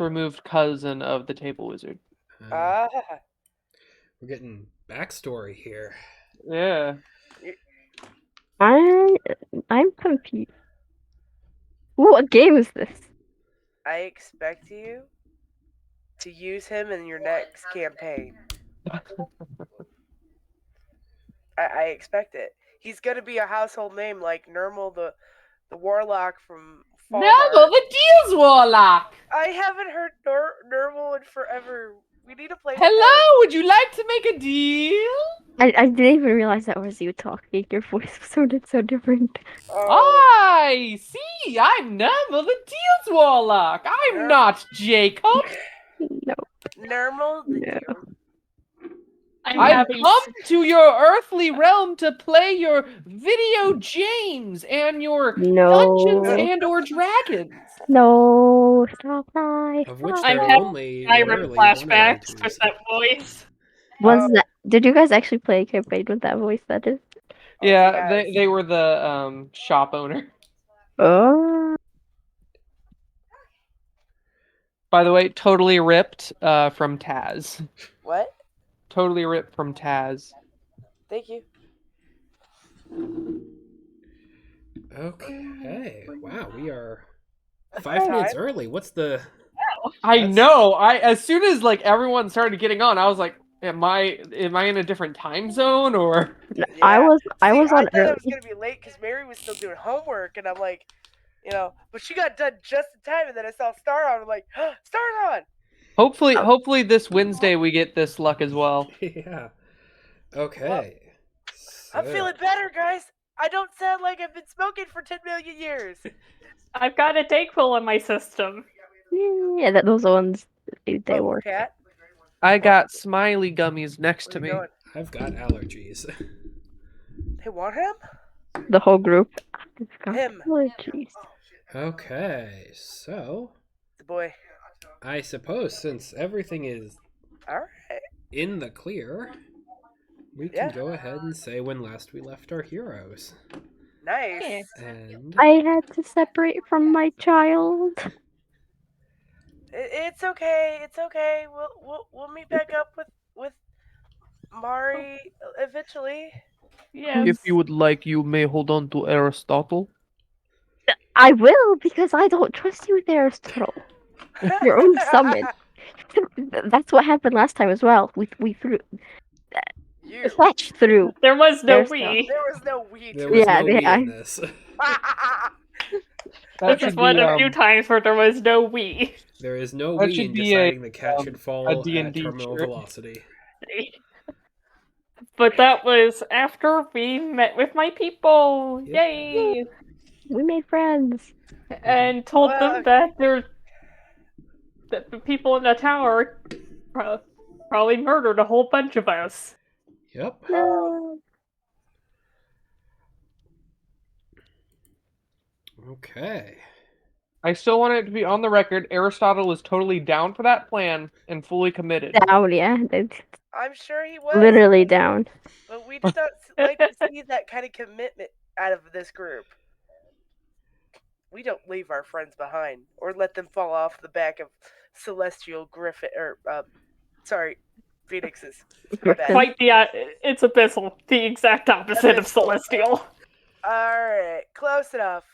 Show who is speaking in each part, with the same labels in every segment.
Speaker 1: removed cousin of the table wizard.
Speaker 2: Ah,
Speaker 3: We're getting backstory here.
Speaker 1: Yeah.
Speaker 4: I'm confused. What game is this?
Speaker 2: I expect you to use him in your next campaign. I expect it. He's gonna be a household name like Nermal the warlock from Falmar.
Speaker 5: No, the Deals Warlock!
Speaker 2: I haven't heard Nermal in forever. We need to play with him.
Speaker 5: Hello, would you like to make a deal?
Speaker 4: I didn't even realize that was you talking. Your voice sounded so different.
Speaker 2: Oh,
Speaker 5: I see, I'm Nermal the Deals Warlock. I'm not Jacob.
Speaker 4: No.
Speaker 2: Nermal the
Speaker 4: No.
Speaker 2: deal.
Speaker 5: I've come to your earthly realm to play your video games and your Dungeons and or Dragons.
Speaker 4: No, stop that.
Speaker 3: Of which
Speaker 4: Stop
Speaker 3: there
Speaker 4: that.
Speaker 3: are only literally one or
Speaker 6: flashbacks
Speaker 3: two.
Speaker 6: with that voice.
Speaker 4: Was that? Did you guys actually play a campaign with that voice? That is.
Speaker 1: Yeah, they were the shop owner.
Speaker 4: Oh.
Speaker 1: By the way, totally ripped from Taz.
Speaker 2: What?
Speaker 1: Totally ripped from Taz.
Speaker 2: Thank you.
Speaker 3: Okay. Wow, we are 5 minutes early. What's the?
Speaker 1: I know. As soon as like everyone started getting on, I was like, am I in a different time zone or?
Speaker 2: Yeah.
Speaker 4: I was
Speaker 2: I
Speaker 4: on
Speaker 2: thought I
Speaker 4: early.
Speaker 2: was gonna be late because Mary was still doing homework, and I'm like, but she got done just in time, and then I saw Star on. I'm like, Star on.
Speaker 1: Hopefully this Wednesday we get this luck as well.
Speaker 3: Yeah. Okay.
Speaker 2: I'm feeling better, guys. I don't sound like I've been smoking for 10 million years.
Speaker 6: I've got a Dayquil in my system.
Speaker 4: Yeah, those ones they work.
Speaker 2: Cat?
Speaker 1: I got smiley gummies next to me.
Speaker 3: I've got allergies.
Speaker 2: They want him?
Speaker 4: The whole group.
Speaker 2: Him.
Speaker 4: Allergies.
Speaker 3: Okay, so
Speaker 2: The boy.
Speaker 3: I suppose since everything is
Speaker 2: All right.
Speaker 3: in the clear, we can go ahead and say when last we left our heroes.
Speaker 2: Nice.
Speaker 3: And
Speaker 4: I had to separate from my child.
Speaker 2: It's okay. It's okay. We'll meet back up with Mari eventually.
Speaker 6: Yes.
Speaker 1: If you would like, you may hold on to Aristotle.
Speaker 4: I will, because I don't trust you, Aristotle. It's your own summon. That's what happened last time as well. We threw. Fetch through.
Speaker 6: There was no
Speaker 4: Aristotle.
Speaker 6: we.
Speaker 2: There was no we.
Speaker 3: there was no we in this.
Speaker 6: This is one of the few times where there was no we.
Speaker 3: There is no
Speaker 1: That
Speaker 3: we
Speaker 1: should
Speaker 3: in
Speaker 1: be
Speaker 3: deciding the cat should
Speaker 1: a
Speaker 3: fall
Speaker 1: D&D
Speaker 3: at terminal
Speaker 1: shirt.
Speaker 3: velocity.
Speaker 6: But that was after we met with my people.
Speaker 3: Yep.
Speaker 6: Yay!
Speaker 4: We made friends.
Speaker 6: And told them that that the people in the tower probably murdered a whole bunch of us.
Speaker 3: Yep. Okay.
Speaker 1: I still want it to be on the record. Aristotle is totally down for that plan and fully committed.
Speaker 4: Down, yeah.
Speaker 2: I'm sure he was.
Speaker 4: Literally down.
Speaker 2: But we did not like to see that kind of commitment out of this group. We don't leave our friends behind or let them fall off the back of celestial griffin phoenixes.
Speaker 6: Quite it's abyssal, the exact opposite of celestial.
Speaker 2: Alright, close enough.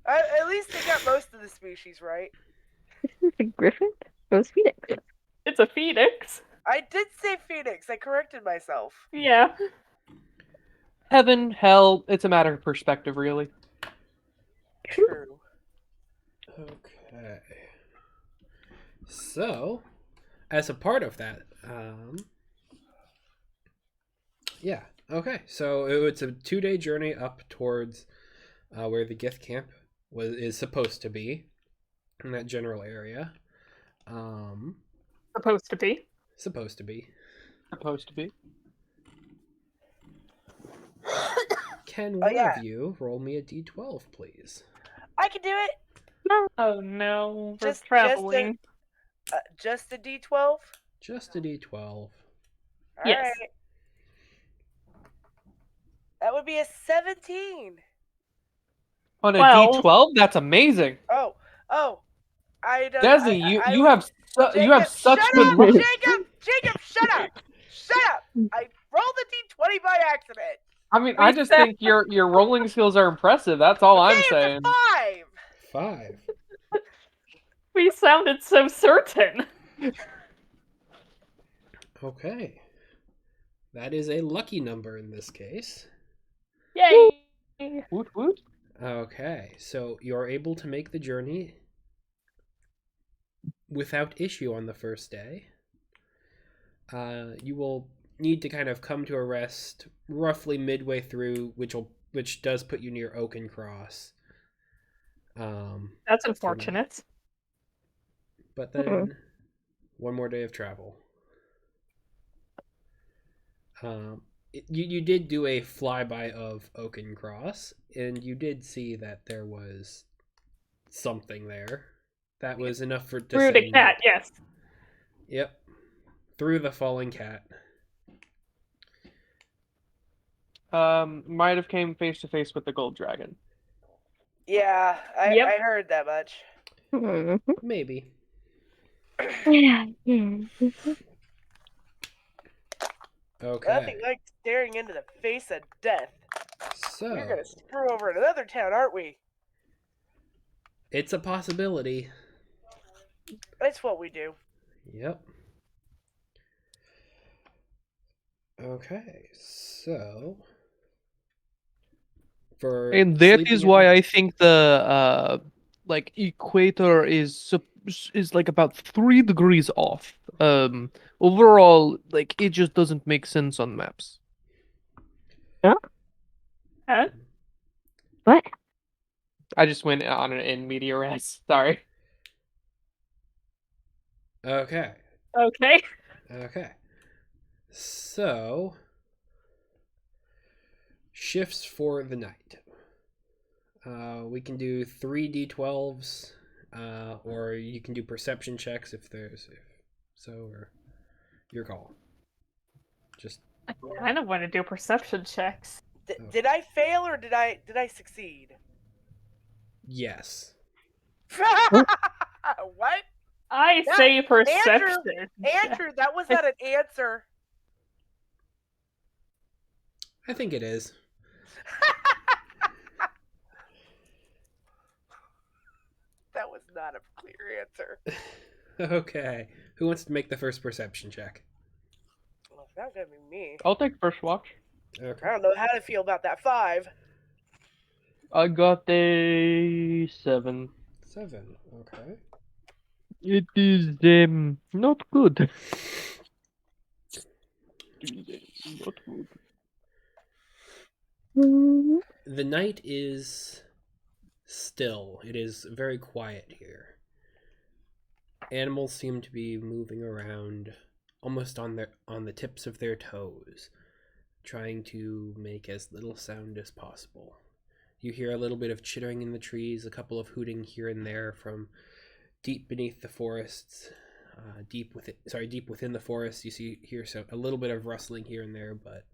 Speaker 2: At least they got most of the species right.
Speaker 4: It's a griffin? It was phoenix.
Speaker 6: It's a phoenix.
Speaker 2: I did say phoenix. I corrected myself.
Speaker 6: Yeah.
Speaker 1: Heaven, hell, it's a matter of perspective, really.
Speaker 2: True.
Speaker 3: Okay. So, as a part of that, yeah. Okay. So it's a 2-day journey up towards where the Gith camp is supposed to be, in that general area.
Speaker 6: Supposed to be.
Speaker 3: Supposed to be.
Speaker 1: Supposed to be.
Speaker 3: Can one of you roll me a d12, please?
Speaker 2: I can do it.
Speaker 6: Oh no, we're traveling.
Speaker 2: Just a d12?
Speaker 3: Just a d12.
Speaker 6: Yes.
Speaker 2: Alright. That would be a 17.
Speaker 1: On a D12? That's amazing.
Speaker 2: Oh. I don't.
Speaker 1: Desi, you have such
Speaker 2: shut
Speaker 1: good
Speaker 2: up,
Speaker 1: luck.
Speaker 2: Jacob, shut up! Shut up! I rolled a d20 by accident.
Speaker 1: I mean, I just think your rolling skills are impressive. That's all I'm saying.
Speaker 2: It's a 5.
Speaker 3: 5.
Speaker 6: We sounded so certain.
Speaker 3: Okay. That is a lucky number in this case.
Speaker 6: Yay!
Speaker 1: Woot woot.
Speaker 3: Okay, so you're able to make the journey without issue on the first day. You will need to kind of come to a rest roughly midway through, which does put you near Oaken Cross.
Speaker 6: That's unfortunate.
Speaker 3: But then one more day of travel. You did do a flyby of Oaken Cross, and you did see that there was something there. That was enough for to
Speaker 6: Through the cat, yes.
Speaker 3: Yep. Through the falling cat.
Speaker 1: Might have came face to face with the gold dragon.
Speaker 2: Yeah, I heard that much.
Speaker 3: Maybe.
Speaker 4: Yeah.
Speaker 3: Okay.
Speaker 2: Nothing like staring into the face of death.
Speaker 3: So
Speaker 2: We're gonna screw over another town, aren't we?
Speaker 3: it's a possibility.
Speaker 2: That's what we do.
Speaker 3: Yep. Okay, so for
Speaker 5: And that
Speaker 3: sleeping
Speaker 5: is
Speaker 3: at
Speaker 5: why
Speaker 3: night-
Speaker 5: I think the like equator is like about 3 degrees off. Overall, like it just doesn't make sense on maps.
Speaker 6: Huh?
Speaker 4: What?
Speaker 1: I just went on an in media res. Sorry.
Speaker 3: Okay.
Speaker 6: Okay.
Speaker 3: Okay. So shifts for the night. We can do 3d12s, or you can do perception checks if or your call. Just
Speaker 6: I kind of want to do perception checks.
Speaker 2: Did I fail or did I succeed?
Speaker 3: yes.
Speaker 2: What?
Speaker 6: I
Speaker 2: That-
Speaker 6: say perception.
Speaker 2: Andrew, that was not an answer.
Speaker 3: I think it is.
Speaker 2: That was not a clear answer.
Speaker 3: Okay. Who wants to make the first perception check?
Speaker 2: Well, it's not gonna be me.
Speaker 1: I'll take first watch.
Speaker 3: Okay.
Speaker 2: I don't know how to feel about that 5.
Speaker 1: I got a 7.
Speaker 3: 7. Okay.
Speaker 5: It is not good. Not good.
Speaker 3: The night is still. It is very quiet here. Animals seem to be moving around almost on the tips of their toes, trying to make as little sound as possible. You hear a little bit of chittering in the trees, a couple of hooting here and there from deep beneath the forests, deep within the forest. You hear a little bit of rustling here and there, but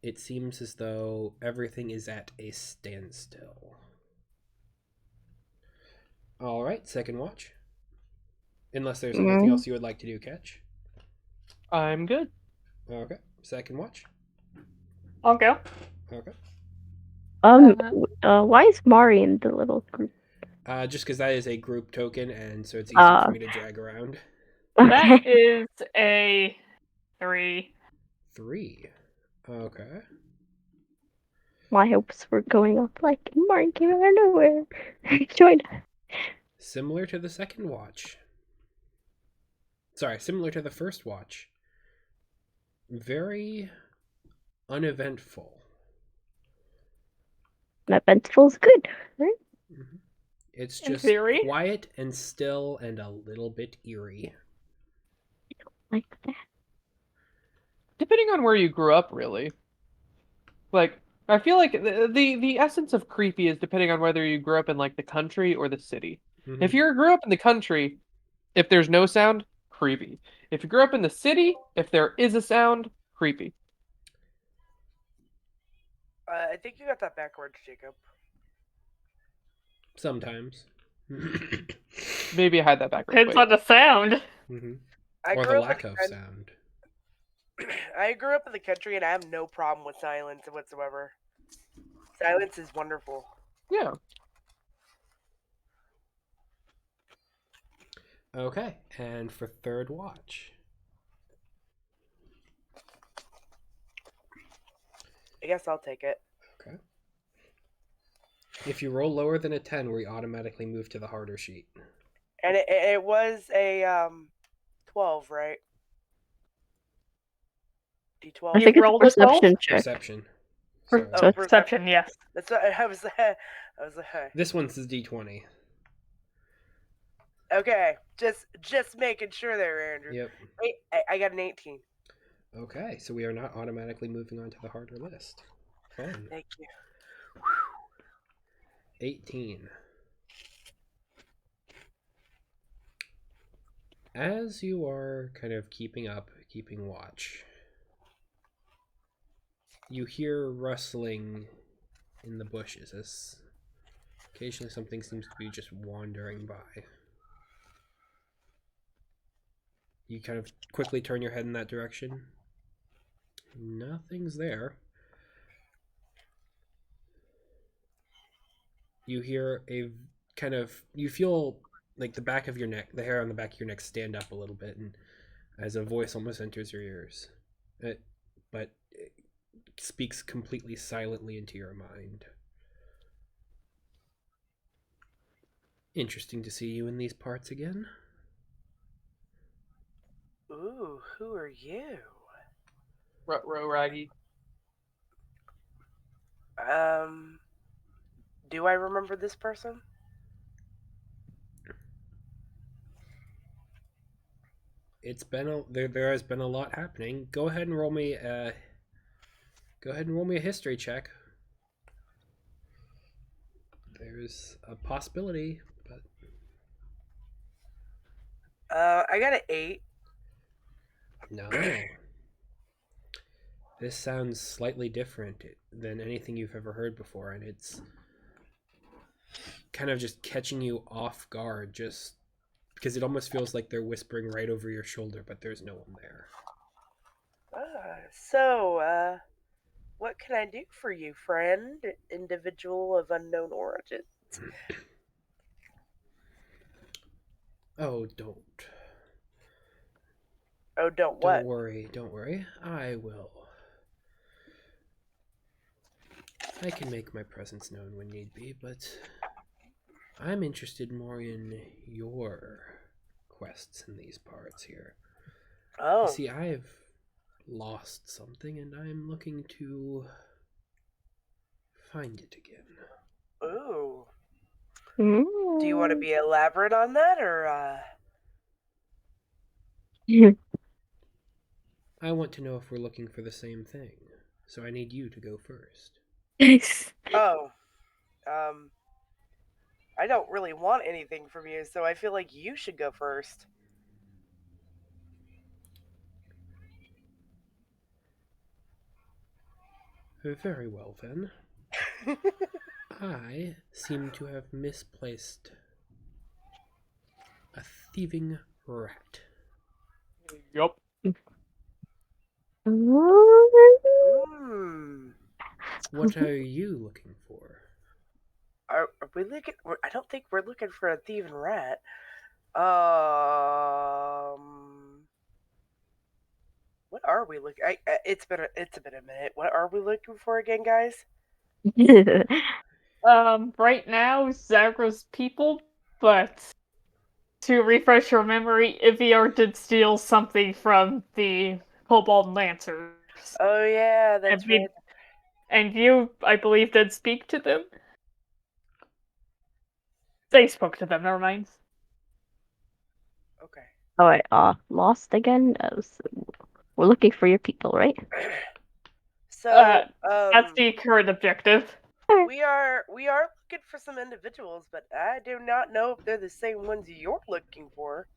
Speaker 3: it seems as though everything is at a standstill. All right, second watch. Unless there's anything else you would like to do, Catch.
Speaker 1: I'm good.
Speaker 3: Okay, second watch.
Speaker 6: I'll go.
Speaker 3: Okay.
Speaker 4: Why is Mari in the little group?
Speaker 3: Just because that is a group token, and so it's easier for me to drag around.
Speaker 6: That
Speaker 4: Okay.
Speaker 6: is a 3.
Speaker 3: 3. Okay.
Speaker 4: My hopes were going up like Mari came out of nowhere. Joined.
Speaker 3: Similar to the second watch. Sorry, similar to the first watch. Very uneventful.
Speaker 4: Eventful's good, right?
Speaker 3: Mm-hmm. It's
Speaker 6: In
Speaker 3: just
Speaker 6: theory.
Speaker 3: quiet and still and a little bit eerie.
Speaker 4: Like that.
Speaker 1: Depending on where you grew up, really. Like, I feel like the essence of creepy is depending on whether you grew up in like the country or the city.
Speaker 3: Mm-hmm.
Speaker 1: If you grew up in the country, if there's no sound, creepy. If you grew up in the city, if there is a sound, creepy.
Speaker 2: I think you got that backwards, Jacob.
Speaker 3: Sometimes.
Speaker 1: Maybe I had that backwards.
Speaker 6: Depends
Speaker 1: Wait.
Speaker 6: on the sound.
Speaker 3: Mhm.
Speaker 2: I
Speaker 3: Or the
Speaker 2: grew up
Speaker 3: lack
Speaker 2: in
Speaker 3: of
Speaker 2: the
Speaker 3: sound.
Speaker 2: I grew up in the country, and I have no problem with silence whatsoever. Silence is wonderful.
Speaker 1: Yeah.
Speaker 3: Okay, and for third watch.
Speaker 2: I guess I'll take it.
Speaker 3: Okay. If you roll lower than a 10, we automatically move to the harder sheet.
Speaker 2: And it was a 12, right? D12.
Speaker 4: I
Speaker 6: You
Speaker 4: think it's a
Speaker 6: rolled a 12?
Speaker 4: perception check.
Speaker 3: Perception. Sorry.
Speaker 2: Oh,
Speaker 6: Perception, yes.
Speaker 2: That's what I was. I was
Speaker 3: This one's the D20.
Speaker 2: okay. Just making sure there, Andrew.
Speaker 3: Yep.
Speaker 2: Wait, I got an 18.
Speaker 3: Okay, so we are not automatically moving on to the harder list. Fun.
Speaker 2: Thank you.
Speaker 3: 18. As you are kind of keeping watch, you hear rustling in the bushes as occasionally something seems to be just wandering by. You kind of quickly turn your head in that direction. Nothing's there. You hear you feel like the back of your neck, the hair on the back of your neck stand up a little bit, and as a voice almost enters your ears. But it speaks completely silently into your mind. Interesting to see you in these parts again.
Speaker 2: Ooh, who are you?
Speaker 1: Ruh-roh, Raggy.
Speaker 2: Do I remember this person?
Speaker 3: It's been there has been a lot happening. Go ahead and roll me a history check. There's a possibility, but
Speaker 2: I got an 8.
Speaker 3: no. This sounds slightly different than anything you've ever heard before, and it's kind of just catching you off guard, just because it almost feels like they're whispering right over your shoulder, but there's no one there.
Speaker 2: So, what can I do for you, friend? Individual of unknown origin.
Speaker 3: Oh, don't.
Speaker 2: Oh, don't
Speaker 3: Don't
Speaker 2: what?
Speaker 3: worry. I will. I can make my presence known when need be, but I'm interested more in your quests in these parts here.
Speaker 2: Oh,
Speaker 3: You see, I've lost something and I'm looking to find it again.
Speaker 2: ooh.
Speaker 4: Mm.
Speaker 2: Do you want to be elaborate on that, or
Speaker 3: I want to know if we're looking for the same thing, so I need you to go first.
Speaker 4: Yes.
Speaker 2: Oh, I don't really want anything from you, so I feel like you should go first.
Speaker 3: Very well, then. I seem to have misplaced a thieving rat.
Speaker 5: Yup.
Speaker 2: Hmm.
Speaker 3: What are you looking for?
Speaker 2: Are we looking? I don't think we're looking for a thieving rat. What are we looking? It's been a minute. What are we looking for again, guys?
Speaker 6: Right now, Zagra's people, but to refresh your memory, Iviar did steal something from the Kobold Lancers.
Speaker 2: Oh yeah, that's right.
Speaker 6: And you, I believe, did speak to them? They spoke to them, never mind.
Speaker 2: Okay.
Speaker 4: Oh, wait, lost again? We're looking for your people, right?
Speaker 2: So,
Speaker 6: That's the current objective.
Speaker 2: we are looking for some individuals, but I do not know if they're the same ones you're looking for.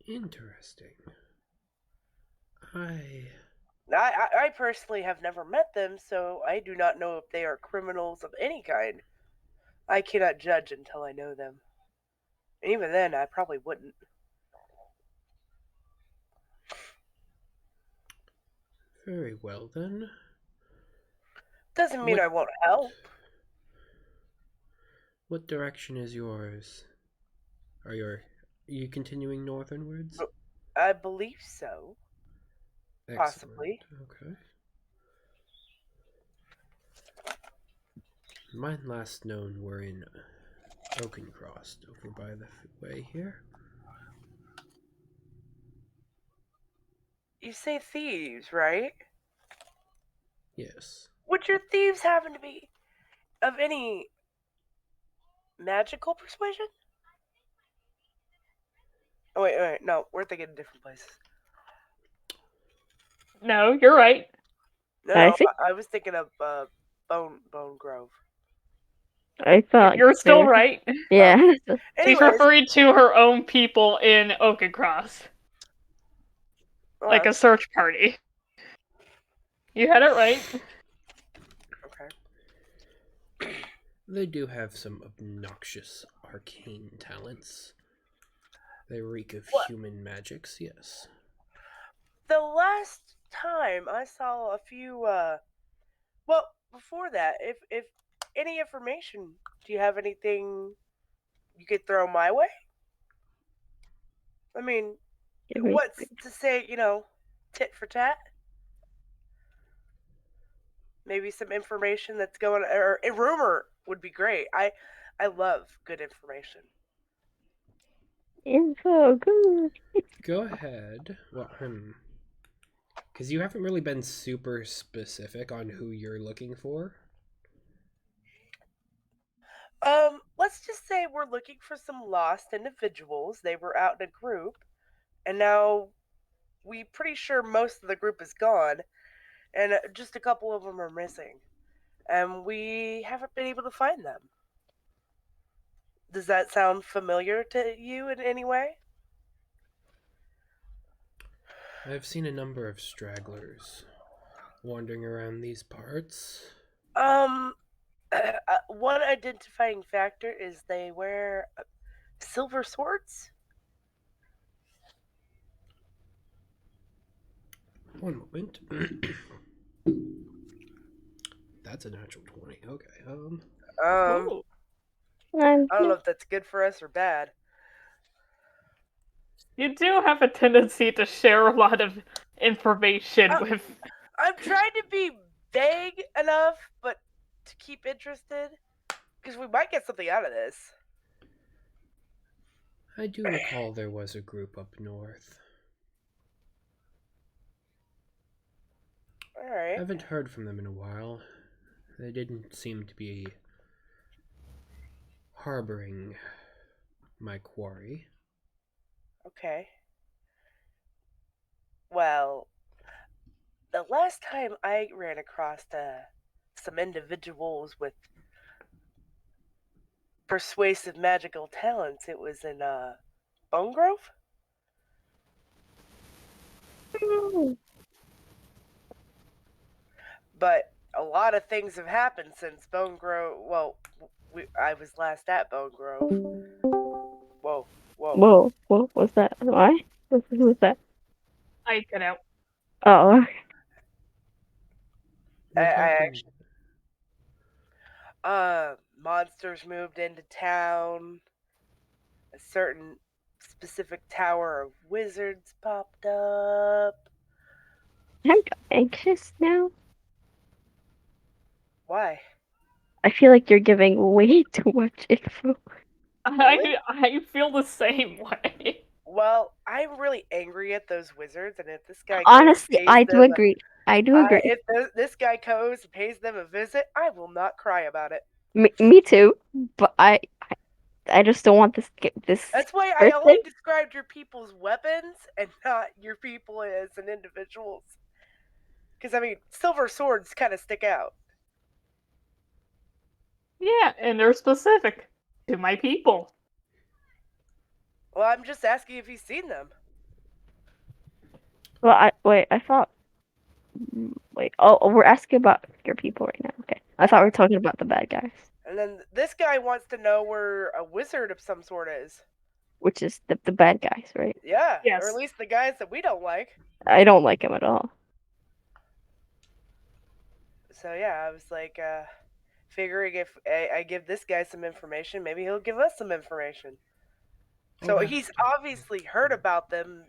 Speaker 3: Interesting. I
Speaker 2: I personally have never met them, so I do not know if they are criminals of any kind. I cannot judge until I know them. Even then, I probably wouldn't.
Speaker 3: Very well then.
Speaker 2: Doesn't mean
Speaker 3: What
Speaker 2: I won't help.
Speaker 3: what direction is yours? Are you continuing northernwards?
Speaker 2: I believe so.
Speaker 3: Excellent.
Speaker 2: Possibly.
Speaker 3: Okay. Mine last known were in Oakencross, over by the way here.
Speaker 2: You say thieves, right?
Speaker 3: Yes.
Speaker 2: Would your thieves happen to be of any magical persuasion? Oh wait, no, we're thinking different places.
Speaker 6: No, you're right.
Speaker 2: No,
Speaker 4: I
Speaker 2: no,
Speaker 4: think
Speaker 2: I was thinking of Bone Grove.
Speaker 4: I thought
Speaker 6: You're
Speaker 4: they
Speaker 6: still
Speaker 4: were.
Speaker 6: right.
Speaker 4: Yeah.
Speaker 6: She's
Speaker 2: Anyways,
Speaker 6: referring to her own people in Oakencross, like a search party. You had it right.
Speaker 2: okay.
Speaker 3: They do have some obnoxious arcane talents. They reek of
Speaker 2: What?
Speaker 3: human magics, yes.
Speaker 2: The last time I saw a few, well, before that, if any information, do you have anything you could throw my way? I mean, what's to say, tit for tat? Maybe some information that's going, or a rumor would be great. I love good information.
Speaker 4: Info, good.
Speaker 3: Go ahead. Well, because you haven't really been super specific on who you're looking for.
Speaker 2: Let's just say we're looking for some lost individuals. They were out in a group, and now we pretty sure most of the group is gone, and just a couple of them are missing, and we haven't been able to find them. Does that sound familiar to you in any way?
Speaker 3: I've seen a number of stragglers wandering around these parts.
Speaker 2: One identifying factor is they wear silver swords.
Speaker 3: One moment. That's a natural 20. Okay.
Speaker 6: Ooh.
Speaker 2: I don't know if that's good for us or bad.
Speaker 6: You do have a tendency to share a lot of information with.
Speaker 2: I'm trying to be vague enough, but to keep interested, because we might get something out of this.
Speaker 3: I do recall there was a group up north.
Speaker 2: Alright.
Speaker 3: Haven't heard from them in a while. They didn't seem to be harboring my quarry.
Speaker 2: Okay. Well, the last time I ran across some individuals with persuasive magical talents, it was in Bone Grove? But a lot of things have happened since Bone Grove. Well, I was last at Bone Grove. Whoa.
Speaker 4: Whoa, what was that? Why? Who was that?
Speaker 6: I get out.
Speaker 4: Oh,
Speaker 3: What
Speaker 2: I
Speaker 3: happened?
Speaker 2: monsters moved into town. A certain specific tower of wizards popped up.
Speaker 4: I'm anxious now.
Speaker 2: Why?
Speaker 4: I feel like you're giving way too much info.
Speaker 2: Really?
Speaker 6: I feel the same way.
Speaker 2: Well, I'm really angry at those wizards, and if this guy
Speaker 4: Honestly,
Speaker 2: pays
Speaker 4: I do
Speaker 2: them,
Speaker 4: agree. I do agree.
Speaker 2: if this guy goes and pays them a visit, I will not cry about it.
Speaker 4: Me too. But I just don't want this
Speaker 2: That's why I
Speaker 4: person.
Speaker 2: only described your people's weapons and not your people as an individuals. Because I mean, silver swords kind of stick out.
Speaker 6: Yeah, and they're specific to my people.
Speaker 2: Well, I'm just asking if he's seen them.
Speaker 4: Well, I thought. Wait. Oh, we're asking about your people right now. Okay. I thought we were talking about the bad guys.
Speaker 2: And then this guy wants to know where a wizard of some sort is.
Speaker 4: Which is the bad guys, right?
Speaker 2: Yeah,
Speaker 6: Yes.
Speaker 2: or at least the guys that we don't like.
Speaker 4: I don't like him at all.
Speaker 2: So yeah, I was like, figuring if I give this guy some information, maybe he'll give us some information. So
Speaker 3: I'll
Speaker 2: he's
Speaker 3: have to-
Speaker 2: obviously heard about them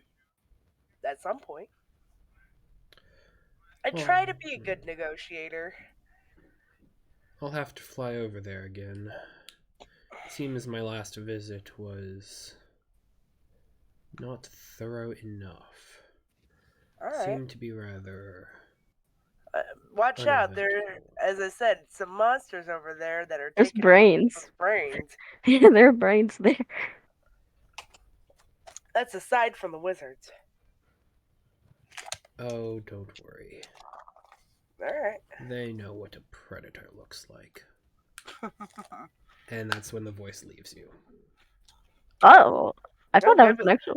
Speaker 2: at some point. I try to be a good negotiator.
Speaker 3: I'll have to fly over there again. Seems my last visit was not thorough enough.
Speaker 2: All right.
Speaker 3: Seemed to be rather.
Speaker 2: Watch out,
Speaker 3: uneventful.
Speaker 2: there, as I said, some monsters over there that are
Speaker 4: There's
Speaker 2: taking
Speaker 4: brains.
Speaker 2: people's brains.
Speaker 4: Yeah, there are brains there.
Speaker 2: That's aside from the wizards.
Speaker 3: Oh, don't worry.
Speaker 2: All right.
Speaker 3: They know what a predator looks like. And that's when the voice leaves you.
Speaker 4: Oh, I thought that was
Speaker 2: maybe-
Speaker 4: an actual.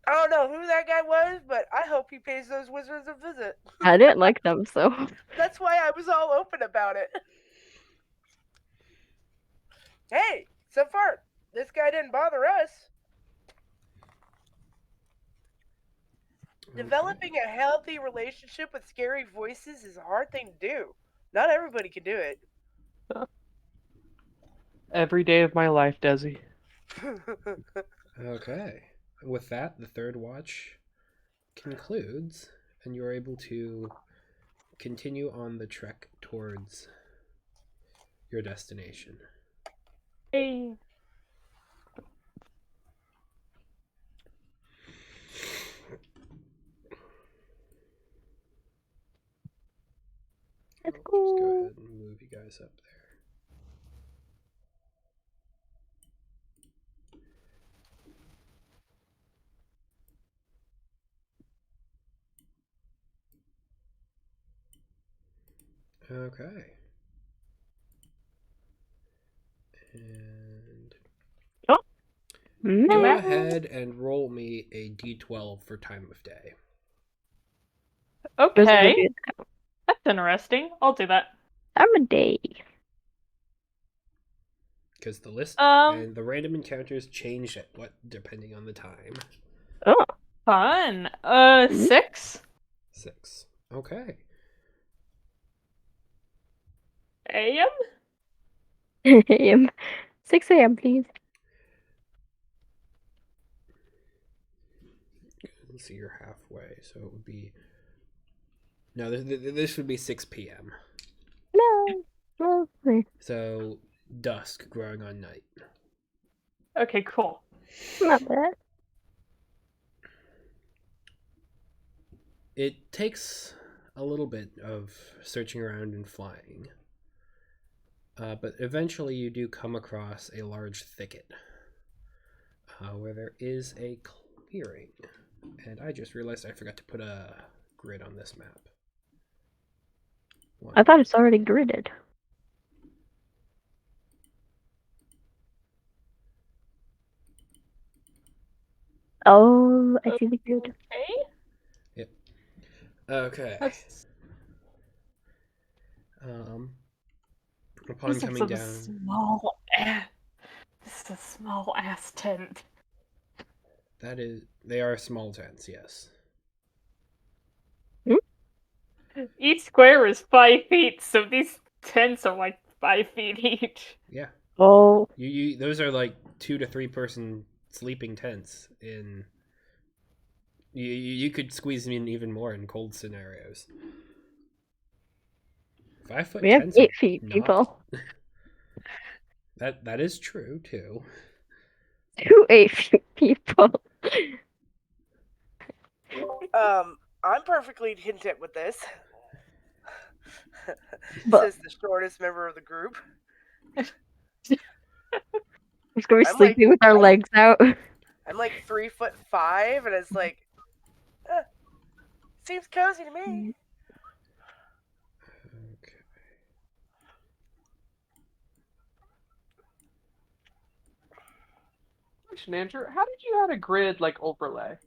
Speaker 2: I don't know who that guy was, but I hope he pays those wizards a visit.
Speaker 4: I didn't like them, so.
Speaker 2: That's why I was all open about it. Hey, so far, this guy didn't bother us. Developing a healthy relationship with scary voices is a hard thing to do. Not everybody can do it.
Speaker 5: Every day of my life, Desi.
Speaker 3: Okay. With that, the third watch concludes, and you're able to continue on the trek towards your destination.
Speaker 6: Hey.
Speaker 3: I'll
Speaker 4: That's
Speaker 3: just go
Speaker 4: cool.
Speaker 3: ahead and move you guys up there. Okay. And go
Speaker 4: Man.
Speaker 3: ahead and roll me a d12 for time of day.
Speaker 6: Okay. That's interesting. I'll do that.
Speaker 4: I'm a day.
Speaker 3: Because the list
Speaker 6: Um.
Speaker 3: and the random encounters change at what depending on the time.
Speaker 4: Oh.
Speaker 6: Fun. 6
Speaker 3: 6. Okay.
Speaker 6: a.m.
Speaker 4: AM. 6 a.m., please.
Speaker 3: Let's see, you're halfway, so it would be. No, this would be 6 p.m.
Speaker 4: No. Lovely.
Speaker 3: So dusk growing on night.
Speaker 6: Okay, cool.
Speaker 4: Not bad.
Speaker 3: It takes a little bit of searching around and flying. But eventually you do come across a large thicket where there is a clearing. And I just realized I forgot to put a grid on this map.
Speaker 4: I thought it's already gridded. Oh, I see the grid.
Speaker 6: Okay.
Speaker 3: Okay.
Speaker 6: That's
Speaker 3: Upon
Speaker 6: this is
Speaker 3: coming
Speaker 6: some
Speaker 3: down,
Speaker 6: small ass. This is a small ass tent.
Speaker 3: they are small tents, yes.
Speaker 6: Each square is 5 feet, so these tents are like 5 feet each.
Speaker 3: Yeah.
Speaker 4: Oh,
Speaker 3: You those are like 2 to 3 person sleeping tents in. You could squeeze them in even more in cold scenarios. 5 foot
Speaker 4: we have
Speaker 3: tents
Speaker 4: 8
Speaker 3: are
Speaker 4: feet,
Speaker 3: not-
Speaker 4: people.
Speaker 3: That is true too.
Speaker 4: 2 8 feet people.
Speaker 2: I'm perfectly content with this.
Speaker 4: But-
Speaker 2: Says the shortest member of the group.
Speaker 4: We're just gonna be
Speaker 2: I'm
Speaker 4: sleeping with our
Speaker 2: I'm-
Speaker 4: legs out.
Speaker 2: I'm like 3'5", and it's like, seems cozy to me.
Speaker 3: Okay.
Speaker 1: Question, Andrew. How did you add a grid like overlay?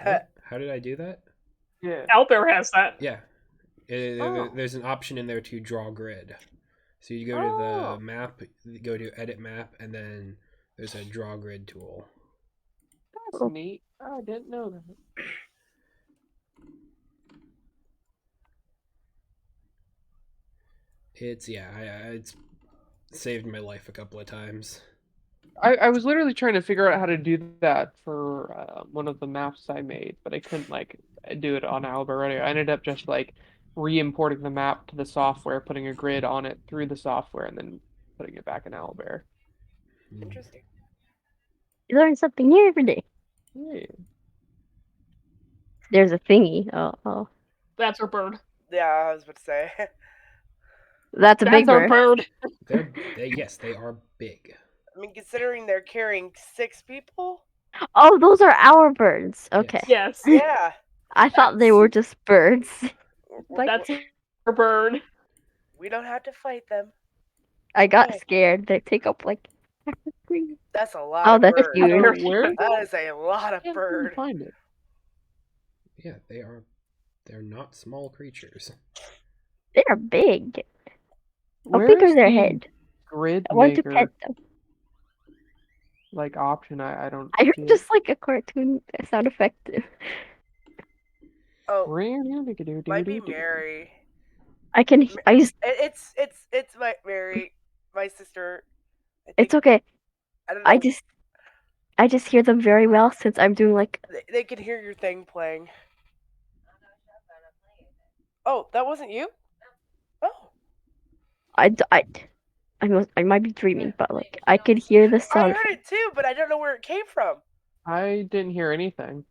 Speaker 3: What? How did I do that?
Speaker 1: Yeah.
Speaker 6: Albert has that.
Speaker 3: Yeah.
Speaker 1: Oh.
Speaker 3: There's an option in there to draw grid. So you go to
Speaker 1: Oh.
Speaker 3: the map, go to edit map, and then there's a draw grid tool.
Speaker 1: That's neat. I didn't know that.
Speaker 3: It's it's saved my life a couple of times.
Speaker 1: I was literally trying to figure out how to do that for one of the maps I made, but I couldn't like do it on Owlbear Radio. I ended up just like re-importing the map to the software, putting a grid on it through the software, and then putting it back in Owlbear.
Speaker 2: Interesting.
Speaker 4: You learn something new every day.
Speaker 1: Yeah.
Speaker 4: There's a thingy. Oh.
Speaker 6: That's our bird.
Speaker 2: Yeah, I was about to say.
Speaker 4: That's a big
Speaker 6: That's our
Speaker 4: bird.
Speaker 6: bird.
Speaker 3: Yes, they are big.
Speaker 2: I mean, considering they're carrying 6 people.
Speaker 4: Oh, those are our birds. Okay.
Speaker 6: Yes.
Speaker 2: Yeah.
Speaker 4: I thought they
Speaker 2: That's-
Speaker 4: were just birds. Like,
Speaker 6: That's our bird.
Speaker 2: We don't have to fight them.
Speaker 4: I got
Speaker 2: Okay.
Speaker 4: scared. They take up like.
Speaker 2: That's a lot
Speaker 4: Oh,
Speaker 2: of
Speaker 4: that's
Speaker 2: bird.
Speaker 4: huge.
Speaker 1: Where?
Speaker 2: That is a lot of
Speaker 1: Can't
Speaker 2: bird.
Speaker 1: find it.
Speaker 3: Yeah, they're not small creatures.
Speaker 4: They're big. How
Speaker 1: Where
Speaker 4: big
Speaker 1: is
Speaker 4: are their
Speaker 1: the
Speaker 4: head?
Speaker 1: grid
Speaker 4: I want to
Speaker 1: maker
Speaker 4: pet them.
Speaker 1: like option? I don't
Speaker 4: I heard
Speaker 1: see it.
Speaker 4: just like a cartoon sound effect.
Speaker 2: Oh, might be
Speaker 1: Do-do-do-do-do-do.
Speaker 2: Mary.
Speaker 4: I just.
Speaker 2: It's my Mary, my sister. I think,
Speaker 4: It's okay.
Speaker 2: I don't know.
Speaker 4: I just hear them very well since I'm doing like.
Speaker 2: They can hear your thing playing. Oh, that wasn't you? Oh.
Speaker 4: I might be dreaming, but like I could hear the
Speaker 2: I
Speaker 4: sound.
Speaker 2: heard it too, but I don't know where it came from.
Speaker 1: I didn't hear anything.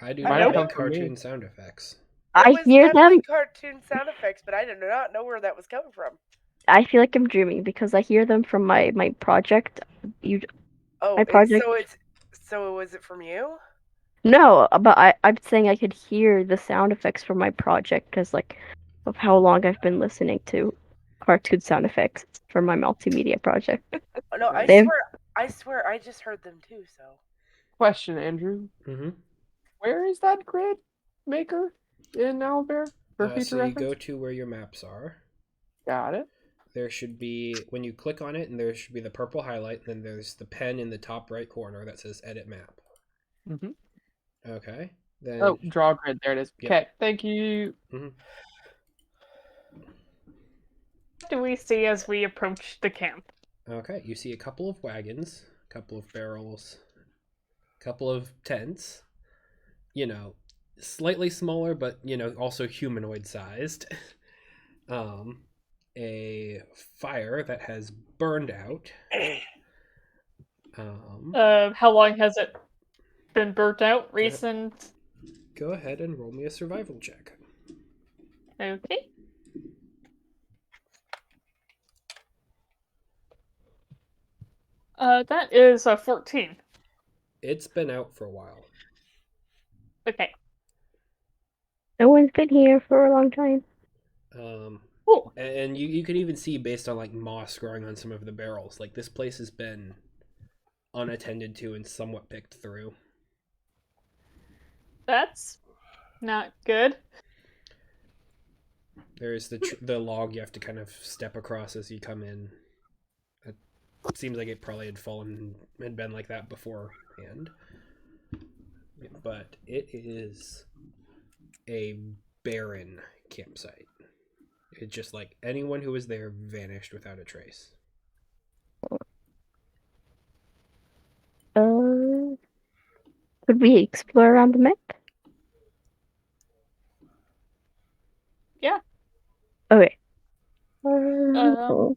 Speaker 3: I do
Speaker 2: Might
Speaker 3: not
Speaker 2: have
Speaker 3: make
Speaker 1: come from me.
Speaker 3: cartoon sound effects.
Speaker 2: It
Speaker 4: I
Speaker 2: was
Speaker 4: hear
Speaker 2: definitely
Speaker 4: them.
Speaker 2: cartoon sound effects, but I did not know where that was coming from.
Speaker 4: I feel like I'm dreaming because I hear them from my project.
Speaker 2: Oh,
Speaker 4: My project.
Speaker 2: so was it from you?
Speaker 4: No, but I'm saying I could hear the sound effects from my project because like of how long I've been listening to cartoon sound effects for my multimedia project.
Speaker 2: Oh, no,
Speaker 1: Right.
Speaker 2: I swear, I just heard them too. So
Speaker 1: Question, Andrew.
Speaker 3: Mm-hmm.
Speaker 1: Where is that grid maker in Owlbear for future
Speaker 3: So you
Speaker 1: reference?
Speaker 3: go to where your maps are.
Speaker 1: Got it.
Speaker 3: There should be, when you click on it, and there should be the purple highlight, and then there's the pen in the top right corner that says Edit Map.
Speaker 1: Mm-hmm.
Speaker 3: Okay. Then.
Speaker 1: Oh, draw grid. There it is.
Speaker 3: Yep.
Speaker 1: Okay, thank you.
Speaker 3: Mm-hmm.
Speaker 6: What do we see as we approach the camp?
Speaker 3: Okay, you see a couple of wagons, a couple of barrels, a couple of tents. You know, slightly smaller, but also humanoid sized. A fire that has burned out.
Speaker 6: How long has it been burnt out? Recent?
Speaker 3: Go ahead and roll me a survival check.
Speaker 6: Okay. That is a 14.
Speaker 3: It's been out for a while.
Speaker 6: Okay.
Speaker 4: No one's been here for a long time.
Speaker 6: Cool.
Speaker 3: And you can even see, based on like moss growing on some of the barrels, like this place has been unattended to and somewhat picked through.
Speaker 6: That's not good.
Speaker 3: There's the log you have to kind of step across as you come in. It seems like it probably had been like that beforehand. But it is a barren campsite. It's just like anyone who was there vanished without a trace.
Speaker 4: Could we explore around the map?
Speaker 6: Yeah.
Speaker 4: Okay.
Speaker 6: I'll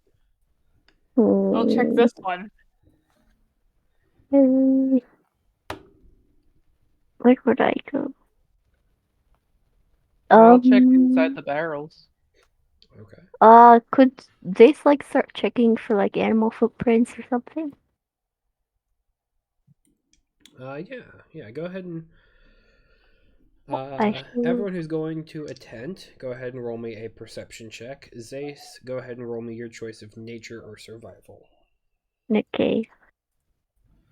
Speaker 6: check this one.
Speaker 4: Where would I go?
Speaker 1: I'll check inside the barrels.
Speaker 3: Okay.
Speaker 4: Could they like start checking for like animal footprints or something?
Speaker 3: Yeah. Go ahead and
Speaker 4: Actually-
Speaker 3: everyone who's going to attend, go ahead and roll me a perception check. Zace, go ahead and roll me your choice of nature or survival.
Speaker 4: Okay.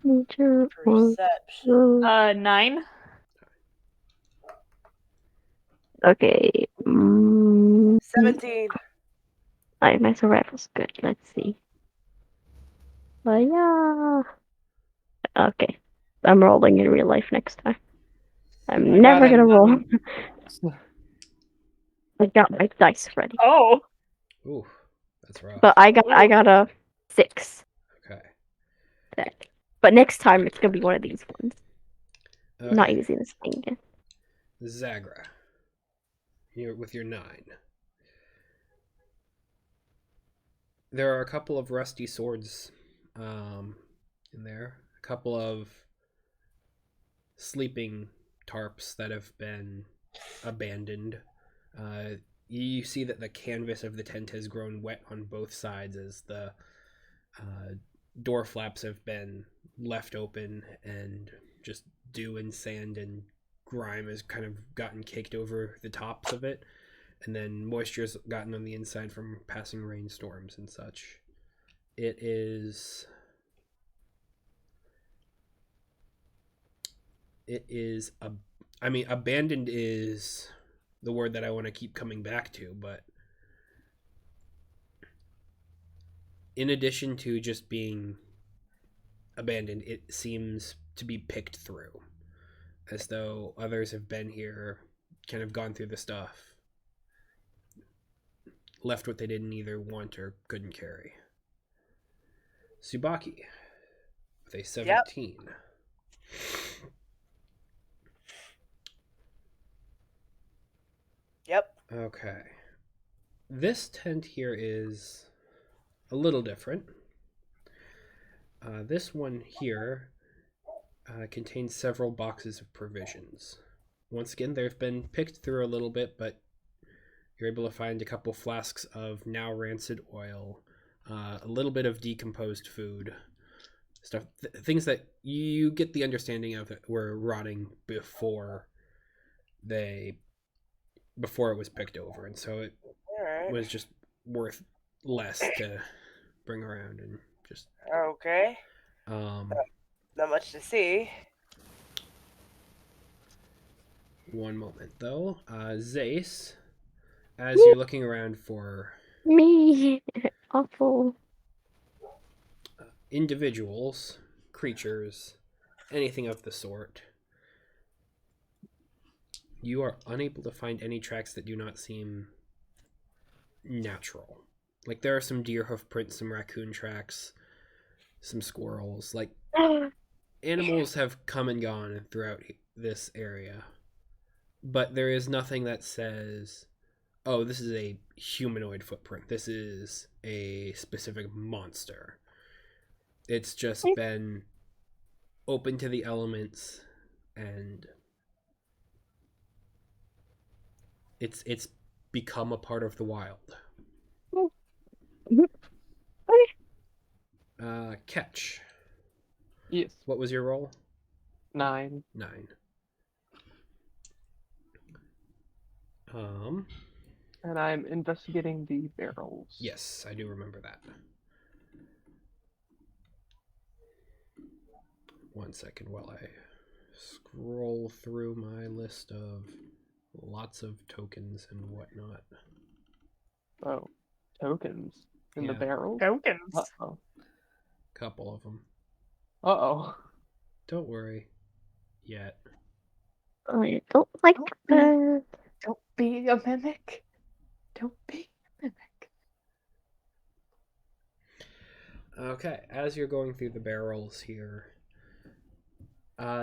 Speaker 4: Nature.
Speaker 2: perception.
Speaker 6: 9.
Speaker 4: Okay.
Speaker 2: 17.
Speaker 4: My survival's good. Let's see. But yeah. Okay. I'm rolling in real life next time. I'm
Speaker 5: I got
Speaker 4: never
Speaker 5: a
Speaker 4: gonna roll.
Speaker 5: 9.
Speaker 4: I got my dice ready.
Speaker 6: Oh,
Speaker 3: Ooh, that's rough.
Speaker 4: But I got a 6.
Speaker 3: Okay.
Speaker 4: But next time it's gonna be one of these ones. I'm not
Speaker 3: Okay.
Speaker 4: using this thing again.
Speaker 3: Zagra. You're with your 9. There are a couple of rusty swords in there. A couple of sleeping tarps that have been abandoned. You see that the canvas of the tent has grown wet on both sides as the door flaps have been left open, and just dew and sand and grime has kind of gotten caked over the tops of it, and then moisture's gotten on the inside from passing rainstorms and such. It is abandoned is the word that I want to keep coming back to, but in addition to just being abandoned, it seems to be picked through, as though others have been here, kind of gone through the stuff, left what they didn't either want or couldn't carry. Subaki with a 17. Yep.
Speaker 2: Yep.
Speaker 3: Okay. This tent here is a little different. This one here contains several boxes of provisions. Once again, they've been picked through a little bit, but you're able to find a couple flasks of now rancid oil, a little bit of decomposed food, stuff, things that you get the understanding of it were rotting before it was picked over, and so it was just worth less to bring around and just.
Speaker 2: Okay. Not much to see.
Speaker 3: One moment though, Zace, as you're looking around for
Speaker 4: me, awful
Speaker 3: individuals, creatures, anything of the sort, you are unable to find any tracks that do not seem natural. Like, there are some deer hoof prints, some raccoon tracks, some squirrels. Like, animals have come and gone throughout this area, but there is nothing that says, oh, this is a humanoid footprint, this is a specific monster. It's just been open to the elements, and it's become a part of the wild. Catch.
Speaker 1: Yes.
Speaker 3: What was your roll?
Speaker 1: 9.
Speaker 3: 9.
Speaker 1: And I'm investigating the barrels.
Speaker 3: Yes, I do remember that. 1 second while I scroll through my list of lots of tokens and whatnot.
Speaker 1: Oh, tokens in the barrel?
Speaker 6: tokens.
Speaker 1: Uh-oh.
Speaker 3: Couple of them.
Speaker 1: Uh-oh.
Speaker 3: Don't worry. Yet.
Speaker 4: I don't like that.
Speaker 6: Don't be a mimic. Don't be a mimic.
Speaker 3: Okay, as you're going through the barrels here,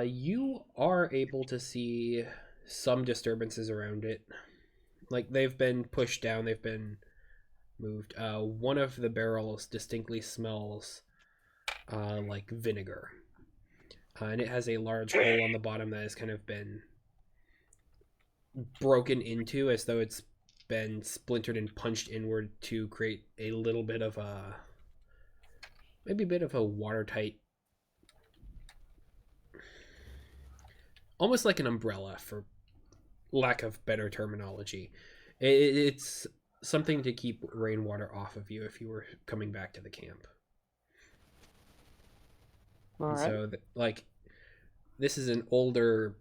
Speaker 3: you are able to see some disturbances around it. Like, they've been pushed down, they've been moved. One of the barrels distinctly smells like vinegar. And it has a large hole on the bottom that has kind of been broken into, as though it's been splintered and punched inward to create a little bit of a, maybe a bit of a watertight, almost like an umbrella, for lack of better terminology. It's something to keep rainwater off of you if you were coming back to the camp.
Speaker 1: All right.
Speaker 3: So, like, this is an older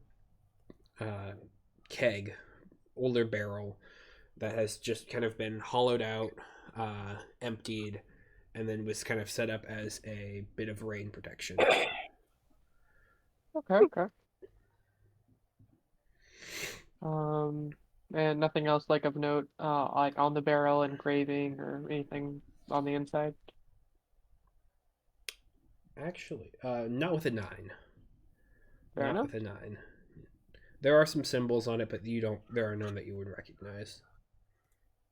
Speaker 3: keg, older barrel that has just kind of been hollowed out. emptied and then was kind of set up as a bit of rain protection.
Speaker 1: Okay. And nothing else like of note, like on the barrel, engraving or anything on the inside.
Speaker 3: Actually, not with a 9.
Speaker 1: Fair
Speaker 3: Not
Speaker 1: enough.
Speaker 3: with a 9. There are some symbols on it, but there are none that you would recognize.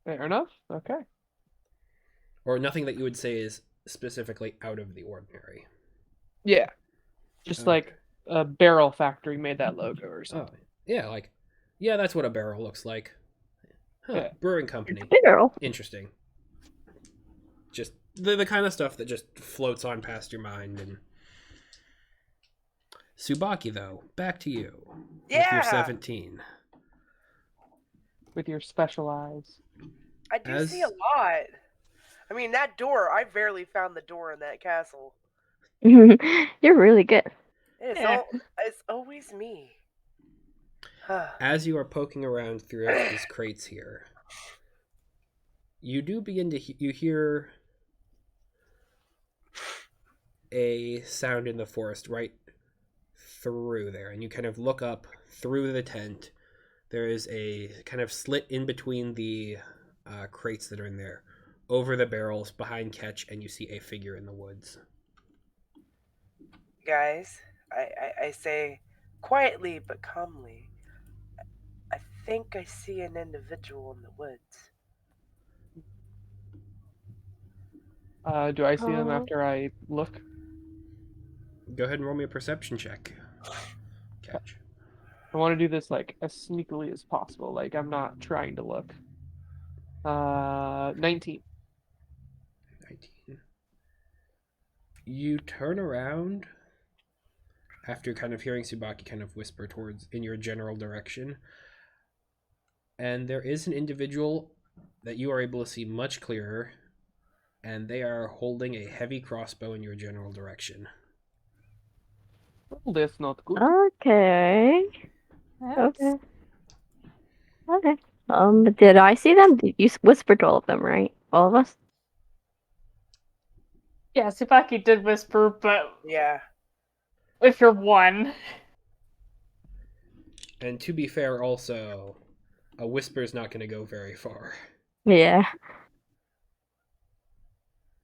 Speaker 1: Fair enough. Okay.
Speaker 3: Or nothing that you would say is specifically out of the ordinary.
Speaker 1: Yeah. Just
Speaker 3: Okay.
Speaker 1: like a barrel factory made that logo or
Speaker 3: Oh,
Speaker 1: something.
Speaker 3: yeah, that's what a barrel looks like. Huh,
Speaker 1: Yeah.
Speaker 3: brewing company.
Speaker 4: Barrel.
Speaker 3: Interesting. Just the kind of stuff that just floats on past your mind. And Tsubaki, though, back to you. With your
Speaker 2: Yeah,
Speaker 3: 17.
Speaker 1: With your special eyes.
Speaker 2: I do see a lot. I mean, that door, I barely found the door in that castle.
Speaker 4: You're really good.
Speaker 2: It's always me.
Speaker 3: As you are poking around throughout these crates here, you do begin to you hear a sound in the forest right through there, and you kind of look up through the tent. There is a kind of slit in between the crates that are in there, over the barrels behind Ketch, and you see a figure in the woods.
Speaker 2: Guys, I say quietly but calmly, I think I see an individual in the woods.
Speaker 1: Do I see them
Speaker 4: Oh.
Speaker 1: after I look?
Speaker 3: Go ahead and roll me a perception check, Ketch.
Speaker 1: I want to do this like as sneakily as possible. Like I'm not trying to look. 19.
Speaker 3: 19. You turn around after kind of hearing Tsubaki kind of whisper towards in your general direction, and there is an individual that you are able to see much clearer, and they are holding a heavy crossbow in your general direction.
Speaker 1: Well, that's not good.
Speaker 4: Okay. Okay. Okay. Did I see them? You whispered to all of them, right? All of us?
Speaker 6: Yeah, Tsubaki did whisper, but
Speaker 2: Yeah.
Speaker 6: if you're one.
Speaker 3: And to be fair, also, a whisper is not going to go very far.
Speaker 4: Yeah.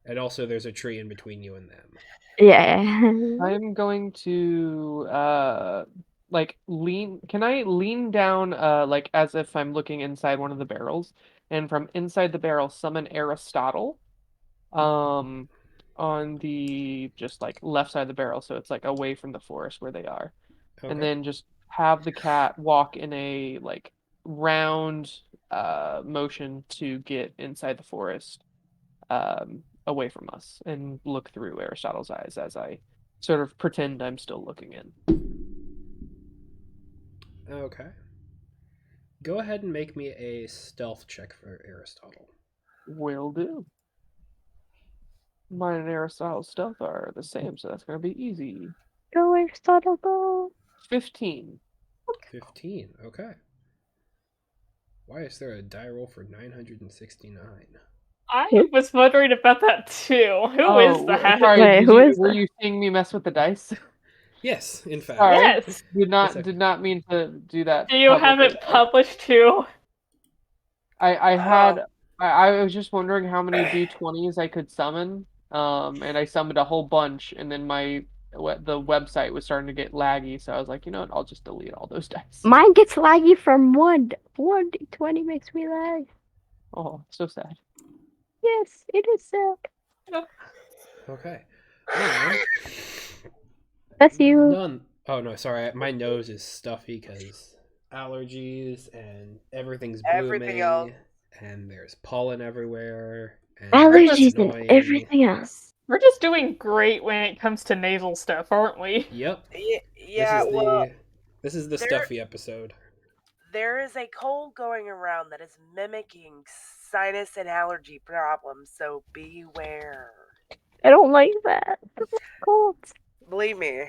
Speaker 3: And also, there's a tree in between you and them.
Speaker 4: Yeah.
Speaker 1: I'm going to like lean. Can I lean down like as if I'm looking inside one of the barrels, and from inside the barrel summon Aristotle um on the just like left side of the barrel, so it's like away from the forest where they are. And
Speaker 3: Okay.
Speaker 1: then just have the cat walk in a like round motion to get inside the forest away from us and look through Aristotle's eyes as I sort of pretend I'm still looking in.
Speaker 3: Okay. Go ahead and make me a stealth check for Aristotle.
Speaker 1: Will do. Mine and Aristotle's stealth are the same, so that's going to be easy.
Speaker 4: Go, Aristotle, go.
Speaker 1: 15.
Speaker 3: 15. Okay. Why is there a die roll for 969?
Speaker 6: I was wondering about that too. Who is that?
Speaker 1: Sorry,
Speaker 4: Wait, who is
Speaker 1: were
Speaker 4: that?
Speaker 1: you seeing me mess with the dice?
Speaker 3: Yes, in fact.
Speaker 1: Sorry,
Speaker 6: Yes.
Speaker 1: did
Speaker 3: It's okay.
Speaker 1: not mean to do that.
Speaker 6: Do you have
Speaker 1: publicly.
Speaker 6: it published too?
Speaker 1: I had I was just wondering how many D20s I could summon. And I summoned a whole bunch, and then the website was starting to get laggy, so I was like, you know what, I'll just delete all those dice.
Speaker 4: Mine gets laggy from 1. 1d20 makes me lag.
Speaker 1: Oh, so sad.
Speaker 4: Yes, it is sad.
Speaker 3: Okay.
Speaker 4: That's you.
Speaker 3: None. Oh no, sorry. My nose is stuffy because allergies and everything's blooming,
Speaker 2: Everything else.
Speaker 3: and there's pollen everywhere. And
Speaker 4: Allergies
Speaker 3: it's
Speaker 4: and
Speaker 3: annoying.
Speaker 4: everything else.
Speaker 6: We're just doing great when it comes to nasal stuff, aren't we?
Speaker 3: Yep.
Speaker 2: Yeah,
Speaker 3: This is the
Speaker 2: there-
Speaker 3: stuffy episode.
Speaker 2: there is a cold going around that is mimicking sinus and allergy problems, so beware.
Speaker 4: I don't like that. It's cold.
Speaker 2: Believe me.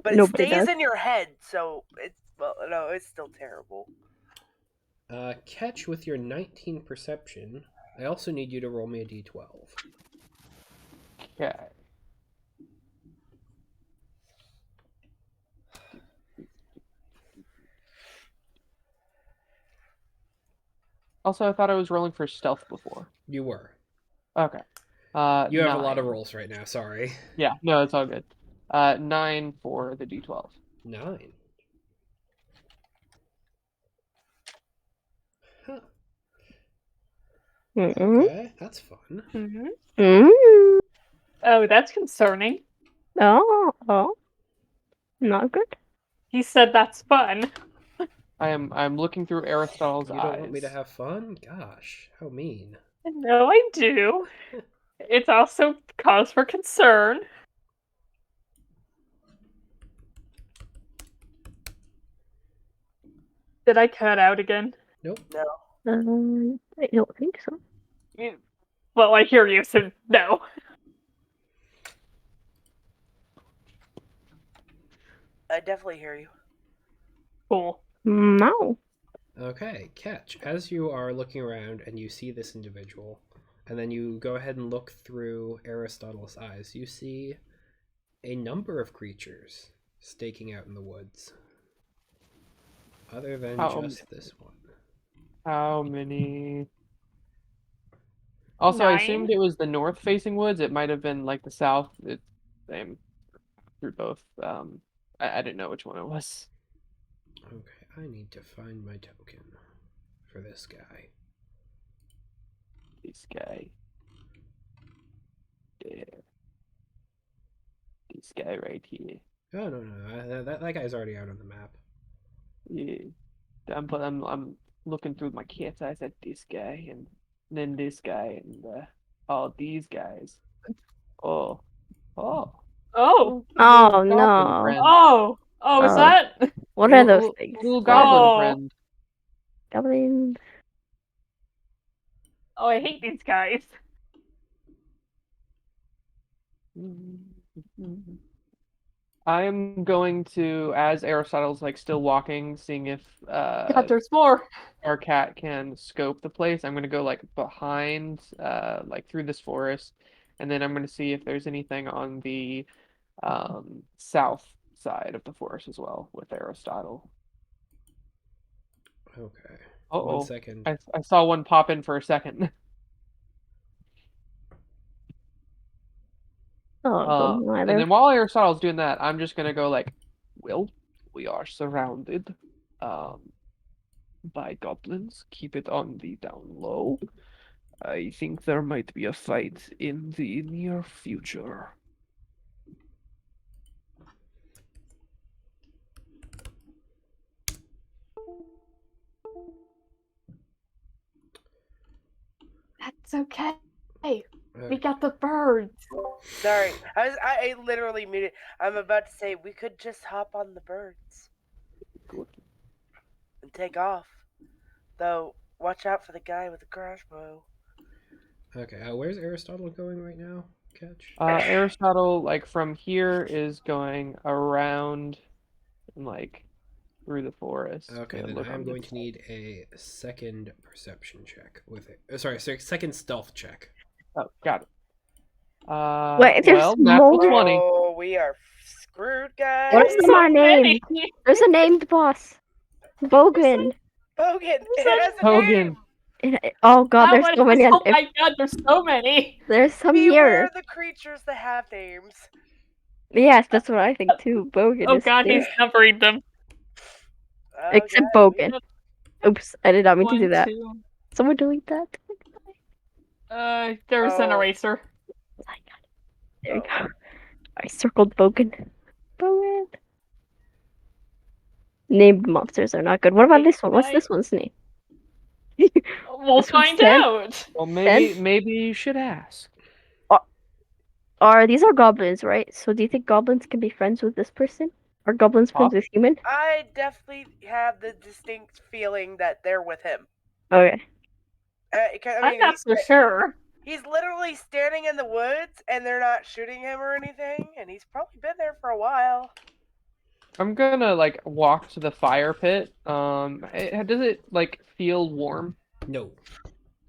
Speaker 2: But it
Speaker 4: Nobody
Speaker 2: stays
Speaker 4: does.
Speaker 2: in your head, so it's still terrible.
Speaker 3: Catch with your 19 perception. I also need you to roll me a d12.
Speaker 1: Okay. Also, I thought I was rolling for stealth before.
Speaker 3: You were.
Speaker 1: Okay.
Speaker 3: You have a lot of
Speaker 1: 9.
Speaker 3: rolls right now, sorry.
Speaker 1: Yeah, no, it's all good. 9 for the D12.
Speaker 3: 9. Huh.
Speaker 4: Mm-mm.
Speaker 3: Okay, that's fun.
Speaker 6: Mhm.
Speaker 4: Mm.
Speaker 6: Oh, that's concerning.
Speaker 4: Oh, not good.
Speaker 6: He said that's fun.
Speaker 1: I'm looking through Aristotle's
Speaker 3: You don't want me to
Speaker 1: eyes.
Speaker 3: have fun? Gosh, how mean.
Speaker 6: No, I do. It's also cause for concern. Did I cut out again?
Speaker 3: Nope.
Speaker 2: No.
Speaker 4: I don't think so.
Speaker 6: Well, I hear you, so no.
Speaker 2: I definitely hear you.
Speaker 6: Cool.
Speaker 4: No.
Speaker 3: Okay, catch. As you are looking around and you see this individual, and then you go ahead and look through Aristotle's eyes, you see a number of creatures staking out in the woods. Other than
Speaker 1: How
Speaker 3: just this one.
Speaker 1: How many? Also, I
Speaker 6: 9.
Speaker 1: assumed it was the north-facing woods. It might have been like the south. It's same through both. I didn't know which one it was.
Speaker 3: Okay, I need to find my token for this guy.
Speaker 1: This guy. There. This guy right here.
Speaker 3: Oh, no. That guy's already out on the map.
Speaker 1: Yeah. I'm looking through my cat's eyes at this guy and then this guy and all these guys. Oh, oh,
Speaker 6: Oh.
Speaker 1: little
Speaker 4: Oh
Speaker 1: goblin
Speaker 4: no.
Speaker 1: friend.
Speaker 6: Oh, is
Speaker 4: Uh,
Speaker 6: that?
Speaker 4: What are those
Speaker 1: Little,
Speaker 4: things?
Speaker 1: little goblin
Speaker 6: Oh.
Speaker 1: friend.
Speaker 4: Goblin.
Speaker 6: Oh, I hate these guys.
Speaker 1: I'm going to, as Aristotle's like still walking, seeing if
Speaker 6: God, there's more.
Speaker 1: our cat can scope the place. I'm gonna go like behind, like through this forest, and then I'm gonna see if there's anything on the south side of the forest as well with Aristotle.
Speaker 3: Okay. One
Speaker 1: Uh-oh.
Speaker 3: second.
Speaker 1: I saw one pop in for a second.
Speaker 4: Oh, don't
Speaker 1: And
Speaker 4: either.
Speaker 1: then while Aristotle's doing that, I'm just gonna go like, well, we are surrounded by goblins. Keep it on the down low. I think there might be a fight in the near future.
Speaker 6: That's okay. We
Speaker 3: Okay.
Speaker 6: got the birds.
Speaker 2: Sorry, I literally muted. I'm about to say we could just hop on the birds
Speaker 1: Good.
Speaker 2: and take off. Though, watch out for the guy with the crossbow.
Speaker 3: Okay, where's Aristotle going right now? Catch?
Speaker 1: Aristotle, like from here, is going around and like through the forest
Speaker 3: Okay,
Speaker 1: to
Speaker 3: then
Speaker 1: look
Speaker 3: I am
Speaker 1: on
Speaker 3: going
Speaker 1: this
Speaker 3: to need a second perception check with it. Sorry, second stealth check.
Speaker 1: side. Oh, got it.
Speaker 4: Wait, there's
Speaker 1: Well, natural
Speaker 4: more?
Speaker 1: 20.
Speaker 2: Oh, we are screwed, guys.
Speaker 4: What are some of our names?
Speaker 6: many.
Speaker 4: There's a named boss. Bogan.
Speaker 2: Bogan, it
Speaker 6: There's
Speaker 2: has a
Speaker 1: Hogan.
Speaker 2: name.
Speaker 4: Oh god,
Speaker 6: How
Speaker 4: there's
Speaker 6: much?
Speaker 4: so many.
Speaker 6: Oh my god, there's so many.
Speaker 4: There's some
Speaker 2: Beware
Speaker 4: here.
Speaker 2: the creatures that have names.
Speaker 4: Yes, that's what I think too. Bogan
Speaker 6: Oh
Speaker 4: is
Speaker 6: god,
Speaker 4: there.
Speaker 6: he's numbering them.
Speaker 2: Oh,
Speaker 4: Except
Speaker 2: God.
Speaker 4: Bogan. Oops, I did not mean to do
Speaker 6: 1,
Speaker 4: that.
Speaker 6: 2.
Speaker 4: Someone delete that.
Speaker 6: There's an
Speaker 2: Oh.
Speaker 6: eraser.
Speaker 4: I got it. There we go. I circled Bogan. Bogan. Named monsters are not good. What about this one? What's this one's name?
Speaker 6: We'll
Speaker 4: This one's
Speaker 6: find
Speaker 4: 10.
Speaker 6: out.
Speaker 1: Well, maybe you should ask.
Speaker 4: These are goblins, right? So do you think goblins can be friends with this person? Are goblins friends with human?
Speaker 2: I definitely have the distinct feeling that they're with him.
Speaker 4: Okay.
Speaker 6: I'm not so sure.
Speaker 2: He's literally standing in the woods and they're not shooting him or anything, and he's probably been there for a while.
Speaker 1: I'm gonna like walk to the fire pit. Does it like feel warm?
Speaker 3: No.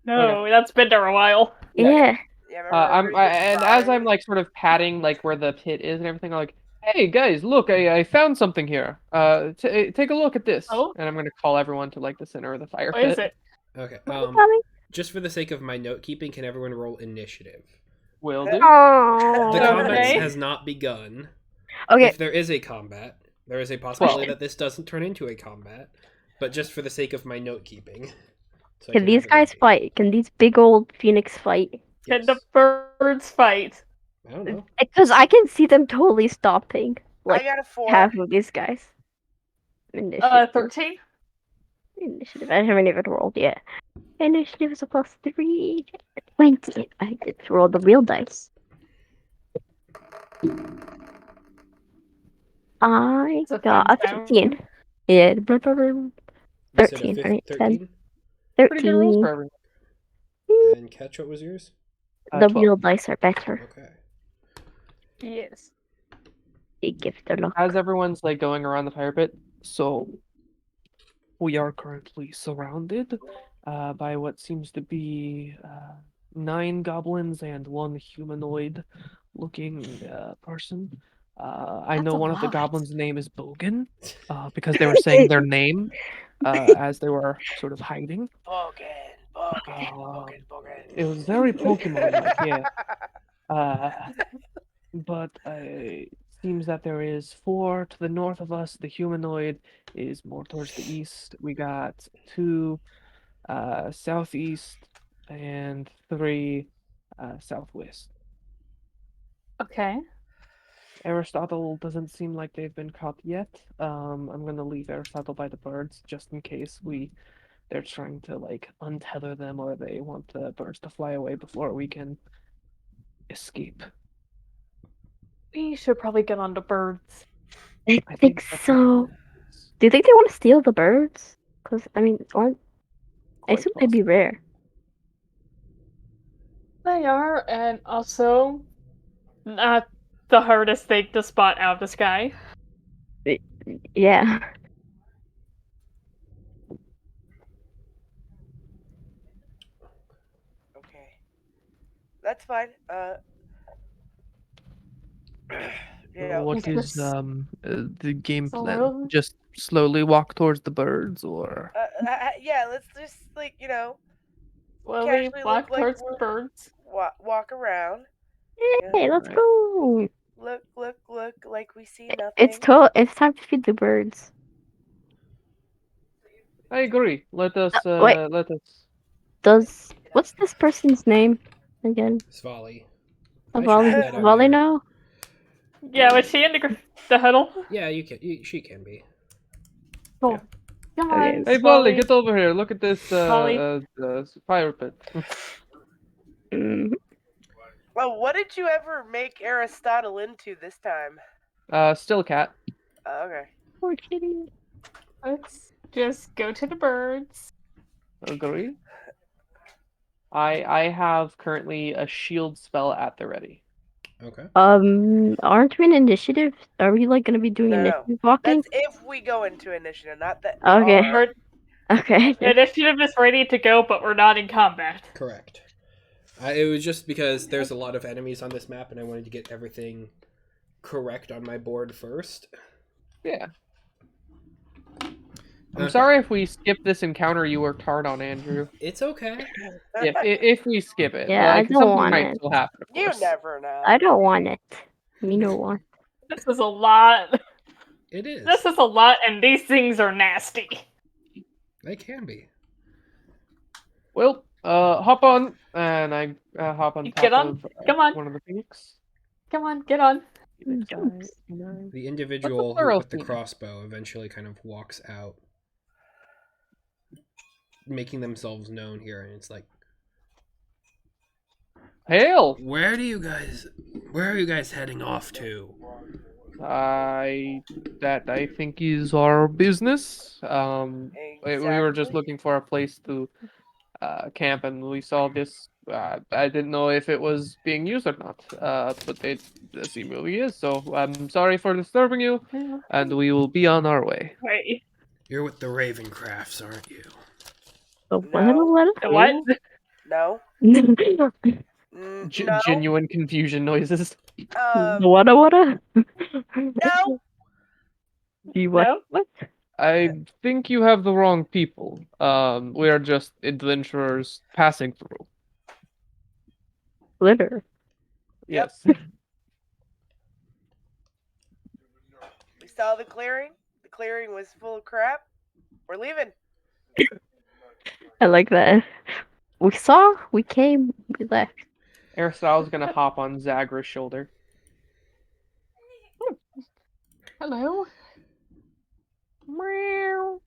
Speaker 6: No, that's been there a while.
Speaker 4: Yeah.
Speaker 2: Yeah, remember
Speaker 1: And as I'm like sort of patting like where the pit is and everything, I'm like, hey guys, look, I found something here. Take a look at this.
Speaker 6: Oh?
Speaker 1: And I'm gonna call everyone to like the center of the fire
Speaker 6: What
Speaker 1: pit.
Speaker 6: is it?
Speaker 3: Okay.
Speaker 4: Mommy.
Speaker 3: Just for the sake of my note keeping, can everyone roll initiative?
Speaker 1: Will do.
Speaker 3: The
Speaker 4: Oh.
Speaker 3: combat
Speaker 6: Okay.
Speaker 3: has not begun.
Speaker 4: Okay.
Speaker 3: If there is a combat, there is a possibility
Speaker 1: 12.
Speaker 3: that this doesn't turn into a combat. But just for the sake of my note keeping, so I
Speaker 4: Can
Speaker 3: can
Speaker 4: these
Speaker 3: have it
Speaker 4: guys
Speaker 3: ready.
Speaker 4: fight? Can these big old phoenix fight?
Speaker 6: Can
Speaker 3: Yes.
Speaker 6: the birds fight?
Speaker 3: I don't know.
Speaker 4: Because I can see them totally stopping
Speaker 2: I
Speaker 4: like
Speaker 2: got a 4.
Speaker 4: half of these guys. Initiative.
Speaker 6: 13?
Speaker 4: Initiative. I haven't even rolled yet. Initiative is a +3. 20. I get to roll the real dice. I
Speaker 6: It's a
Speaker 4: got a
Speaker 6: fun
Speaker 4: 13.
Speaker 6: sound.
Speaker 4: Yeah.
Speaker 3: You said a
Speaker 4: 13. I mean, 10.
Speaker 3: 13?
Speaker 1: Pretty good rolls
Speaker 4: 13.
Speaker 1: for everyone.
Speaker 3: And catch, what was yours?
Speaker 4: The
Speaker 1: 12.
Speaker 4: real dice are better.
Speaker 3: Okay.
Speaker 6: Yes.
Speaker 4: They give the luck.
Speaker 1: As everyone's like going around the fire pit, so we are currently surrounded by what seems to be 9 goblins and 1 humanoid-looking person. I
Speaker 6: That's
Speaker 1: know
Speaker 6: a
Speaker 1: one of the
Speaker 6: lot.
Speaker 1: goblins' name is Bogan, because they were saying their name as they were sort of hiding.
Speaker 2: Bogan.
Speaker 1: It was very Pokemon-like, yeah. But it seems that there is 4 to the north of us. The humanoid is more towards the east. We got 2 southeast and 3 southwest.
Speaker 6: Okay.
Speaker 1: Aristotle doesn't seem like they've been caught yet. I'm gonna leave Aristotle by the birds just in case they're trying to like untether them or they want the birds to fly away before we can escape.
Speaker 6: We should probably get on the birds.
Speaker 4: I
Speaker 1: I
Speaker 4: think
Speaker 1: that's
Speaker 4: so. Do you think they want to steal the birds? Because, I mean, I
Speaker 1: quite
Speaker 4: assume they'd be
Speaker 1: possible.
Speaker 4: rare.
Speaker 6: They are, and also not the hardest thing to spot out of the sky.
Speaker 4: Yeah.
Speaker 2: Okay. That's fine.
Speaker 1: What is
Speaker 6: Yes.
Speaker 1: the game plan?
Speaker 6: Slowly.
Speaker 1: Just slowly walk towards the birds, or
Speaker 2: yeah, let's just
Speaker 6: Slowly
Speaker 2: casually
Speaker 6: walk
Speaker 2: look like
Speaker 6: towards the
Speaker 2: we're
Speaker 6: birds.
Speaker 2: walk around.
Speaker 4: Hey, let's
Speaker 1: Alright.
Speaker 4: go.
Speaker 2: Look like we see nothing.
Speaker 4: It's time to feed the birds.
Speaker 1: I agree. Let us
Speaker 4: Wait.
Speaker 1: let us.
Speaker 4: What's this person's name again?
Speaker 3: Svali. I should put that on
Speaker 4: Savali
Speaker 3: your...
Speaker 4: now?
Speaker 6: Yeah, was she in the huddle?
Speaker 3: Yeah, she can be.
Speaker 6: Cool. Come
Speaker 4: Okay.
Speaker 6: on,
Speaker 1: Hey, Polly,
Speaker 6: Smalley.
Speaker 1: get over here. Look at this
Speaker 6: Polly.
Speaker 1: fire pit.
Speaker 4: Mhm.
Speaker 2: Well, what did you ever make Aristotle into this time?
Speaker 1: Still cat.
Speaker 2: Okay.
Speaker 4: Poor kitty.
Speaker 6: Let's just go to the birds.
Speaker 1: Agree. I have currently a shield spell at the ready.
Speaker 3: Okay.
Speaker 4: Aren't we in initiative? Are we like gonna be doing
Speaker 2: No.
Speaker 4: initiative walking?
Speaker 2: That's if we go into initiative, not that we
Speaker 4: Okay.
Speaker 2: are.
Speaker 6: We're,
Speaker 4: Okay.
Speaker 6: initiative is ready to go, but we're not in combat.
Speaker 3: Correct. It was just because there's a lot of enemies on this map and I wanted to get everything correct on my board first.
Speaker 1: Yeah. I'm
Speaker 3: Okay.
Speaker 1: sorry if we skip this encounter you worked hard on, Andrew.
Speaker 3: It's okay.
Speaker 1: If we skip it,
Speaker 4: Yeah, I
Speaker 1: like
Speaker 4: don't
Speaker 1: something
Speaker 4: want
Speaker 1: might
Speaker 4: it.
Speaker 1: still happen. Of
Speaker 2: You
Speaker 1: course.
Speaker 2: never know.
Speaker 4: I don't want it. Me no want.
Speaker 6: This is a lot.
Speaker 3: It is.
Speaker 6: This is a lot, and these things are nasty.
Speaker 3: They can be.
Speaker 1: Well, hop on, and I hop on top
Speaker 6: Get on.
Speaker 1: of
Speaker 6: Come on.
Speaker 1: one of the phoenix.
Speaker 6: Come on, get on.
Speaker 3: The individual
Speaker 1: plural
Speaker 3: with the
Speaker 1: phoenix?
Speaker 3: crossbow eventually kind of walks out, making themselves known here, and it's like,
Speaker 1: Hail!
Speaker 3: where are you guys heading off to?
Speaker 1: I think is our business. We were just
Speaker 2: Exactly.
Speaker 1: looking for a place to camp, and we saw this. I didn't know if it was being used or not, but it seemingly is. So I'm sorry for disturbing you, and we will be on our way.
Speaker 6: Wait,
Speaker 3: You're with the Ravencrafts, aren't you?
Speaker 4: The
Speaker 2: No.
Speaker 6: the what?
Speaker 2: No.
Speaker 4: The
Speaker 2: No.
Speaker 5: Genuine confusion noises.
Speaker 4: what?
Speaker 2: No.
Speaker 4: The what?
Speaker 6: No?
Speaker 4: What?
Speaker 5: I think you have the wrong people. We are just adventurers passing through.
Speaker 4: Glitter.
Speaker 2: Yep.
Speaker 5: Yes.
Speaker 2: We saw the clearing. The clearing was full of crap. We're leaving.
Speaker 4: I like that. We saw, we came, we left.
Speaker 1: Aristotle's gonna hop on Zagra's shoulder.
Speaker 6: Hello?
Speaker 4: Meow.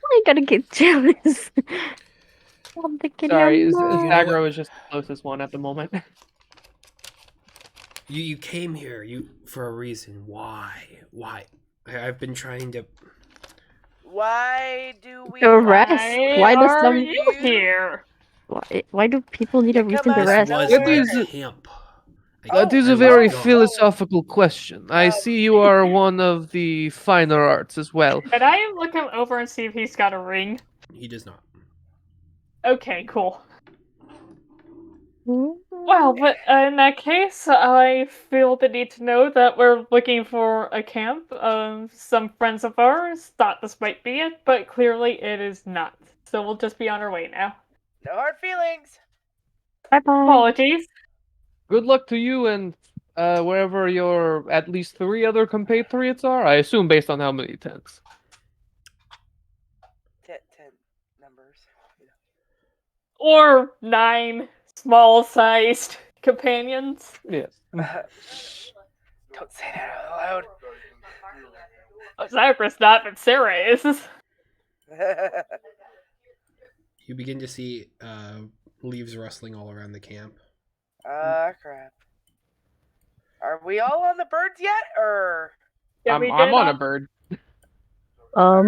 Speaker 4: I gotta get jealous. I'm thinking,
Speaker 1: Sorry,
Speaker 3: You know what?
Speaker 1: Zagra was just the closest one at the moment.
Speaker 3: You came here for a reason. Why? I've been trying to.
Speaker 2: Why do we
Speaker 4: To rest.
Speaker 6: Why
Speaker 4: Why does
Speaker 6: are
Speaker 4: some?
Speaker 6: you here?
Speaker 4: Why do people need
Speaker 2: You
Speaker 4: a
Speaker 2: come
Speaker 4: reason to
Speaker 2: out of
Speaker 3: This
Speaker 4: rest?
Speaker 3: was
Speaker 5: That
Speaker 3: my
Speaker 5: is-
Speaker 3: camp.
Speaker 5: That is
Speaker 3: I
Speaker 5: a
Speaker 3: was
Speaker 5: very
Speaker 3: gone.
Speaker 5: philosophical question. I see you are one of the finer arts as well.
Speaker 6: Can I look him over and see if he's got a ring?
Speaker 3: He does not.
Speaker 6: Okay, cool. Well, but in that case, I feel the need to know that we're looking for a camp. Some friends of ours thought this might be it, but clearly it is not. So we'll just be on our way now.
Speaker 2: No hard feelings.
Speaker 4: Bye bye.
Speaker 6: Apologies.
Speaker 5: Good luck to you and wherever your at least 3 other compatriots are. I assume based on how many tents.
Speaker 2: 10 numbers.
Speaker 6: Or 9 small-sized companions.
Speaker 5: Yes.
Speaker 2: Don't say that out
Speaker 6: Cypress not, but Sarah is.
Speaker 2: loud.
Speaker 3: You begin to see leaves rustling all around the camp.
Speaker 2: Ah, crap. Are we all on the birds yet, or
Speaker 6: Can
Speaker 1: I'm
Speaker 6: we
Speaker 1: on
Speaker 6: get
Speaker 1: a bird.
Speaker 6: Get on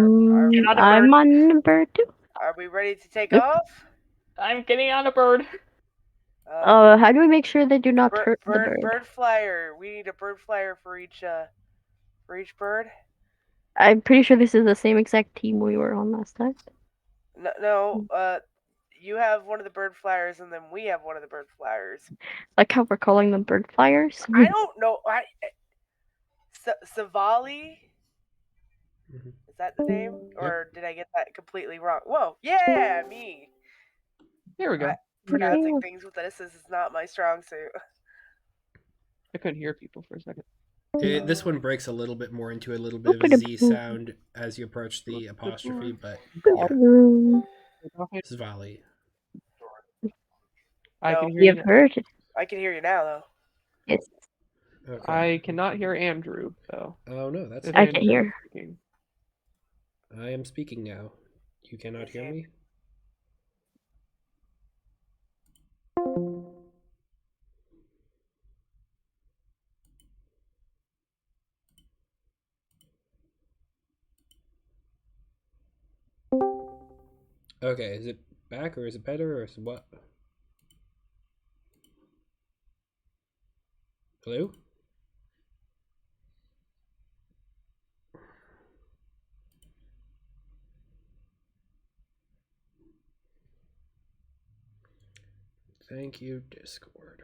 Speaker 6: a
Speaker 4: I'm
Speaker 6: bird.
Speaker 4: on number 2.
Speaker 2: are we ready to take
Speaker 4: Yep.
Speaker 2: off?
Speaker 6: I'm getting on a bird.
Speaker 4: How do we make sure they do not hurt the bird?
Speaker 2: Bird flyer. We need a bird flyer for each bird.
Speaker 4: I'm pretty sure this is the same exact team we were on last time.
Speaker 2: No, you have one of the bird flyers, and then we have one of the bird flyers.
Speaker 4: Like how we're calling them bird flyers.
Speaker 2: I don't know. Savali?
Speaker 3: Mhm.
Speaker 2: Is that the name? Or did I get that completely wrong? Whoa, yeah, me.
Speaker 1: There we go.
Speaker 2: Pronouncing things with this is not my strong suit.
Speaker 1: I couldn't hear people for a second.
Speaker 3: This one breaks a little bit more into a little bit of a Z sound as you approach the apostrophe, but yeah, Zvali.
Speaker 1: I
Speaker 2: No.
Speaker 1: can hear you.
Speaker 4: You've
Speaker 1: Now.
Speaker 4: heard it.
Speaker 2: I can hear you now, though.
Speaker 4: Yes.
Speaker 3: Okay.
Speaker 1: I cannot hear Andrew though.
Speaker 3: Oh no, that's
Speaker 1: If
Speaker 4: I
Speaker 3: fine.
Speaker 4: can
Speaker 1: Andrew
Speaker 4: hear.
Speaker 1: is speaking.
Speaker 3: I am speaking now. You cannot hear me? Okay, is it back or is it better or is it what? Hello? Thank you, Discord.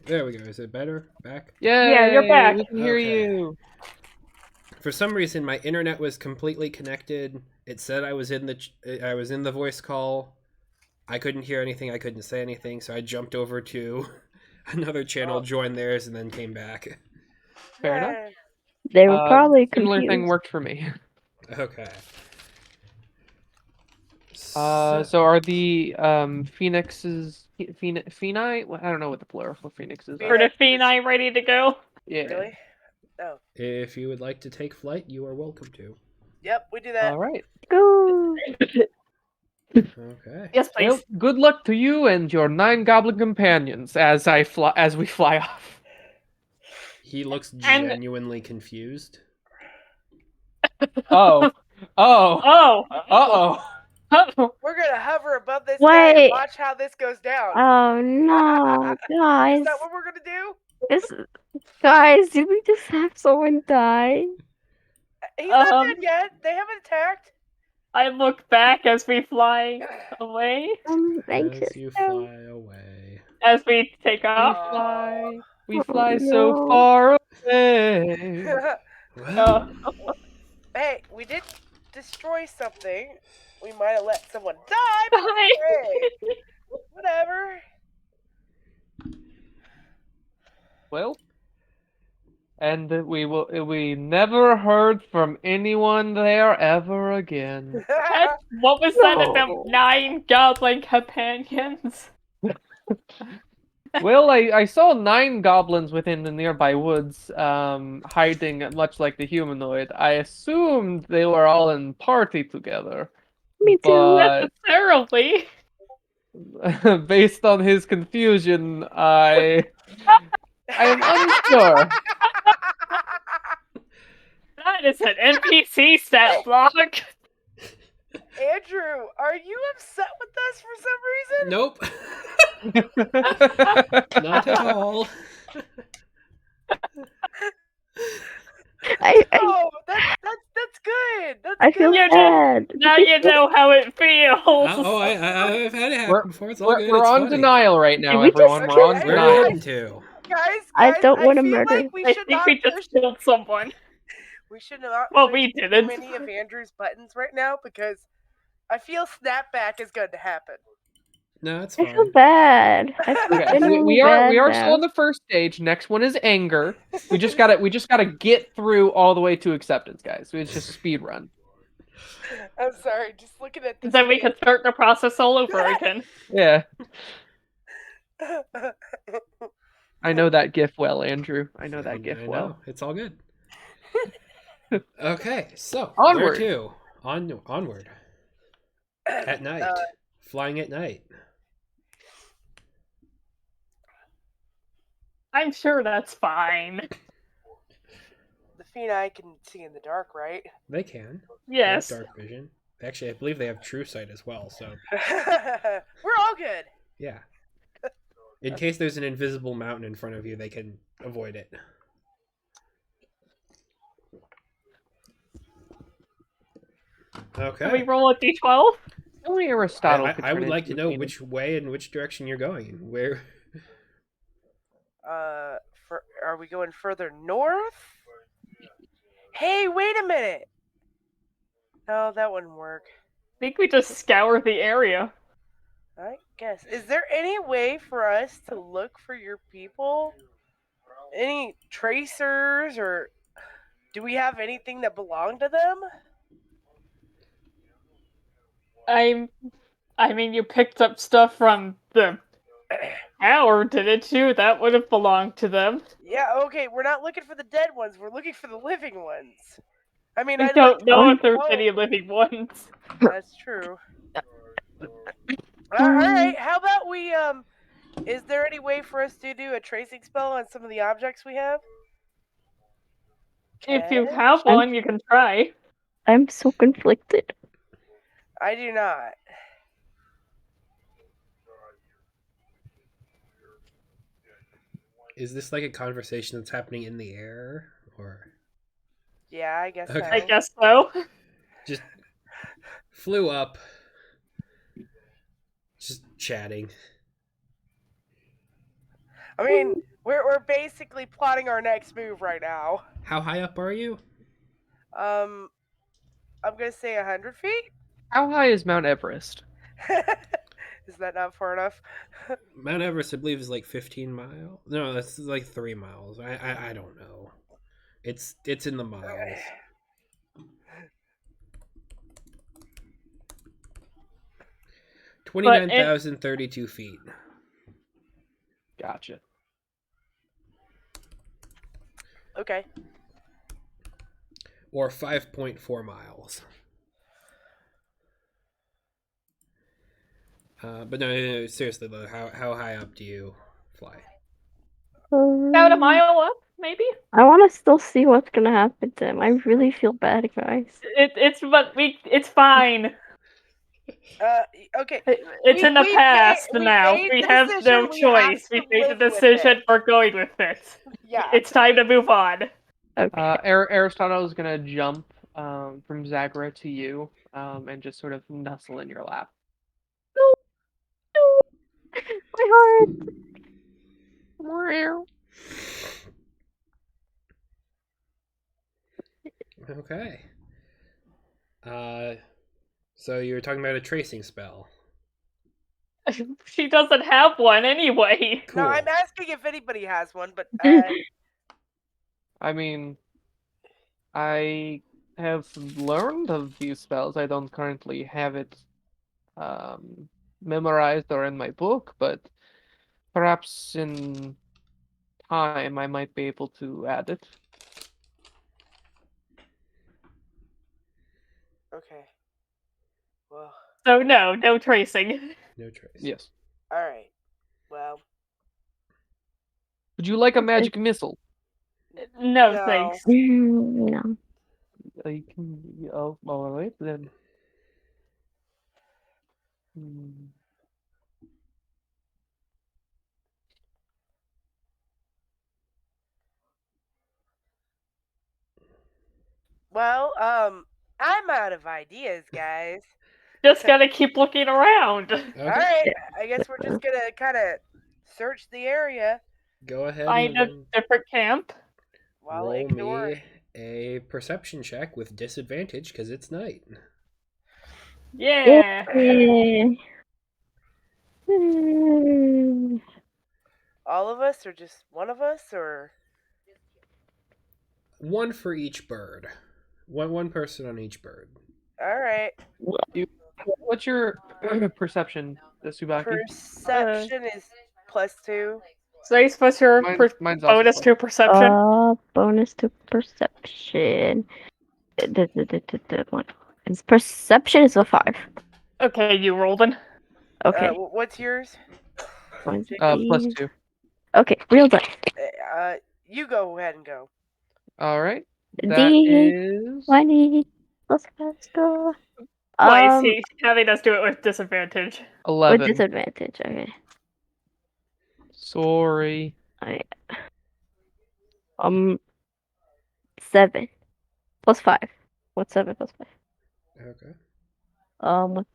Speaker 3: There we go. Is it better? Back?
Speaker 1: Yay!
Speaker 6: Yeah, you're back.
Speaker 1: We can hear
Speaker 3: Okay.
Speaker 1: you.
Speaker 3: For some reason, my internet was completely connected. It said I was in the voice call. I couldn't hear anything. I couldn't say anything. So I jumped over to another channel, joined theirs, and then came back.
Speaker 1: Fair enough.
Speaker 2: Eh,
Speaker 4: They were probably
Speaker 1: Similar thing
Speaker 4: confused.
Speaker 1: worked for me.
Speaker 3: Okay.
Speaker 1: So are the phoenixes phoeni? Well, I don't know what the plural for phoenixes
Speaker 6: For
Speaker 1: are.
Speaker 6: the Phoenix ready to go.
Speaker 1: Yeah.
Speaker 2: Really? Oh,
Speaker 3: if you would like to take flight, you are welcome to.
Speaker 2: yep, we do that.
Speaker 1: All right.
Speaker 4: Go.
Speaker 3: Okay.
Speaker 6: Yes,
Speaker 1: Well,
Speaker 6: please.
Speaker 1: good luck to you and your 9 goblin companions as we fly off.
Speaker 3: He looks
Speaker 6: And-
Speaker 3: genuinely confused.
Speaker 1: Oh. Oh.
Speaker 6: Oh.
Speaker 1: Uh-oh.
Speaker 2: We're gonna hover above this guy and
Speaker 4: Wait.
Speaker 2: watch how this goes down.
Speaker 4: Oh no,
Speaker 2: Is
Speaker 4: guys.
Speaker 2: that what we're gonna do?
Speaker 4: This, guys, did we just have someone die?
Speaker 2: He's not
Speaker 6: Um,
Speaker 2: dead yet. They haven't attacked.
Speaker 6: I look back as we fly away,
Speaker 4: I'm anxious
Speaker 3: As you
Speaker 4: now.
Speaker 3: fly away.
Speaker 6: as we take
Speaker 1: We
Speaker 6: off.
Speaker 1: fly. We
Speaker 4: Oh,
Speaker 1: fly so
Speaker 4: no.
Speaker 1: far away.
Speaker 3: Well,
Speaker 2: Hey, we did destroy something. We might have let someone die, but
Speaker 6: Bye.
Speaker 2: hey, whatever.
Speaker 1: Well, and we never heard from anyone there ever again.
Speaker 6: What was that about
Speaker 4: No.
Speaker 6: 9 goblin companions?
Speaker 1: Well, I saw 9 goblins within the nearby woods, hiding much like the humanoid. I assumed they were all in party together,
Speaker 4: Me too.
Speaker 1: but
Speaker 6: Necessarily.
Speaker 1: based on his confusion, I am unsure.
Speaker 6: That is an NPC stat block.
Speaker 2: Andrew, are you upset with us for some reason?
Speaker 3: nope. Not at all.
Speaker 4: I
Speaker 2: Oh, that's good. That's
Speaker 4: I
Speaker 2: good.
Speaker 4: feel
Speaker 6: You
Speaker 4: bad.
Speaker 6: Now you know how it feels.
Speaker 3: I've had it happen
Speaker 1: We're,
Speaker 3: before. It's all
Speaker 1: we're,
Speaker 3: good.
Speaker 1: we're
Speaker 3: it's
Speaker 1: on
Speaker 3: funny.
Speaker 1: denial right now,
Speaker 4: Did we just
Speaker 1: everyone. We're on
Speaker 2: kill-
Speaker 3: Where are
Speaker 1: denial.
Speaker 3: you heading to?
Speaker 2: Guys,
Speaker 4: I don't
Speaker 2: I
Speaker 4: wanna
Speaker 2: feel
Speaker 4: murder.
Speaker 2: like we
Speaker 6: I
Speaker 2: should
Speaker 6: think
Speaker 2: not
Speaker 6: we just
Speaker 2: push.
Speaker 6: killed someone.
Speaker 2: We should not
Speaker 6: Well,
Speaker 2: push
Speaker 6: we
Speaker 2: too
Speaker 6: didn't.
Speaker 2: many of Andrew's buttons right now because I feel snapback is going to happen.
Speaker 3: No, it's
Speaker 4: I feel
Speaker 3: fine.
Speaker 4: bad. I feel
Speaker 1: Okay,
Speaker 4: genuinely
Speaker 1: we are
Speaker 4: bad
Speaker 1: still
Speaker 4: now.
Speaker 1: on the first stage. Next one is anger. We just gotta get through all the way to acceptance, guys. So it's just a speed run.
Speaker 2: I'm sorry, just looking at this.
Speaker 6: Then we can start the process all over again.
Speaker 1: Yeah, I know that gif well, Andrew. I know that gif
Speaker 3: I
Speaker 1: well.
Speaker 3: know. It's all good. Okay, so
Speaker 1: Onward.
Speaker 3: where to? Onward. At night. Flying at night.
Speaker 6: I'm sure that's fine.
Speaker 2: The Phoenix can see in the dark, right?
Speaker 3: They can.
Speaker 6: Yes.
Speaker 3: They have dark vision. Actually, I believe they have true sight as well. So
Speaker 2: We're all good.
Speaker 3: yeah. In case there's an invisible mountain in front of you, they can avoid it. Okay.
Speaker 6: Can we roll a d12?
Speaker 1: Only Aristotle. could
Speaker 3: I
Speaker 1: turn
Speaker 3: would like to
Speaker 1: into a
Speaker 3: know
Speaker 1: phoenix.
Speaker 3: which way and which direction you're going. Where?
Speaker 2: Are we going further north? Hey, wait a minute. No, that wouldn't work.
Speaker 6: I think we just scour the area.
Speaker 2: I guess. Is there any way for us to look for your people? Any tracers, or do we have anything that belonged to them?
Speaker 6: I mean, you picked up stuff from the tower, didn't you? That would have belonged to them.
Speaker 2: Yeah, okay, we're not looking for the dead ones, we're looking for the living ones. I mean,
Speaker 6: We
Speaker 2: I'd
Speaker 6: don't
Speaker 2: like
Speaker 6: know
Speaker 2: to
Speaker 6: if there's
Speaker 2: know.
Speaker 6: any living ones.
Speaker 2: That's true. Alright, how about we, is there any way for us to do a tracing spell on some of the objects we have?
Speaker 6: If you
Speaker 2: Ken?
Speaker 6: have one, you can try.
Speaker 4: I'm so conflicted.
Speaker 2: I do not.
Speaker 3: Is this like a conversation that's happening in the air, or
Speaker 2: Yeah, I guess
Speaker 3: Okay.
Speaker 2: so.
Speaker 6: I guess so.
Speaker 3: just flew up, just chatting?
Speaker 2: I mean, we're basically plotting our next move right now.
Speaker 3: How high up are you?
Speaker 2: I'm gonna say 100 feet.
Speaker 1: How high is Mount Everest?
Speaker 2: Is that not far enough?
Speaker 3: Mount Everest, I believe, is like 15 miles. No, that's like 3 miles. I don't know. It's in the miles. 29,032 feet.
Speaker 5: Gotcha.
Speaker 2: Okay.
Speaker 3: Or 5.4 miles. But no, seriously though, how high up do you fly?
Speaker 6: About a mile up, maybe.
Speaker 4: I want to still see what's gonna happen to him. I really feel bad, guys.
Speaker 6: It's fine.
Speaker 2: Okay.
Speaker 6: It's in the
Speaker 2: we
Speaker 6: past
Speaker 2: we
Speaker 6: now.
Speaker 2: made
Speaker 6: We
Speaker 2: the
Speaker 6: have no
Speaker 2: decision, we have
Speaker 6: choice. We
Speaker 2: to
Speaker 6: made the
Speaker 2: live with
Speaker 6: decision.
Speaker 2: it.
Speaker 6: We're going with it.
Speaker 2: Yeah.
Speaker 6: It's time to move on.
Speaker 4: Okay.
Speaker 1: Aristotle is gonna jump from Zagra to you and just sort of nestle in your lap.
Speaker 4: No, no, my heart.
Speaker 3: Okay. So you were talking about a tracing spell.
Speaker 6: She doesn't have one anyway.
Speaker 3: Cool.
Speaker 2: No, I'm asking if anybody has one, but
Speaker 1: I mean, I have learned of these spells. I don't currently have it memorized or in my book, but perhaps in time I might be able to add it.
Speaker 2: okay. Well,
Speaker 6: So no tracing.
Speaker 3: No trace.
Speaker 1: Yes.
Speaker 2: all right. Well,
Speaker 1: Would you like a
Speaker 4: Okay.
Speaker 1: magic missile?
Speaker 6: No,
Speaker 2: No.
Speaker 6: thanks.
Speaker 4: No.
Speaker 1: I can. Oh, all right then. Hmm.
Speaker 2: Well, I'm out of ideas, guys.
Speaker 6: Just gotta keep looking around.
Speaker 3: Okay.
Speaker 2: All right. I guess we're just gonna kind of search the area
Speaker 3: Go ahead
Speaker 6: Find a
Speaker 3: and
Speaker 6: different camp.
Speaker 2: while
Speaker 3: roll
Speaker 2: ignoring.
Speaker 3: me a perception check with disadvantage because it's night.
Speaker 6: Yeah.
Speaker 2: All of us, or just one of us, or
Speaker 3: One for each bird. One person on each bird.
Speaker 2: all right.
Speaker 1: What's your perception, Subaki?
Speaker 2: Perception is +2.
Speaker 6: So you supposed your
Speaker 1: Mine's also
Speaker 6: bonus
Speaker 1: plus.
Speaker 6: to perception?
Speaker 4: Bonus to perception. What? His perception is a 5.
Speaker 6: Okay, you rolled in.
Speaker 4: Okay.
Speaker 2: What's yours?
Speaker 4: One,
Speaker 1: +2.
Speaker 4: Okay, real dice.
Speaker 2: You go ahead and go.
Speaker 1: All right. That
Speaker 4: D
Speaker 1: is
Speaker 4: 20. Let's go.
Speaker 6: Why is he having us do it with disadvantage?
Speaker 1: 11.
Speaker 4: With disadvantage. Okay.
Speaker 1: Sorry.
Speaker 4: 7 plus 5. What's 7 plus 5?
Speaker 3: Okay.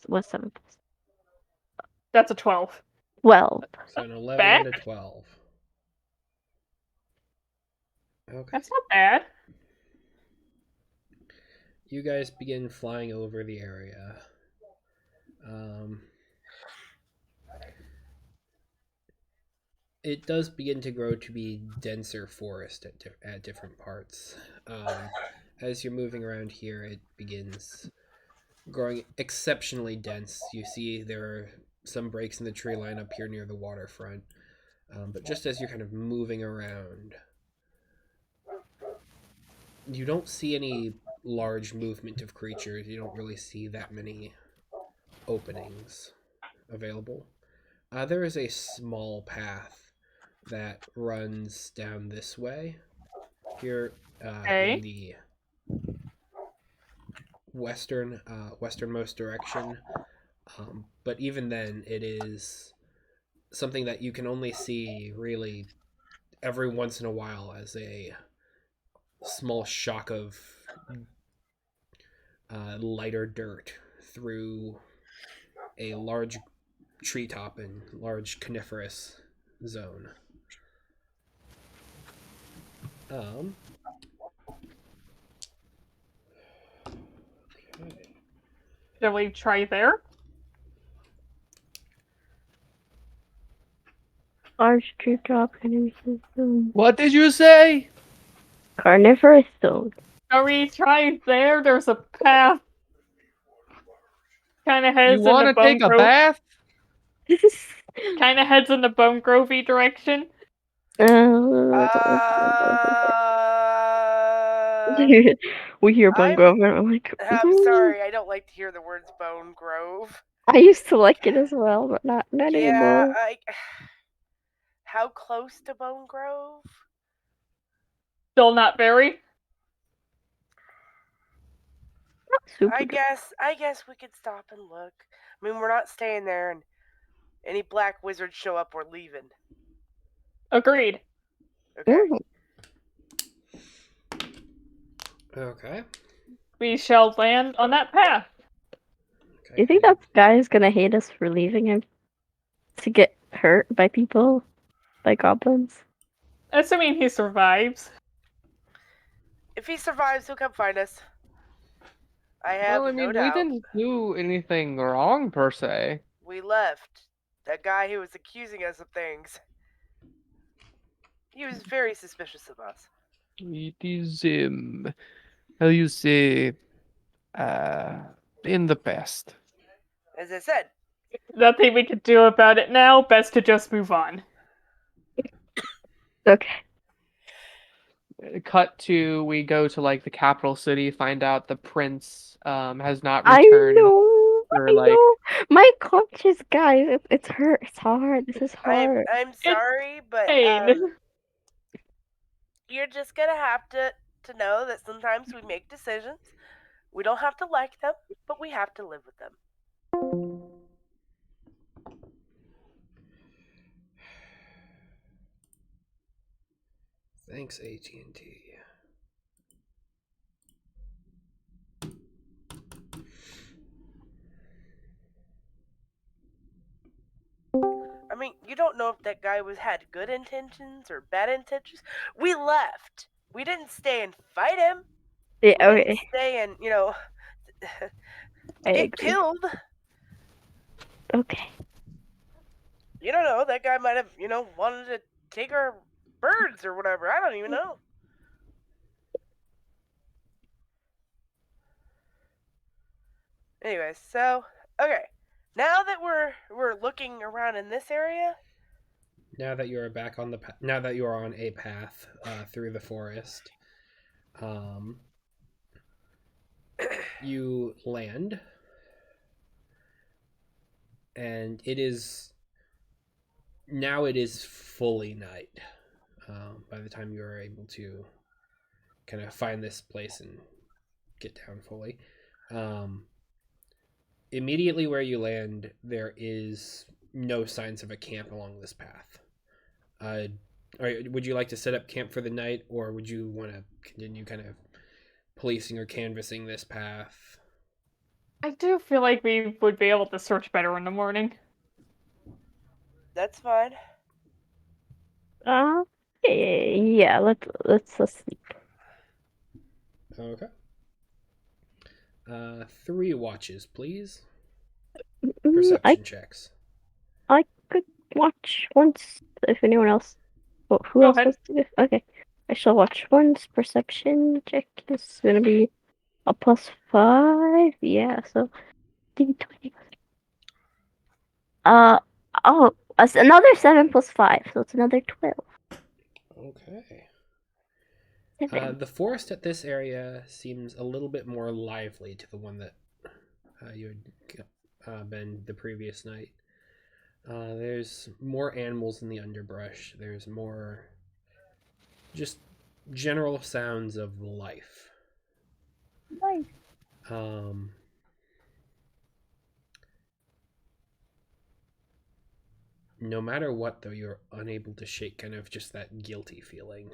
Speaker 4: What's 7 plus
Speaker 6: That's a 12.
Speaker 4: 12?
Speaker 3: So an 11
Speaker 6: Back?
Speaker 3: and a 12. Okay.
Speaker 6: That's not bad.
Speaker 3: You guys begin flying over the area. It does begin to grow to be denser forest at different parts. As you're moving around here, it begins growing exceptionally dense. You see there are some breaks in the tree line up here near the waterfront. But just as you're kind of moving around, you don't see any large movement of creatures. You don't really see that many openings available. There is a small path that runs down this way here in the westernmost direction. But even then, it is something that you can only see really every once in a while as a small shock of lighter dirt through a large treetop and large coniferous zone. Okay.
Speaker 6: Shall we try there?
Speaker 4: Large tree drop carnivorous zone.
Speaker 5: What did you say?
Speaker 4: Carnivorous zone.
Speaker 6: Shall we try there? There's a path. Kind of
Speaker 1: You
Speaker 6: heads
Speaker 1: want
Speaker 6: into
Speaker 1: to take
Speaker 6: Bone
Speaker 1: a
Speaker 6: Grove.
Speaker 1: bath?
Speaker 6: Kind of heads in the Bone Grovey direction.
Speaker 4: We hear Bone
Speaker 2: I'm
Speaker 4: Grove, and I'm like,
Speaker 2: I'm sorry, I don't like to hear the words Bone Grove.
Speaker 4: I used to like it as well, but not
Speaker 2: Yeah,
Speaker 4: anymore.
Speaker 2: how close to Bone Grove?
Speaker 6: Still not very.
Speaker 4: Not super.
Speaker 2: I guess we could stop and look. I mean, we're not staying there, and any black wizards show up, we're leaving.
Speaker 6: Agreed.
Speaker 2: Okay.
Speaker 3: Okay.
Speaker 6: We shall land on that path.
Speaker 4: Do you think that guy is gonna hate us for leaving him to get hurt by people, by goblins?
Speaker 6: Assuming he survives.
Speaker 2: If he survives, he'll come find us. I have
Speaker 1: Well, I
Speaker 2: no
Speaker 1: mean, we
Speaker 2: doubt.
Speaker 1: didn't do anything wrong per se.
Speaker 2: We left. That guy who was accusing us of things. He was very suspicious of us.
Speaker 5: It is how you say in the past.
Speaker 2: As I said,
Speaker 6: Nothing we could do about it now. Best to just move on.
Speaker 4: Okay.
Speaker 1: Cut to we go to like the capital city, find out the prince has not
Speaker 4: I
Speaker 1: returned.
Speaker 4: know.
Speaker 1: Or
Speaker 4: I
Speaker 1: like
Speaker 4: know. My conscious, guys. It's hurt. It's hard. This is hard.
Speaker 2: I'm sorry, but
Speaker 6: Pain.
Speaker 2: you're just gonna have to know that sometimes we make decisions. We don't have to like them, but we have to live with them.
Speaker 3: Thanks, AT&T.
Speaker 2: I mean, you don't know if that guy had good intentions or bad intentions. We left. We didn't stay and fight him.
Speaker 4: Yeah,
Speaker 2: We didn't
Speaker 4: okay.
Speaker 2: stay and,
Speaker 4: I
Speaker 2: get
Speaker 4: agree.
Speaker 2: killed.
Speaker 4: Okay.
Speaker 2: You don't know. That guy might have, wanted to take our birds or whatever. I don't even know. Anyways, so okay. Now that we're looking around in this area,
Speaker 3: Now that you are back on the now that you are on a path through the forest, you land, and it is fully night. By the time you are able to kind of find this place and get down fully, immediately where you land, there is no signs of a camp along this path. Would you like to set up camp for the night, or would you want to continue kind of policing or canvassing this path?
Speaker 6: I do feel like we would be able to search better in the morning.
Speaker 2: that's fine.
Speaker 4: Yeah. Let's sleep.
Speaker 3: Okay. 3 watches, please.
Speaker 4: I
Speaker 3: Perception checks.
Speaker 4: I could watch once if anyone else. Well, who
Speaker 6: Go
Speaker 4: else
Speaker 6: ahead.
Speaker 4: wants to do? Okay. I shall watch once. Perception check is gonna be a +5. Yeah. So D20. Oh, it's another 7 + 5, so it's another 12.
Speaker 3: Okay.
Speaker 4: 7.
Speaker 3: The forest at this area seems a little bit more lively to the one that you had been the previous night. There's more animals in the underbrush. There's more just general sounds of life.
Speaker 4: Nice.
Speaker 3: No matter what, though, you're unable to shake kind of just that guilty feeling.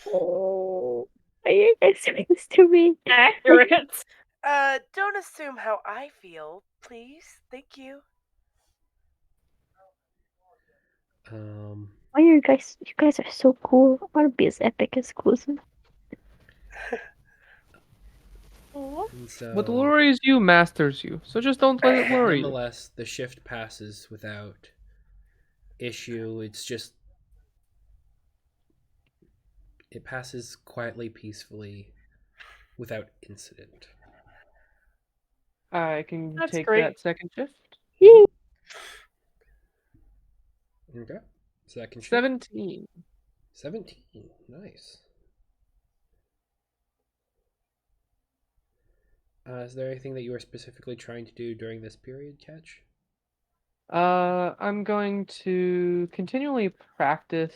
Speaker 4: Oh, are you guys doing this to me?
Speaker 6: Accurate.
Speaker 2: Don't assume how I feel, please. Thank you.
Speaker 4: Why are you guys? You guys are so cool. I want to be as epic as cool as them.
Speaker 3: And so,
Speaker 5: What worries you masters you. So just don't let it worry you.
Speaker 3: nonetheless, the shift passes without issue. It passes quietly, peacefully, without incident.
Speaker 1: I can
Speaker 6: That's
Speaker 1: take
Speaker 6: great.
Speaker 1: that second shift.
Speaker 4: Yay.
Speaker 3: Okay. Second shoot.
Speaker 1: 17.
Speaker 3: 17. Nice. Is there anything that you are specifically trying to do during this period, Catch?
Speaker 1: I'm going to continually practice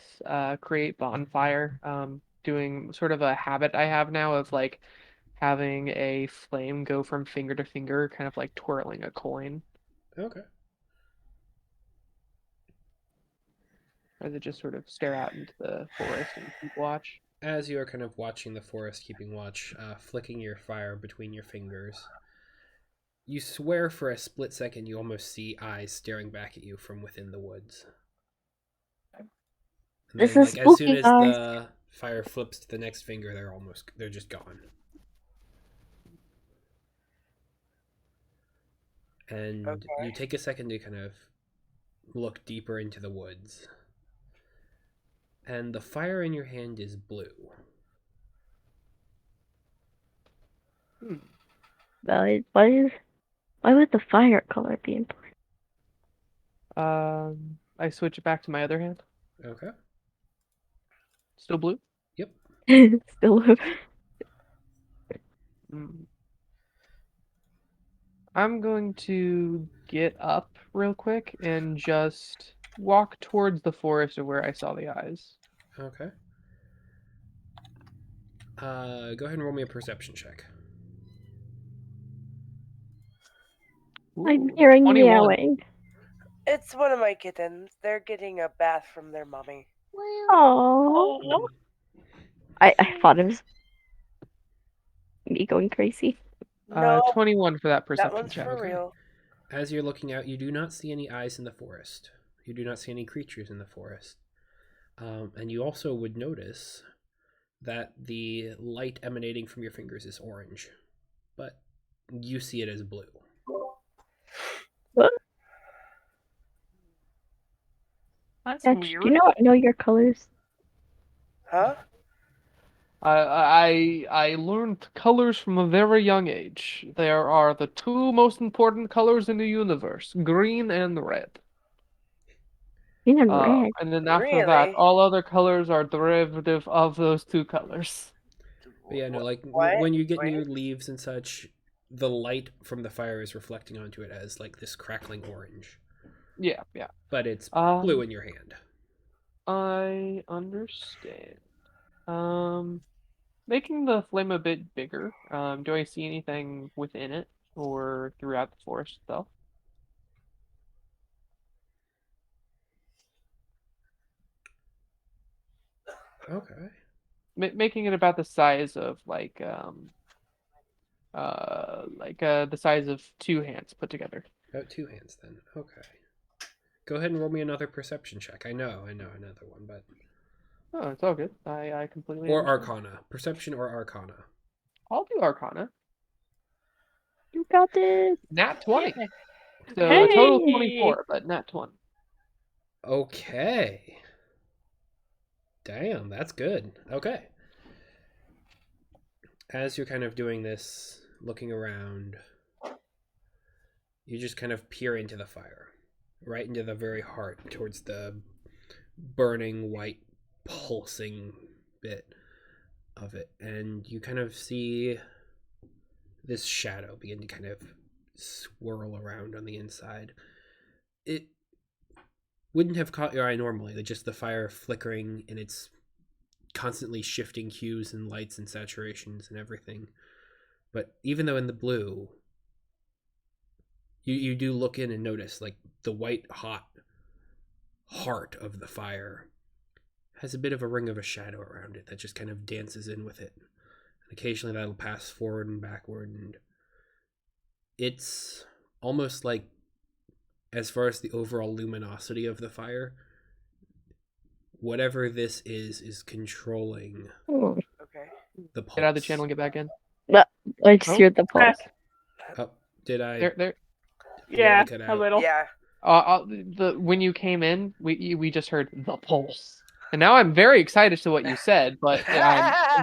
Speaker 1: create bonfire. Doing sort of a habit I have now of like having a flame go from finger to finger, kind of like twirling a coin.
Speaker 3: Okay.
Speaker 1: Or they just sort of stare out into the forest and keep watch.
Speaker 3: As you are kind of watching the forest, keeping watch, flicking your fire between your fingers, you swear for a split second you almost see eyes staring back at you from within the woods. And
Speaker 4: This
Speaker 3: then,
Speaker 4: is
Speaker 3: like, as soon
Speaker 4: spooky,
Speaker 3: as
Speaker 4: guys.
Speaker 3: the fire flips to the next finger, they're just gone. And you take a second to kind of look deeper into the woods. And the fire in your hand is blue.
Speaker 4: Why would the fire color be important?
Speaker 1: I switch it back to my other hand.
Speaker 3: Okay.
Speaker 1: Still blue?
Speaker 3: Yep.
Speaker 4: Still,
Speaker 1: Mm. I'm going to get up real quick and just walk towards the forest of where I saw the eyes.
Speaker 3: Okay. Go ahead and roll me a perception check.
Speaker 4: I'm
Speaker 1: Ooh,
Speaker 4: hearing
Speaker 1: 21.
Speaker 4: meowing.
Speaker 2: It's one of my kittens. They're getting a bath from their mommy.
Speaker 4: Oh, I thought it was me going crazy.
Speaker 2: No,
Speaker 1: 21 for that
Speaker 2: that
Speaker 1: perception
Speaker 2: one's
Speaker 1: check.
Speaker 2: for
Speaker 3: Okay.
Speaker 2: real.
Speaker 3: As you're looking out, you do not see any eyes in the forest. You do not see any creatures in the forest. And you also would notice that the light emanating from your fingers is orange, but you see it as blue.
Speaker 4: What?
Speaker 6: That's
Speaker 4: Catch,
Speaker 6: weird.
Speaker 4: do you know your colors?
Speaker 2: Huh?
Speaker 1: I learned colors from a very young age. There are the two most important colors in the universe, green and red.
Speaker 4: Green and red.
Speaker 1: And then after that,
Speaker 2: Really?
Speaker 1: all other colors are derivative of those two colors.
Speaker 3: But yeah, no, like
Speaker 2: What?
Speaker 3: when you get
Speaker 2: Wait.
Speaker 3: near leaves and such, the light from the fire is reflecting onto it as like this crackling orange.
Speaker 1: Yeah, yeah.
Speaker 3: But it's
Speaker 1: Um,
Speaker 3: blue in your hand.
Speaker 1: I understand. Making the flame a bit bigger. Do I see anything within it or throughout the forest itself?
Speaker 3: Okay.
Speaker 1: Making it about the size of the size of two hands put together.
Speaker 3: About two hands then. Okay. Go ahead and roll me another perception check. I know another one, but
Speaker 1: Oh, it's all good. I completely
Speaker 3: or
Speaker 1: understand.
Speaker 3: Arcana. Perception or Arcana.
Speaker 1: I'll do Arcana.
Speaker 4: You got this.
Speaker 1: Nat 20. So
Speaker 6: Hey!
Speaker 1: a total of 24, but nat 20.
Speaker 3: Okay. Damn, that's good. Okay. As you're kind of doing this, looking around, you just kind of peer into the fire, right into the very heart, towards the burning white pulsing bit of it, and you kind of see this shadow begin to kind of swirl around on the inside. It wouldn't have caught your eye normally, just the fire flickering in its constantly shifting hues and lights and saturations and everything. But even though in the blue, you do look in and notice like the white hot heart of the fire has a bit of a ring of a shadow around it that just kind of dances in with it. And occasionally that'll pass forward and backward, and it's almost like, as far as the overall luminosity of the fire, whatever this is controlling
Speaker 4: Oh,
Speaker 2: Okay.
Speaker 3: the pulse.
Speaker 1: Get out of the channel and get back in.
Speaker 4: I just
Speaker 1: Oh.
Speaker 4: hear the pulse.
Speaker 3: Oh, did I?
Speaker 1: There.
Speaker 6: Yeah,
Speaker 3: cut
Speaker 6: a
Speaker 3: out?
Speaker 6: little.
Speaker 2: Yeah.
Speaker 1: When you came in, we just heard the pulse, and now I'm very excited to what you said, but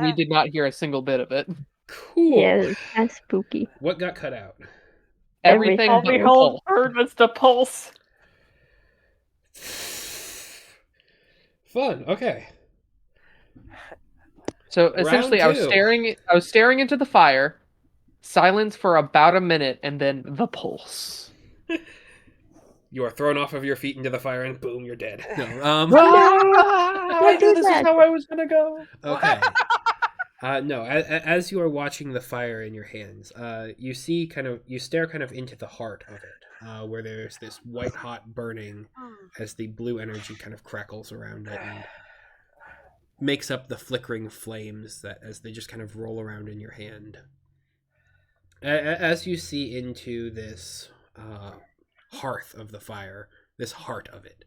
Speaker 1: we did not hear a single bit of it.
Speaker 3: Cool.
Speaker 4: Yeah, it's kind of spooky.
Speaker 3: What got cut out?
Speaker 1: Everything
Speaker 6: All
Speaker 1: but the
Speaker 6: behold
Speaker 1: pulse.
Speaker 6: heard was the pulse.
Speaker 3: Fun. Okay.
Speaker 5: So
Speaker 3: Round
Speaker 5: essentially, I was
Speaker 3: two.
Speaker 5: staring into the fire, silence for about a minute, and then the pulse.
Speaker 3: You are thrown off of your feet into the fire, and boom, you're dead. No.
Speaker 5: I knew
Speaker 4: do
Speaker 5: this is
Speaker 4: that.
Speaker 5: how I was gonna go.
Speaker 3: Okay. No. As you are watching the fire in your hands, you stare kind of into the heart of it, where there's this white hot burning as the blue energy kind of crackles around it and makes up the flickering flames that as they just kind of roll around in your hand. As you see into this hearth of the fire, this heart of it,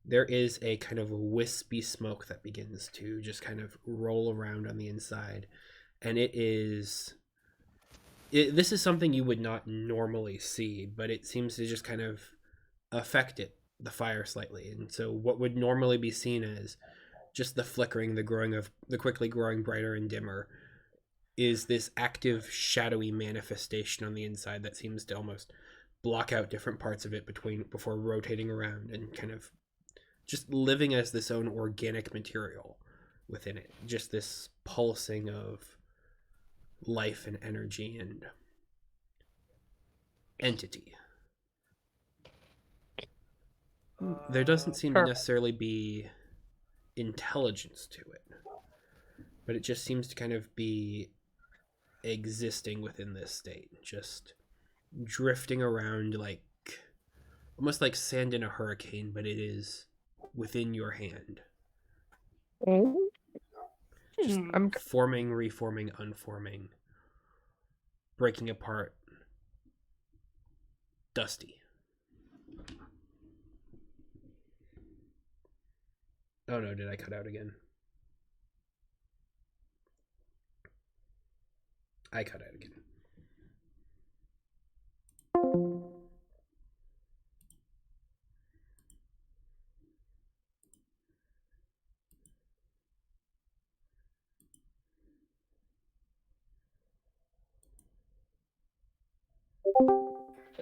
Speaker 3: there is a kind of wispy smoke that begins to just kind of roll around on the inside, and this is something you would not normally see, but it seems to just kind of affect the fire slightly. And so what would normally be seen as just the flickering, the quickly growing brighter and dimmer, is this active shadowy manifestation on the inside that seems to almost block out different parts of it before rotating around and kind of just living as this own organic material within it. Just this pulsing of life and energy and entity. There doesn't seem to necessarily be intelligence to it, but it just seems to kind of be existing within this state, just drifting around like almost like sand in a hurricane, but it is within your hand. Just forming, reforming, unforming, breaking apart, dusty. Oh no, did I cut out again? I cut out again.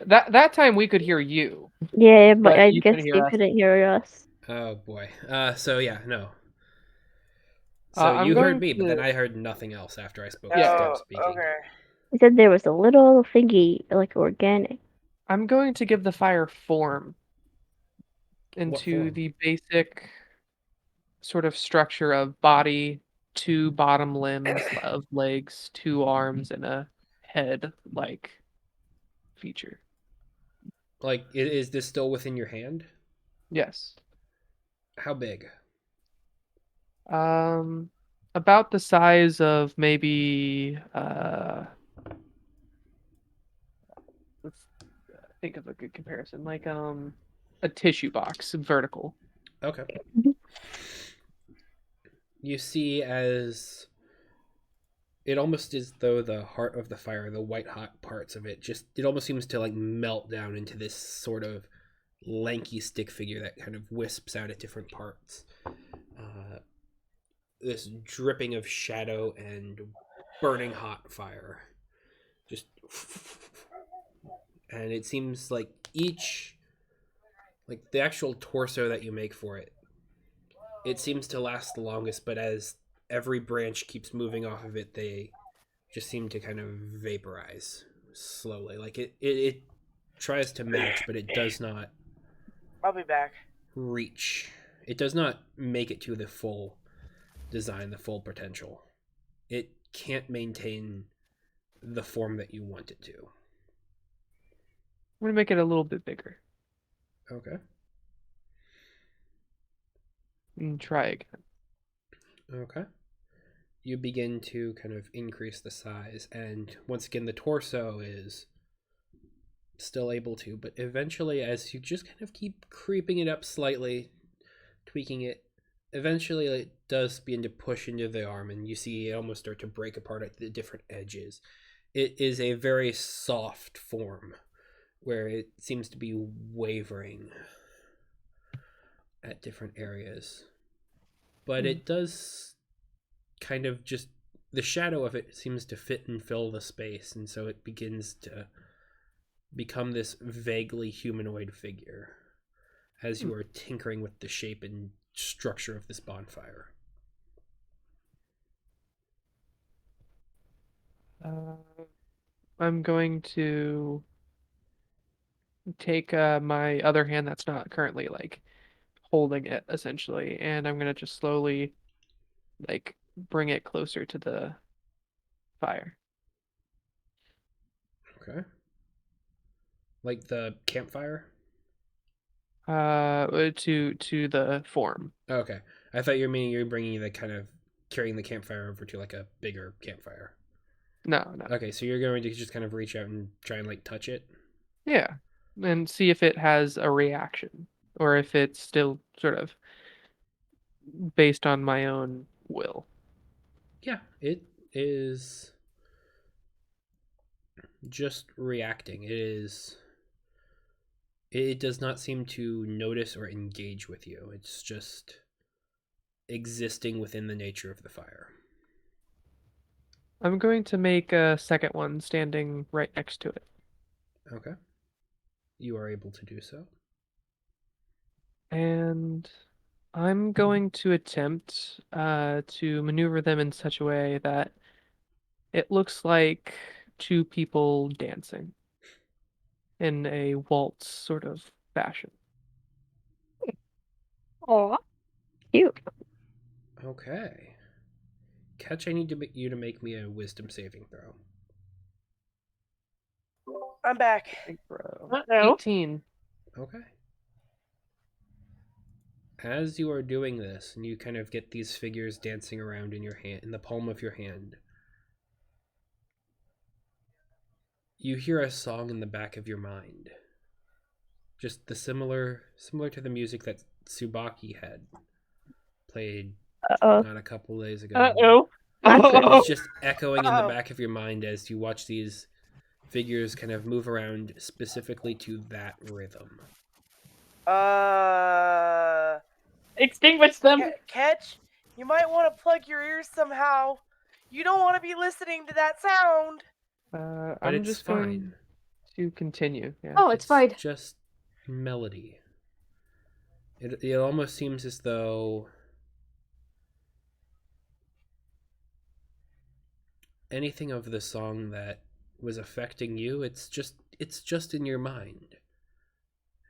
Speaker 1: That time we could hear you.
Speaker 4: Yeah, but I
Speaker 1: you
Speaker 4: guess
Speaker 1: could hear
Speaker 4: you
Speaker 1: us.
Speaker 4: couldn't hear us.
Speaker 3: Oh boy. So yeah, no. So
Speaker 1: I'm
Speaker 3: you heard
Speaker 1: going
Speaker 3: me, but
Speaker 1: to-
Speaker 3: then I heard nothing else after I spoke.
Speaker 1: Yeah.
Speaker 3: Stopped
Speaker 2: Oh,
Speaker 3: speaking.
Speaker 2: okay.
Speaker 4: He said there was a little thingy, like organic.
Speaker 1: I'm going to give the fire form into
Speaker 3: form?
Speaker 1: the basic sort of structure of body, two bottom limbs of legs, two arms, and a head like feature.
Speaker 3: Like, is this still within your hand?
Speaker 1: Yes.
Speaker 3: How big?
Speaker 1: About the size of maybe let's think of a good comparison, like a tissue box, vertical.
Speaker 3: Okay. You see as it almost is though the heart of the fire, the white hot parts of it, just it almost seems to like melt down into this sort of lanky stick figure that kind of wisps out at different parts. This dripping of shadow and burning hot fire. Just and it seems like the actual torso that you make for it, it seems to last the longest, but as every branch keeps moving off of it, they just seem to kind of vaporize slowly. Like it tries to match, but it does not
Speaker 2: I'll be back.
Speaker 3: reach. It does not make it to the full design, the full potential. It can't maintain the form that you want it to.
Speaker 1: I'm gonna make it a little bit bigger
Speaker 3: Okay.
Speaker 1: and try again.
Speaker 3: Okay. You begin to kind of increase the size, and once again, the torso is still able to, but eventually, as you just kind of keep creeping it up slightly, tweaking it, eventually it does begin to push into the arm, and you see it almost start to break apart at the different edges. It is a very soft form where it seems to be wavering at different areas. But it does kind of just, the shadow of it seems to fit and fill the space, and so it begins to become this vaguely humanoid figure as you are tinkering with the shape and structure of this bonfire.
Speaker 5: I'm going to take my other hand that's not currently like holding it essentially, and I'm gonna just slowly like bring it closer to the fire.
Speaker 3: Okay. Like the campfire?
Speaker 5: To the form.
Speaker 3: Okay. I thought you were meaning you're bringing the kind of carrying the campfire over to like a bigger campfire.
Speaker 5: No, no.
Speaker 3: Okay, so you're going to just kind of reach out and try and like touch it.
Speaker 5: Yeah. And see if it has a reaction or if it's still sort of based on my own will.
Speaker 3: Yeah, it is just reacting. It does not seem to notice or engage with you. It's just existing within the nature of the fire.
Speaker 5: I'm going to make a second one standing right next to it.
Speaker 3: Okay. You are able to do so.
Speaker 5: And I'm going to attempt to maneuver them in such a way that it looks like two people dancing in a waltz sort of fashion.
Speaker 4: Aw, cute.
Speaker 3: Okay. Catch, I need you to make me a wisdom saving throw.
Speaker 2: I'm back.
Speaker 5: Big bro.
Speaker 6: Uh-oh.
Speaker 5: 18.
Speaker 3: Okay. As you are doing this, and you kind of get these figures dancing around in your hand, in the palm of your hand, you hear a song in the back of your mind. Just the similar to the music that Tsubaki had played
Speaker 4: Uh-oh.
Speaker 3: not a couple days ago.
Speaker 6: Uh-oh.
Speaker 3: It's just echoing in the
Speaker 2: Uh-oh.
Speaker 3: back of your mind as you watch these figures kind of move around specifically to that rhythm.
Speaker 6: Extinguish them.
Speaker 2: Catch, you might want to plug your ears somehow. You don't want to be listening to that sound.
Speaker 3: But
Speaker 5: I'm
Speaker 3: it's
Speaker 5: just
Speaker 3: fine.
Speaker 5: going to continue. Yeah.
Speaker 6: Oh, it's fine.
Speaker 3: Just melody. It almost seems as though anything of the song that was affecting you, it's just in your mind.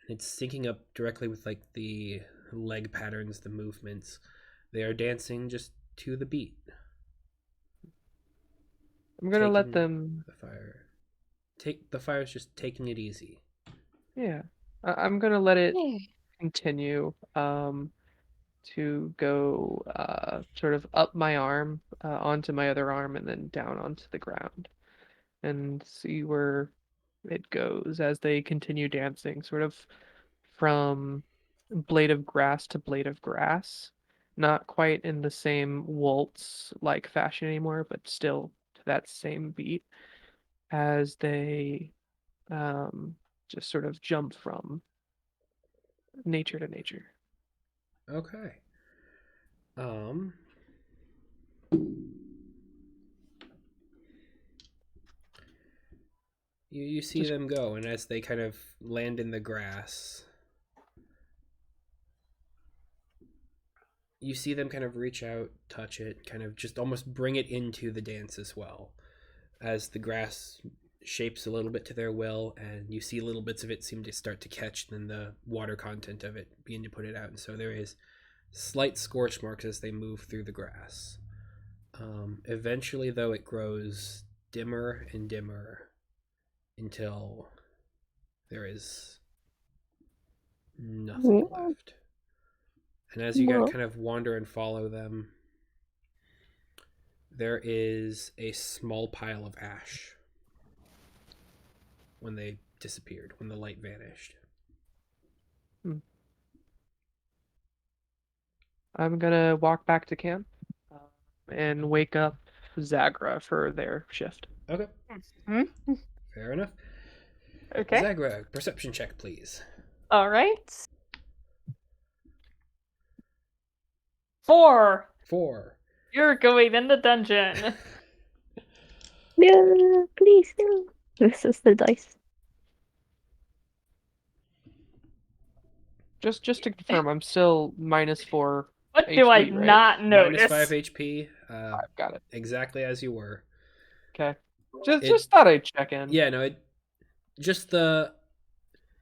Speaker 3: It's syncing up directly with like the leg patterns, the movements. They are dancing just to the beat.
Speaker 5: I'm gonna let
Speaker 3: Taking
Speaker 5: them.
Speaker 3: the fire. The fire's just taking it easy.
Speaker 5: Yeah. I'm gonna let it
Speaker 4: Yeah.
Speaker 5: continue. To go sort of up my arm onto my other arm and then down onto the ground and see where it goes as they continue dancing, sort of from blade of grass to blade of grass. Not quite in the same waltz like fashion anymore, but still to that same beat as they just sort of jump from nature to nature.
Speaker 3: Okay. You see
Speaker 5: Just
Speaker 3: them go, and as they kind of land in the grass, you see them kind of reach out, touch it, kind of just almost bring it into the dance as well. As the grass shapes a little bit to their will, and you see little bits of it seem to start to catch, and then the water content of it begin to put it out. And so there is slight scorch marks as they move through the grass. Eventually, though, it grows dimmer and dimmer until there is nothing left. And as you kind of wander and follow them, there is a small pile of ash when they disappeared, when the light vanished.
Speaker 5: I'm gonna walk back to camp and wake up Zagra for their shift.
Speaker 3: Okay.
Speaker 6: Hmm?
Speaker 3: Fair enough.
Speaker 6: Okay.
Speaker 3: Zagra, perception check, please.
Speaker 6: All right. 4.
Speaker 3: 4.
Speaker 6: You're going in the dungeon.
Speaker 4: No, please no. This is the dice.
Speaker 1: Just to confirm, I'm still -4
Speaker 6: What do I
Speaker 1: HP, right?
Speaker 6: not
Speaker 3: Minus
Speaker 6: notice?
Speaker 3: 5 HP.
Speaker 1: I've got it.
Speaker 3: Exactly as you were.
Speaker 1: Okay. Just
Speaker 3: It-
Speaker 1: just thought I'd check in.
Speaker 3: Yeah, no, just the.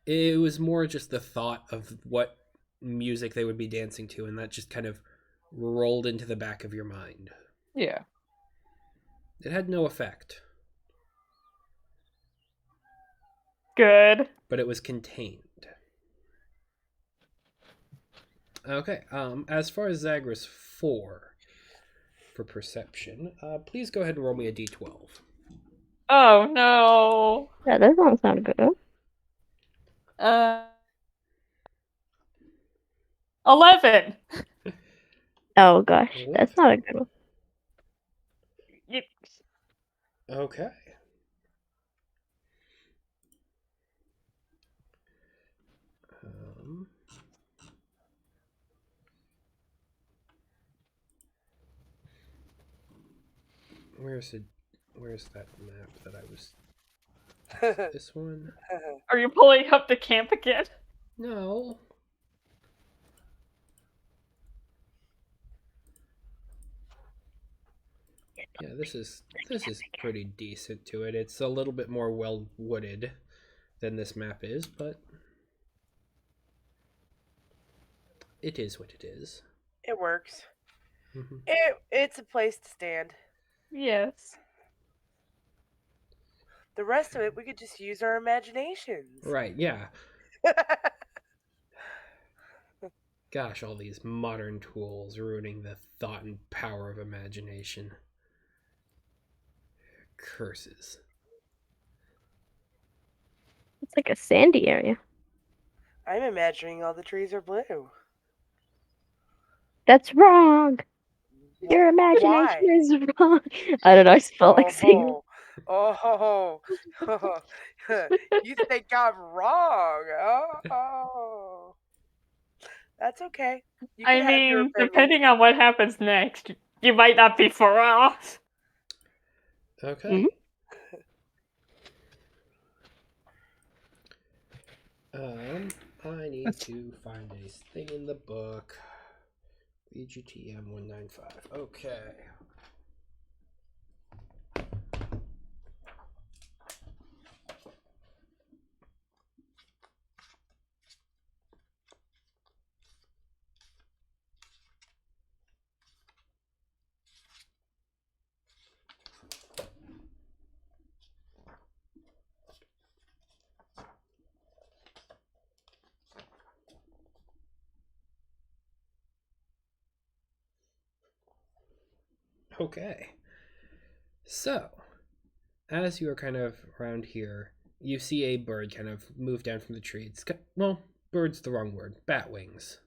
Speaker 3: It was more just the thought of what music they would be dancing to, and that just kind of rolled into the back of your mind.
Speaker 1: Yeah.
Speaker 3: It had no effect,
Speaker 6: Good.
Speaker 3: but it was contained. Okay, as far as Zagreus 4 for perception, please go ahead and roll me a d12.
Speaker 6: Oh no.
Speaker 4: Yeah, that doesn't sound good.
Speaker 6: Uh, 11.
Speaker 4: Oh gosh, that's
Speaker 3: 11.
Speaker 4: not a good one.
Speaker 6: You-
Speaker 3: Okay. Um, where's it? Where's that map that I was? This one?
Speaker 6: Are you pulling up the camp again?
Speaker 3: No. Yeah, this is pretty decent to it. It's a little bit more well wooded than this map is, but it is what it is.
Speaker 2: It works.
Speaker 3: Mhm.
Speaker 2: It's a place to stand.
Speaker 6: Yes.
Speaker 2: The rest of it, we could just use our imaginations.
Speaker 3: Right, yeah. Gosh, all these modern tools ruining the thought and power of imagination. Curses.
Speaker 4: It's like a sandy area.
Speaker 2: I'm imagining all the trees are blue.
Speaker 4: That's wrong. Your imagination
Speaker 2: Why?
Speaker 4: is wrong. I don't know. I just felt like saying.
Speaker 2: Oh, you think I'm wrong? Oh, that's okay. You
Speaker 6: I
Speaker 2: can have your
Speaker 6: mean,
Speaker 2: opinion.
Speaker 6: depending on what happens next, you might not be far off.
Speaker 3: Okay. I need to find a thing in the book. VGTM 195. Okay. Okay. So, as you are kind of around here, you see a bird kind of move down from the tree. It's well, bird's the wrong word. Bat wings.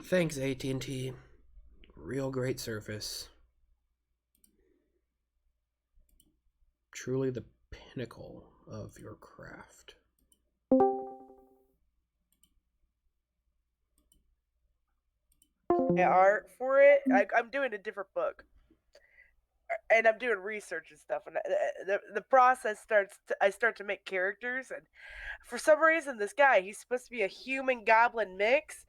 Speaker 3: Thanks, AT&T. Real great service. Truly the pinnacle of your craft.
Speaker 2: Yeah, art for it. I'm doing a different book, and I'm doing research and stuff. And the process starts. I start to make characters, and for some reason, this guy he's supposed to be a human goblin mix,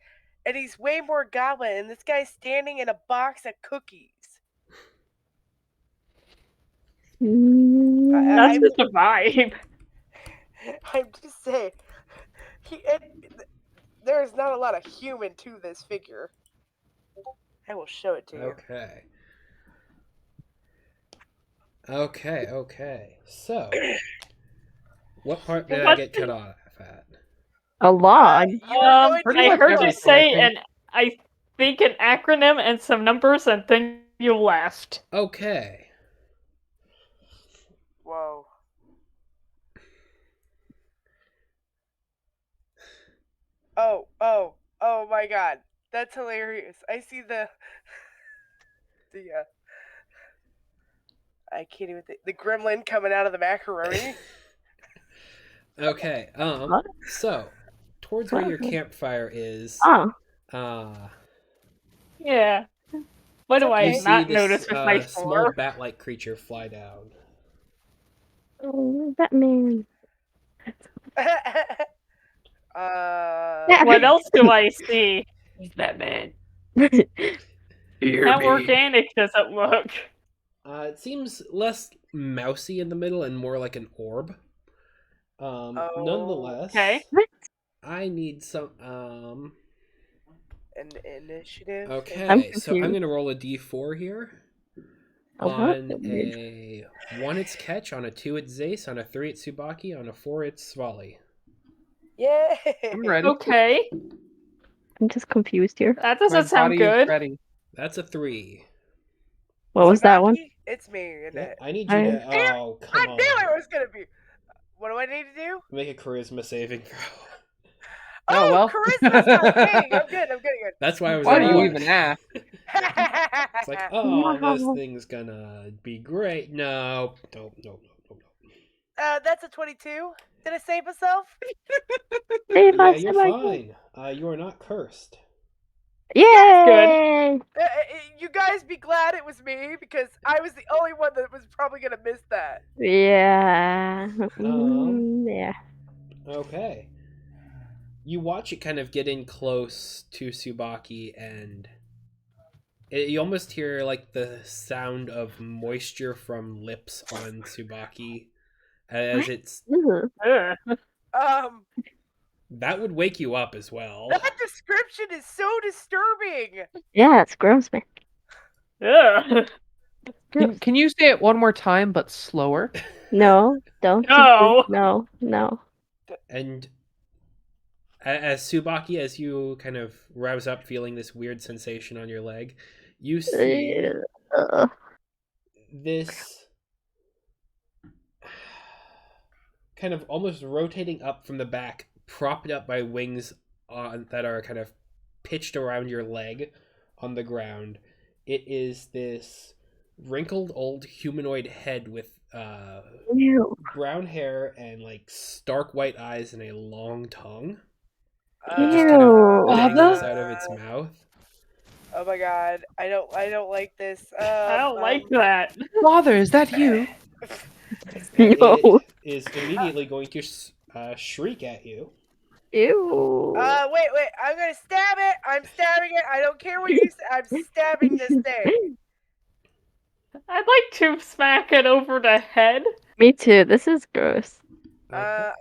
Speaker 2: and he's way more goblin. And this guy's standing in a box of cookies.
Speaker 6: That's
Speaker 2: I'm
Speaker 6: just a vibe.
Speaker 2: I'm just saying, there is not a lot of human to this figure. I will show it to you.
Speaker 3: Okay. Okay. So, What part did I
Speaker 6: What?
Speaker 3: get cut off at?
Speaker 4: A log.
Speaker 2: You were going
Speaker 1: pretty
Speaker 2: to
Speaker 6: I
Speaker 1: much
Speaker 6: heard you
Speaker 1: everything,
Speaker 6: say
Speaker 1: I think.
Speaker 6: I think an acronym and some numbers, and then you left.
Speaker 3: Okay.
Speaker 2: Whoa. Oh my god. That's hilarious. I see the I can't even think. The gremlin coming out of the macaroni.
Speaker 3: Okay.
Speaker 4: What?
Speaker 3: So, towards where your campfire is,
Speaker 4: Oh.
Speaker 6: Yeah. What do
Speaker 2: It's
Speaker 6: I
Speaker 3: you
Speaker 2: okay.
Speaker 3: see
Speaker 6: not
Speaker 3: this
Speaker 6: notice with my
Speaker 3: small
Speaker 6: store?
Speaker 3: bat-like creature fly down.
Speaker 4: Oh, Batman.
Speaker 6: What else do I see?
Speaker 1: Batman.
Speaker 6: How organic does it look?
Speaker 3: It seems less mousy in the middle and more like an orb. Nonetheless,
Speaker 6: Okay.
Speaker 3: I need some.
Speaker 2: An initiative.
Speaker 4: I'm
Speaker 3: Okay, so I'm
Speaker 4: confused.
Speaker 3: gonna roll a d4 here.
Speaker 4: Oh, what?
Speaker 3: On a 1, it's Ketch. On a 2, it's Zace. On a 3, it's Subaki. On a 4, it's Svali.
Speaker 2: Yay!
Speaker 1: I'm ready.
Speaker 6: Okay.
Speaker 4: I'm just confused here.
Speaker 6: That
Speaker 1: My
Speaker 6: doesn't sound
Speaker 1: body
Speaker 6: good.
Speaker 1: is ready.
Speaker 3: That's a 3.
Speaker 4: What was that one?
Speaker 2: Sabaki, it's me, isn't
Speaker 3: Yeah,
Speaker 2: it?
Speaker 3: I need you to. Oh,
Speaker 2: I
Speaker 3: come
Speaker 2: knew it
Speaker 3: on.
Speaker 2: was gonna be. What do I need to do?
Speaker 3: Make a charisma saving throw.
Speaker 1: Oh, well.
Speaker 2: Charisma's my thing. I'm good.
Speaker 3: That's why I was
Speaker 1: Why
Speaker 3: like,
Speaker 1: do you
Speaker 3: oh.
Speaker 1: even ask?
Speaker 3: It's like, oh, this
Speaker 4: No.
Speaker 3: thing's gonna be great. No. No.
Speaker 2: That's a 22. Did I save myself?
Speaker 4: Save
Speaker 3: Yeah,
Speaker 4: us,
Speaker 3: you're
Speaker 4: Sabaki.
Speaker 3: fine. You are not cursed.
Speaker 4: Yay!
Speaker 2: You guys be glad it was me because I was the only one that was probably gonna miss that.
Speaker 4: Yeah. Yeah.
Speaker 3: Okay. You watch it kind of get in close to Subaki, and you almost hear like the sound of moisture from lips on Subaki as it's.
Speaker 4: Ugh.
Speaker 2: Um,
Speaker 3: That would wake you up as well.
Speaker 2: that description is so disturbing.
Speaker 4: Yeah, it's gross, man.
Speaker 6: Ugh.
Speaker 1: Can you say it one more time, but slower?
Speaker 4: No, don't.
Speaker 6: No.
Speaker 4: No.
Speaker 3: And as Subaki, as you kind of rouse up, feeling this weird sensation on your leg, you see
Speaker 4: Ugh.
Speaker 3: this kind of almost rotating up from the back, propped up by wings that are kind of pitched around your leg on the ground. It is this wrinkled old humanoid head with
Speaker 4: Ew.
Speaker 3: brown hair and like stark white eyes and a long tongue.
Speaker 4: Ew.
Speaker 3: Just kind of
Speaker 1: Father?
Speaker 3: dangles out of its mouth.
Speaker 2: Oh my god, I don't like this.
Speaker 6: I don't like that.
Speaker 1: Father, is that you?
Speaker 3: And
Speaker 4: No.
Speaker 3: it is immediately going to shriek at you.
Speaker 4: Ew.
Speaker 2: Wait, I'm gonna stab it. I'm stabbing it. I don't care what you say. I'm stabbing this thing.
Speaker 6: I'd like to smack it over the head.
Speaker 4: Me too. This is gross.
Speaker 2: I'm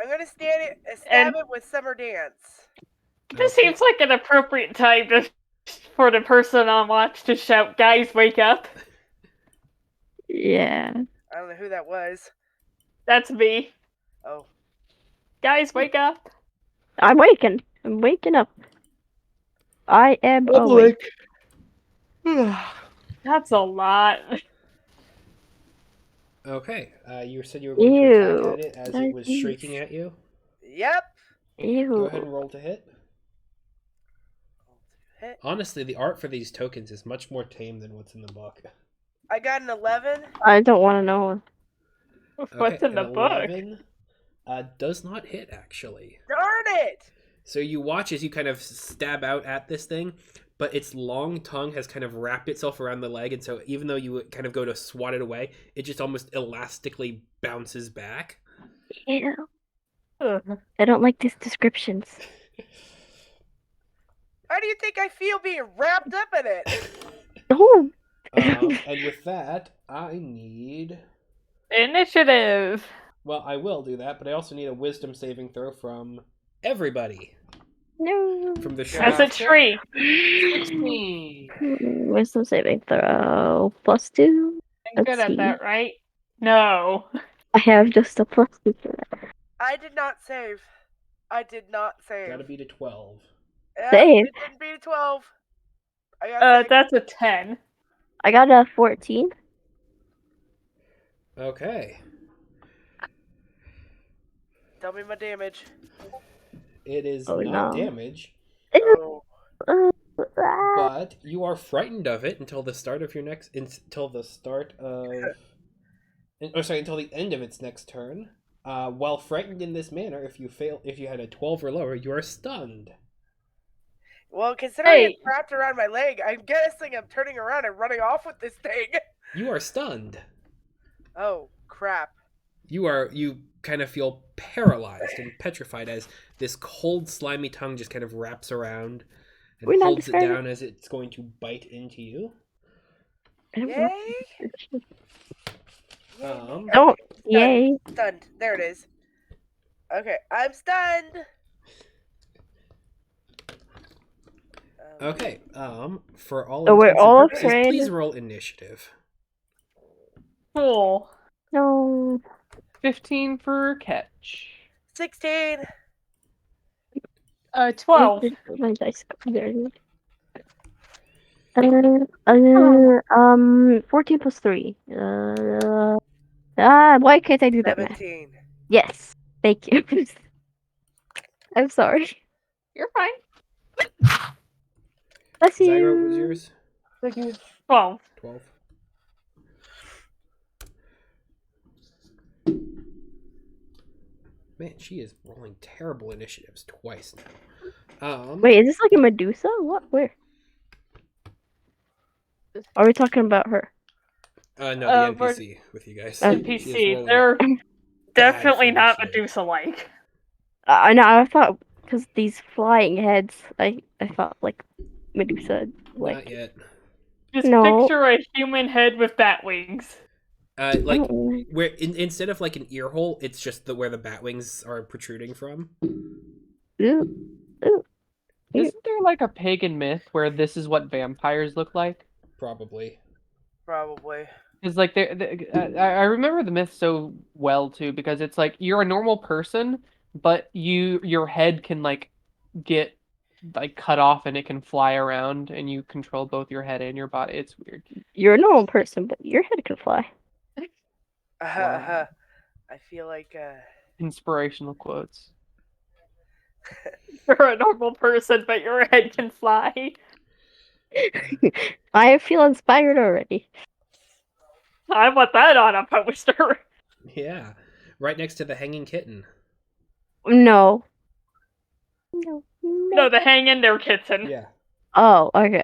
Speaker 2: gonna stab
Speaker 6: And-
Speaker 2: it with Summer Dance.
Speaker 6: This
Speaker 3: Okay.
Speaker 6: seems like an appropriate time for the person on watch to shout, "Guys, wake up!"
Speaker 4: Yeah.
Speaker 2: I don't know who that was.
Speaker 6: That's me.
Speaker 2: Oh.
Speaker 6: Guys, wake up!
Speaker 4: I'm waking. I'm waking up. I am awake.
Speaker 6: That's a lot.
Speaker 3: Okay, you said you were going to
Speaker 4: Ew.
Speaker 3: attack at it as it was
Speaker 4: Nice.
Speaker 3: shrieking at you.
Speaker 2: Yep.
Speaker 3: Go
Speaker 4: Ew.
Speaker 3: ahead and roll to hit.
Speaker 2: Hit.
Speaker 3: Honestly, the art for these tokens is much more tame than what's in the book.
Speaker 2: I got an 11.
Speaker 4: I don't want to know.
Speaker 6: What's in
Speaker 3: an
Speaker 6: the book?
Speaker 3: 11, does not hit, actually.
Speaker 2: Darn it!
Speaker 3: So you watch as you kind of stab out at this thing, but its long tongue has kind of wrapped itself around the leg, and so even though you kind of go to swat it away, it just almost elastically bounces back.
Speaker 4: Ew.
Speaker 6: Ugh.
Speaker 4: I don't like these descriptions.
Speaker 2: How do you think I feel being wrapped up in it?
Speaker 4: Oh.
Speaker 3: And with that, I need...
Speaker 6: Initiative.
Speaker 3: Well, I will do that, but I also need a wisdom saving throw from everybody.
Speaker 4: No.
Speaker 3: From the
Speaker 6: As a
Speaker 3: shop.
Speaker 6: tree.
Speaker 1: 16.
Speaker 4: Wisdom saving throw. +2.
Speaker 6: I'm good
Speaker 4: Let's
Speaker 6: at
Speaker 4: see.
Speaker 6: that, right? No.
Speaker 4: I have just a +2 for that.
Speaker 2: I did not save. I did not save.
Speaker 3: Gotta beat a 12.
Speaker 2: Yeah,
Speaker 4: Save.
Speaker 2: it didn't beat a 12. I got 6.
Speaker 6: That's a 10.
Speaker 4: I got a 14.
Speaker 3: Okay.
Speaker 2: Tell me my damage.
Speaker 3: It is
Speaker 4: Oh,
Speaker 3: not
Speaker 4: no.
Speaker 3: damage,
Speaker 2: Oh.
Speaker 3: but you are frightened of it until the start of until the end of its next turn. While frightened in this manner, if you had a 12 or lower, you are stunned.
Speaker 2: Well, considering
Speaker 6: Hey.
Speaker 2: it's wrapped around my leg, I'm guessing I'm turning around and running off with this thing.
Speaker 3: You are stunned.
Speaker 2: Oh, crap.
Speaker 3: You kind of feel paralyzed and petrified as this cold, slimy tongue just kind of wraps around and
Speaker 4: We're not
Speaker 3: holds it
Speaker 4: discarding.
Speaker 3: down as it's going to bite into you.
Speaker 2: Yay!
Speaker 4: Don't.
Speaker 2: Stunned.
Speaker 4: Yay.
Speaker 2: Stunned. There it is. Okay, I'm stunned.
Speaker 3: Okay. For all
Speaker 4: So we're
Speaker 3: intents and
Speaker 4: all
Speaker 3: purposes,
Speaker 4: afraid?
Speaker 3: please roll initiative.
Speaker 6: Cool.
Speaker 4: No.
Speaker 5: 15 for catch.
Speaker 2: 16.
Speaker 6: 12.
Speaker 4: My dice. There it is. 14 plus 3. Why can't I do that math?
Speaker 2: 17.
Speaker 4: Yes. Thank you. I'm sorry.
Speaker 6: You're fine.
Speaker 4: Bless you.
Speaker 3: Zyro, what was yours?
Speaker 6: 12.
Speaker 3: 12. Man, she is rolling terrible initiatives twice now.
Speaker 4: Wait, is this like a Medusa? What? Where? Are we talking about her?
Speaker 3: No, the
Speaker 6: we're-
Speaker 3: NPC with you guys.
Speaker 4: NPC.
Speaker 3: She is
Speaker 6: NPC.
Speaker 3: rolling
Speaker 6: They're
Speaker 3: bad
Speaker 6: definitely
Speaker 3: for
Speaker 6: not
Speaker 3: initiative.
Speaker 6: Medusa-like.
Speaker 4: I know. I thought because these flying heads, I thought like Medusa. Like
Speaker 3: Not yet.
Speaker 6: Just
Speaker 4: No.
Speaker 6: picture a human head with bat wings.
Speaker 3: Like
Speaker 4: mm,
Speaker 3: where instead of like an ear hole, it's just where the bat wings are protruding from.
Speaker 4: ooh, ooh.
Speaker 5: Isn't there like a pagan myth where this is what vampires look like?
Speaker 3: Probably.
Speaker 2: Probably.
Speaker 5: Because like I remember the myth so well too because it's like you're a normal person, but your head can like get like cut off and it can fly around and you control both your head and your body. It's weird.
Speaker 4: You're a normal person, but your head can fly.
Speaker 2: I feel like
Speaker 5: Inspirational quotes.
Speaker 6: You're a normal person, but your head can fly.
Speaker 4: I feel inspired already.
Speaker 6: I want that on a poster.
Speaker 3: Yeah. Right next to the hanging kitten.
Speaker 4: No. No.
Speaker 6: No, the hang in there kitten.
Speaker 3: Yeah.
Speaker 4: Oh, okay.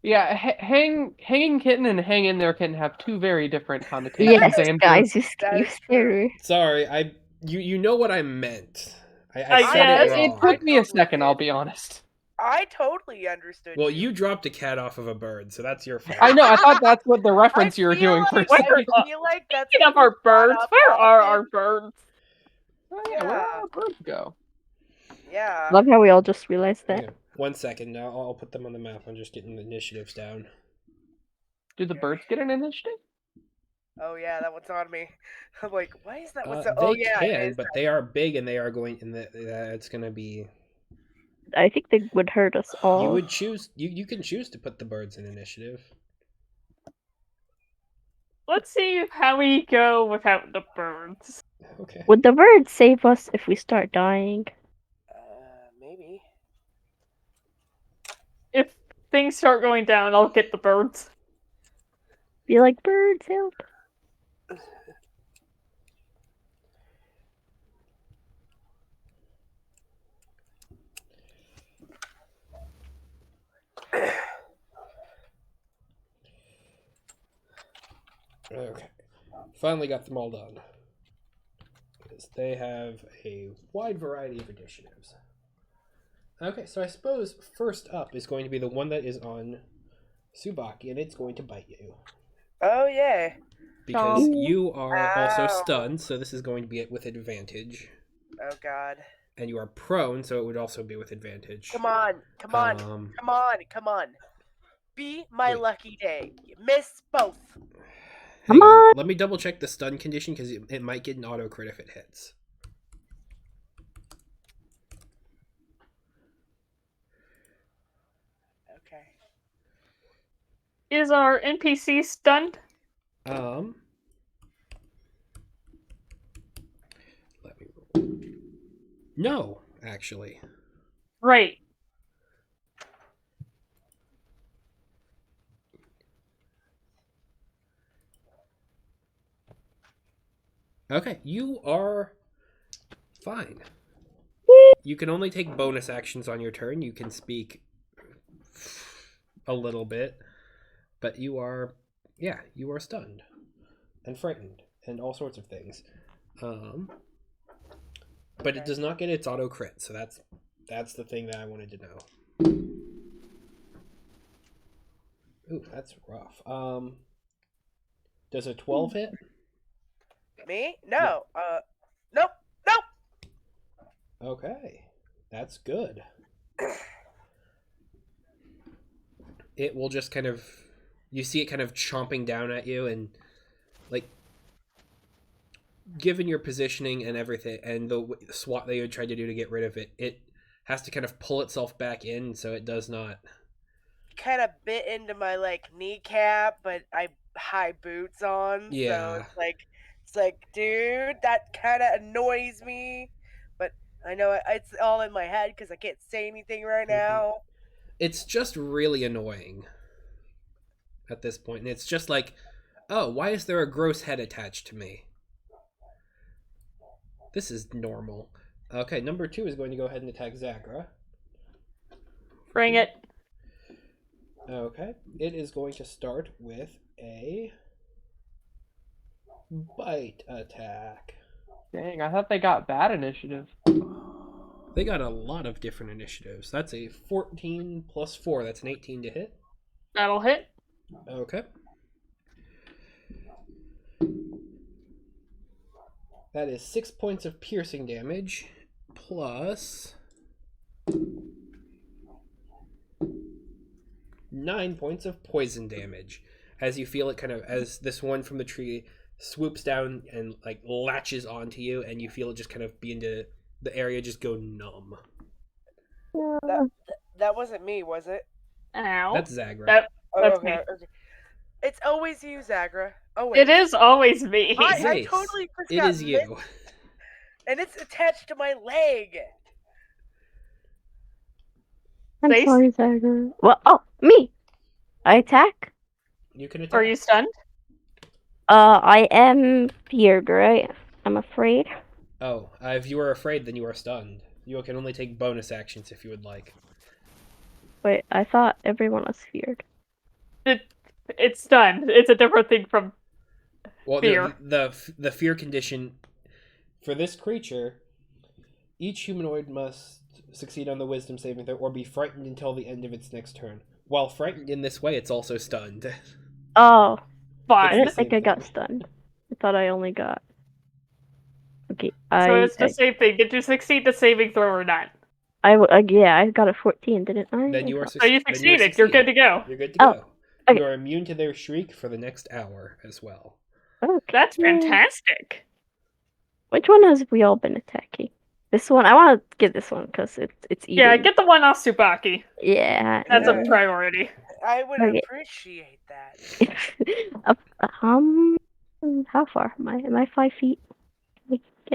Speaker 5: Yeah, hanging kitten and hang in there can have two very different connotations.
Speaker 4: Yes,
Speaker 5: Andrew.
Speaker 4: guys, you
Speaker 2: That is
Speaker 4: scared
Speaker 2: true.
Speaker 4: me.
Speaker 3: Sorry, you know what I meant. I
Speaker 6: I
Speaker 3: said it
Speaker 6: guess.
Speaker 5: It
Speaker 3: wrong.
Speaker 5: took me a
Speaker 2: totally
Speaker 5: second,
Speaker 2: did.
Speaker 5: I'll be honest.
Speaker 2: I totally understood.
Speaker 3: Well, you dropped a cat off of a bird, so that's your fault.
Speaker 5: I know, I thought that's what the
Speaker 2: I
Speaker 5: reference you were
Speaker 2: feel
Speaker 5: doing for a
Speaker 2: like, I
Speaker 5: second.
Speaker 2: feel like that's
Speaker 6: Speaking of our birds, where are our birds?
Speaker 5: Oh, yeah, where
Speaker 2: Yeah.
Speaker 5: did our birds go?
Speaker 2: Yeah.
Speaker 4: Love how we all just realized that.
Speaker 3: Yeah. 1 second now. I'll put them on the map. I'm just getting the initiatives down.
Speaker 5: Do the birds get an initiative?
Speaker 2: Oh yeah, that one's on me. I'm like, why is that one so?
Speaker 3: They
Speaker 2: Oh yeah, it
Speaker 3: can,
Speaker 2: is.
Speaker 3: but they are big and they are going. And it's going to be.
Speaker 4: I think they would hurt us all.
Speaker 3: You would choose. You can choose to put the birds in initiative.
Speaker 6: Let's see how we go without the birds.
Speaker 3: Okay.
Speaker 4: Would the birds save us if we start dying?
Speaker 2: Maybe.
Speaker 6: If things start going down, I'll get the birds.
Speaker 4: Be like, birds, help.
Speaker 3: Okay. Finally got them all done. Because they have a wide variety of initiatives. Okay, so I suppose first up is going to be the one that is on Tsubaki, and it's going to bite you.
Speaker 2: Oh yeah.
Speaker 3: Because
Speaker 5: Oh.
Speaker 3: you are also
Speaker 2: Ow.
Speaker 3: stunned, so this is going to be with advantage.
Speaker 2: Oh god.
Speaker 3: And you are prone, so it would also be with advantage.
Speaker 2: Come on. Come on. Come on. Come on. Be my
Speaker 3: Wait.
Speaker 2: lucky day. You miss both.
Speaker 3: Hang
Speaker 4: Come on.
Speaker 3: Let me double check the stun condition because it might get an auto crit if it hits.
Speaker 6: Is our NPC stunned?
Speaker 3: Let me roll. No, actually.
Speaker 6: Right.
Speaker 3: Okay, you are fine. You can only take bonus actions on your turn. You can speak a little bit, but you are stunned and frightened and all sorts of things. But it does not get its auto crit, so that's the thing that I wanted to know. Ooh, that's rough. Does a 12 hit?
Speaker 2: Me? No. Nope. Nope.
Speaker 3: Okay, that's good. It will just kind of, you see it kind of chomping down at you, and like, given your positioning and everything, and the SWAT that you tried to do to get rid of it, it has to kind of pull itself back in, so it does not.
Speaker 2: Kind of bit into my like kneecap, but I high boots on, so
Speaker 3: Yeah.
Speaker 2: it's like, dude, that kind of annoys me. But I know it's all in my head because I can't say anything right now.
Speaker 3: It's just really annoying at this point, and it's just like, oh, why is there a gross head attached to me? This is normal. Okay, number 2 is going to go ahead and attack Zagra.
Speaker 6: Bring it.
Speaker 3: Okay, it is going to start with a bite attack.
Speaker 5: Dang, I thought they got bad initiative.
Speaker 3: They got a lot of different initiatives. That's a 14 plus 4. That's an 18 to hit.
Speaker 6: That'll hit.
Speaker 3: Okay. That is 6 points of piercing damage plus 9 points of poison damage. As you feel it kind of, as this one from the tree swoops down and like latches onto you, and you feel it just kind of be into the area, just go numb.
Speaker 2: That wasn't me, was it?
Speaker 6: Ow.
Speaker 3: That's Zagra.
Speaker 6: That's
Speaker 2: Okay,
Speaker 6: me.
Speaker 2: okay. It's always you, Zagra. Always.
Speaker 6: It is always me.
Speaker 2: I
Speaker 3: Zace,
Speaker 2: totally
Speaker 3: it
Speaker 2: forgot.
Speaker 3: is you.
Speaker 2: And it's attached to my leg.
Speaker 4: I'm
Speaker 6: Zace?
Speaker 4: sorry, Zager. Well, oh, me. I attack.
Speaker 3: You can attack.
Speaker 6: Are you stunned?
Speaker 4: I am feared, right? I'm afraid.
Speaker 3: Oh, if you are afraid, then you are stunned. You can only take bonus actions if you would like.
Speaker 4: Wait, I thought everyone was feared.
Speaker 6: It's stunned. It's a different thing from
Speaker 3: Well,
Speaker 6: fear.
Speaker 3: the fear condition for this creature, each humanoid must succeed on the wisdom saving throw or be frightened until the end of its next turn. While frightened in this way, it's also stunned.
Speaker 4: Oh, I
Speaker 6: Fine.
Speaker 4: didn't think I got stunned. I thought I only got. Okay,
Speaker 6: So it's the same thing. Did you succeed the saving throw or not?
Speaker 4: yeah, I got a 14, didn't I?
Speaker 3: Then you are
Speaker 6: So you
Speaker 3: then you're
Speaker 6: succeeded. You're good to go.
Speaker 3: You're good to
Speaker 4: Oh,
Speaker 3: go.
Speaker 4: okay.
Speaker 3: You are immune to their shriek for the next hour as well.
Speaker 4: Okay.
Speaker 6: That's fantastic.
Speaker 4: Which one have we all been attacking? This one. I want to get this one because it's eating.
Speaker 6: Yeah, get the one off Subaki.
Speaker 4: Yeah.
Speaker 6: That's a priority.
Speaker 2: I would
Speaker 4: Okay.
Speaker 2: appreciate that.
Speaker 4: How far am I? Am I 5 feet?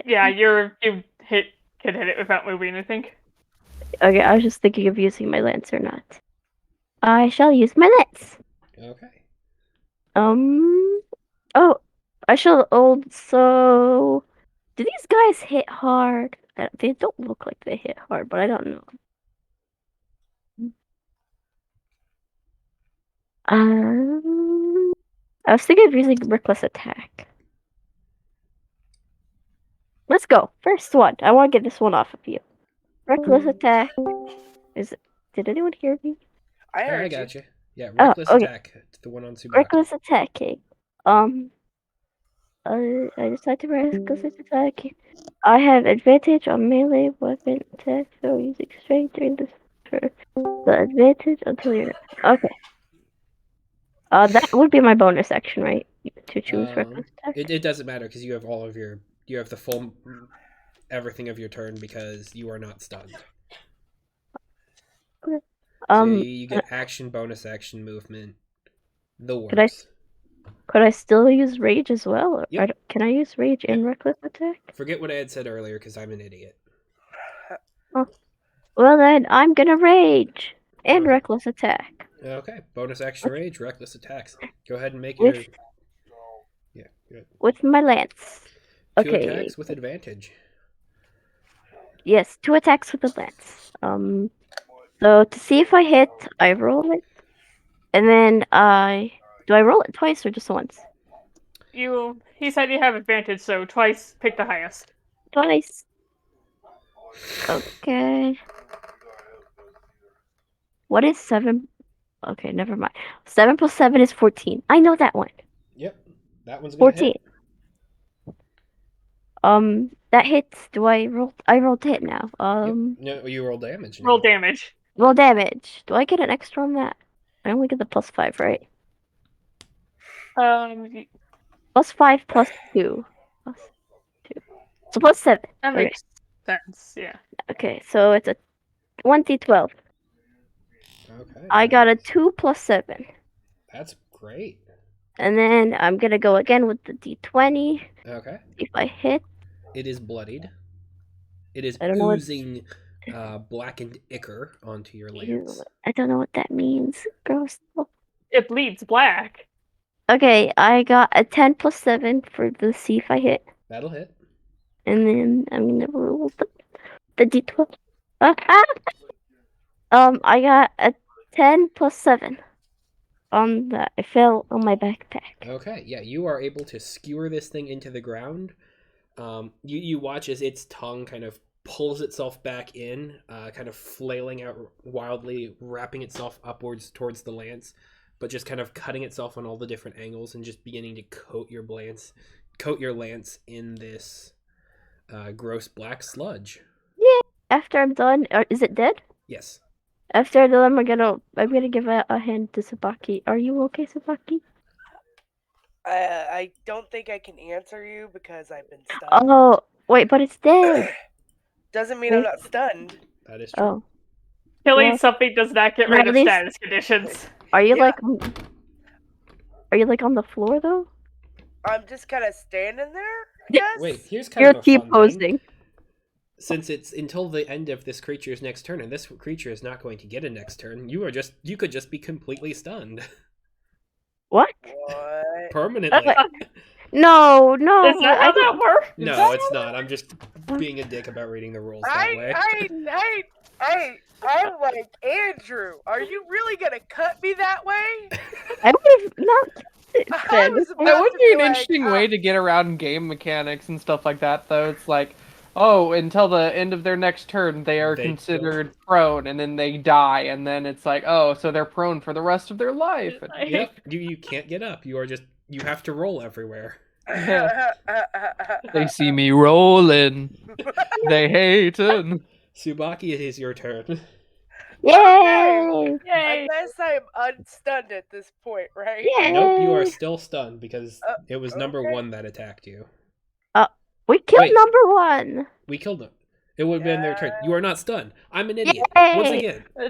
Speaker 6: Yeah, you can hit it without moving, I think.
Speaker 4: Okay, I was just thinking of using my lance or not. I shall use my lance.
Speaker 3: Okay.
Speaker 4: Oh, I shall also. Do these guys hit hard? They don't look like they hit hard, but I don't know. I was thinking of using reckless attack. Let's go. First one. I want to get this one off of you. Reckless attack. Did anyone hear me?
Speaker 2: I
Speaker 3: I
Speaker 2: heard you.
Speaker 3: got you. Yeah, reckless
Speaker 4: okay.
Speaker 3: attack. The one on Subaki.
Speaker 4: Reckless attacking. I decided to reckless attack. I have advantage on melee weapon attack, so using strength during this for the advantage until you're okay. That would be my bonus action, right? To choose reckless attack.
Speaker 3: It doesn't matter because you have you have the full everything of your turn because you are not stunned.
Speaker 4: Okay.
Speaker 3: So you get action, bonus action, movement. The
Speaker 4: Could I
Speaker 3: works.
Speaker 4: could I still use rage as well? Or
Speaker 3: Yep.
Speaker 4: can I use rage and
Speaker 3: Yep.
Speaker 4: reckless attack?
Speaker 3: Forget what I had said earlier because I'm an idiot.
Speaker 4: Well then, I'm gonna rage and
Speaker 3: Okay.
Speaker 4: reckless attack
Speaker 3: Okay. Bonus action rage, reckless attacks. Go ahead and make
Speaker 4: with
Speaker 3: your yeah. Good.
Speaker 4: with my lance.
Speaker 3: 2
Speaker 4: Okay.
Speaker 3: attacks with advantage.
Speaker 4: Yes, 2 attacks with the lance. So to see if I hit, I roll it, and then do I roll it twice or just once?
Speaker 6: He said you have advantage, so twice pick the highest.
Speaker 4: Twice. Okay. What is 7? Okay, never mind. 7 plus 7 is 14. I know that one.
Speaker 3: Yep. That one's gonna
Speaker 4: 14.
Speaker 3: hit.
Speaker 4: That hits. Do I roll? I rolled to hit now.
Speaker 3: Yep. No, you roll damage now.
Speaker 6: Roll damage.
Speaker 4: Roll damage. Do I get an extra on that? I only get the +5, right?
Speaker 6: Um,
Speaker 4: +5 +2. +2. So +7.
Speaker 6: that
Speaker 4: Okay.
Speaker 6: makes sense. Yeah.
Speaker 4: Okay, so it's a 1d12.
Speaker 3: Okay.
Speaker 4: I got a 2 plus 7.
Speaker 3: That's great.
Speaker 4: And then I'm gonna go again with the d20.
Speaker 3: Okay.
Speaker 4: If I hit,
Speaker 3: It is bloodied. It is
Speaker 4: I don't know what.
Speaker 3: oozing blackened ichor onto your
Speaker 4: Ew,
Speaker 3: lance.
Speaker 4: I don't know what that means. Gross.
Speaker 6: It bleeds black.
Speaker 4: Okay, I got a 10 plus 7 for the see if I hit.
Speaker 3: That'll hit.
Speaker 4: And then I'm gonna roll the d12. I got a 10 plus 7 on that. I fell on my backpack.
Speaker 3: Okay, yeah, you are able to skewer this thing into the ground. You watch as its tongue kind of pulls itself back in, kind of flailing out wildly, wrapping itself upwards towards the lance, but just kind of cutting itself on all the different angles and just beginning to coat your lance in this gross black sludge.
Speaker 4: Yeah. After I'm done, is it dead?
Speaker 3: Yes.
Speaker 4: After I'm done, I'm gonna give a hand to Sabaki. Are you okay, Sabaki?
Speaker 2: I don't think I can answer you because I've been stunned.
Speaker 4: Oh, wait, but it's dead.
Speaker 2: Doesn't mean I'm not stunned.
Speaker 3: That is true.
Speaker 4: Oh,
Speaker 6: Killing
Speaker 4: Well,
Speaker 6: something does not get
Speaker 4: but
Speaker 6: rid
Speaker 4: at
Speaker 6: of
Speaker 4: least-
Speaker 6: status conditions.
Speaker 4: are you
Speaker 2: Yeah.
Speaker 4: are you like on the floor though?
Speaker 2: I'm just kind of standing there, I guess.
Speaker 3: Wait, here's kind
Speaker 4: You're
Speaker 3: of a fun thing.
Speaker 4: T-posing.
Speaker 3: Since it's until the end of this creature's next turn, and this creature is not going to get a next turn, you could just be completely stunned.
Speaker 4: What?
Speaker 2: What?
Speaker 3: Permanently.
Speaker 4: No.
Speaker 6: Is that how that works?
Speaker 3: No, it's not. I'm just being a dick about reading the rules that way.
Speaker 2: I'm like, Andrew, are you really gonna cut me that way?
Speaker 4: I would have not.
Speaker 2: I was about
Speaker 1: That would
Speaker 2: to
Speaker 1: be an
Speaker 2: like,
Speaker 1: interesting way to get around game mechanics and stuff like that, though. It's like, oh, until the end of their next turn, they are
Speaker 3: They
Speaker 1: considered prone, and then they die, and then it's like, oh, so they're prone for the rest of their life.
Speaker 3: Yep, you can't get up. You have to roll everywhere.
Speaker 1: They see me rolling. They hating.
Speaker 3: Subaki, it is your turn.
Speaker 4: Yay!
Speaker 2: I
Speaker 6: Yay!
Speaker 2: guess I'm unstunned at this point, right?
Speaker 4: Yay!
Speaker 3: Nope, you are still stunned because
Speaker 2: Uh,
Speaker 3: it was number
Speaker 2: okay.
Speaker 3: 1 that attacked you.
Speaker 4: We killed
Speaker 3: Wait.
Speaker 4: number 1.
Speaker 3: We killed them. It would have been their turn. You are not stunned. I'm an idiot.
Speaker 4: Yay!
Speaker 3: Once again, we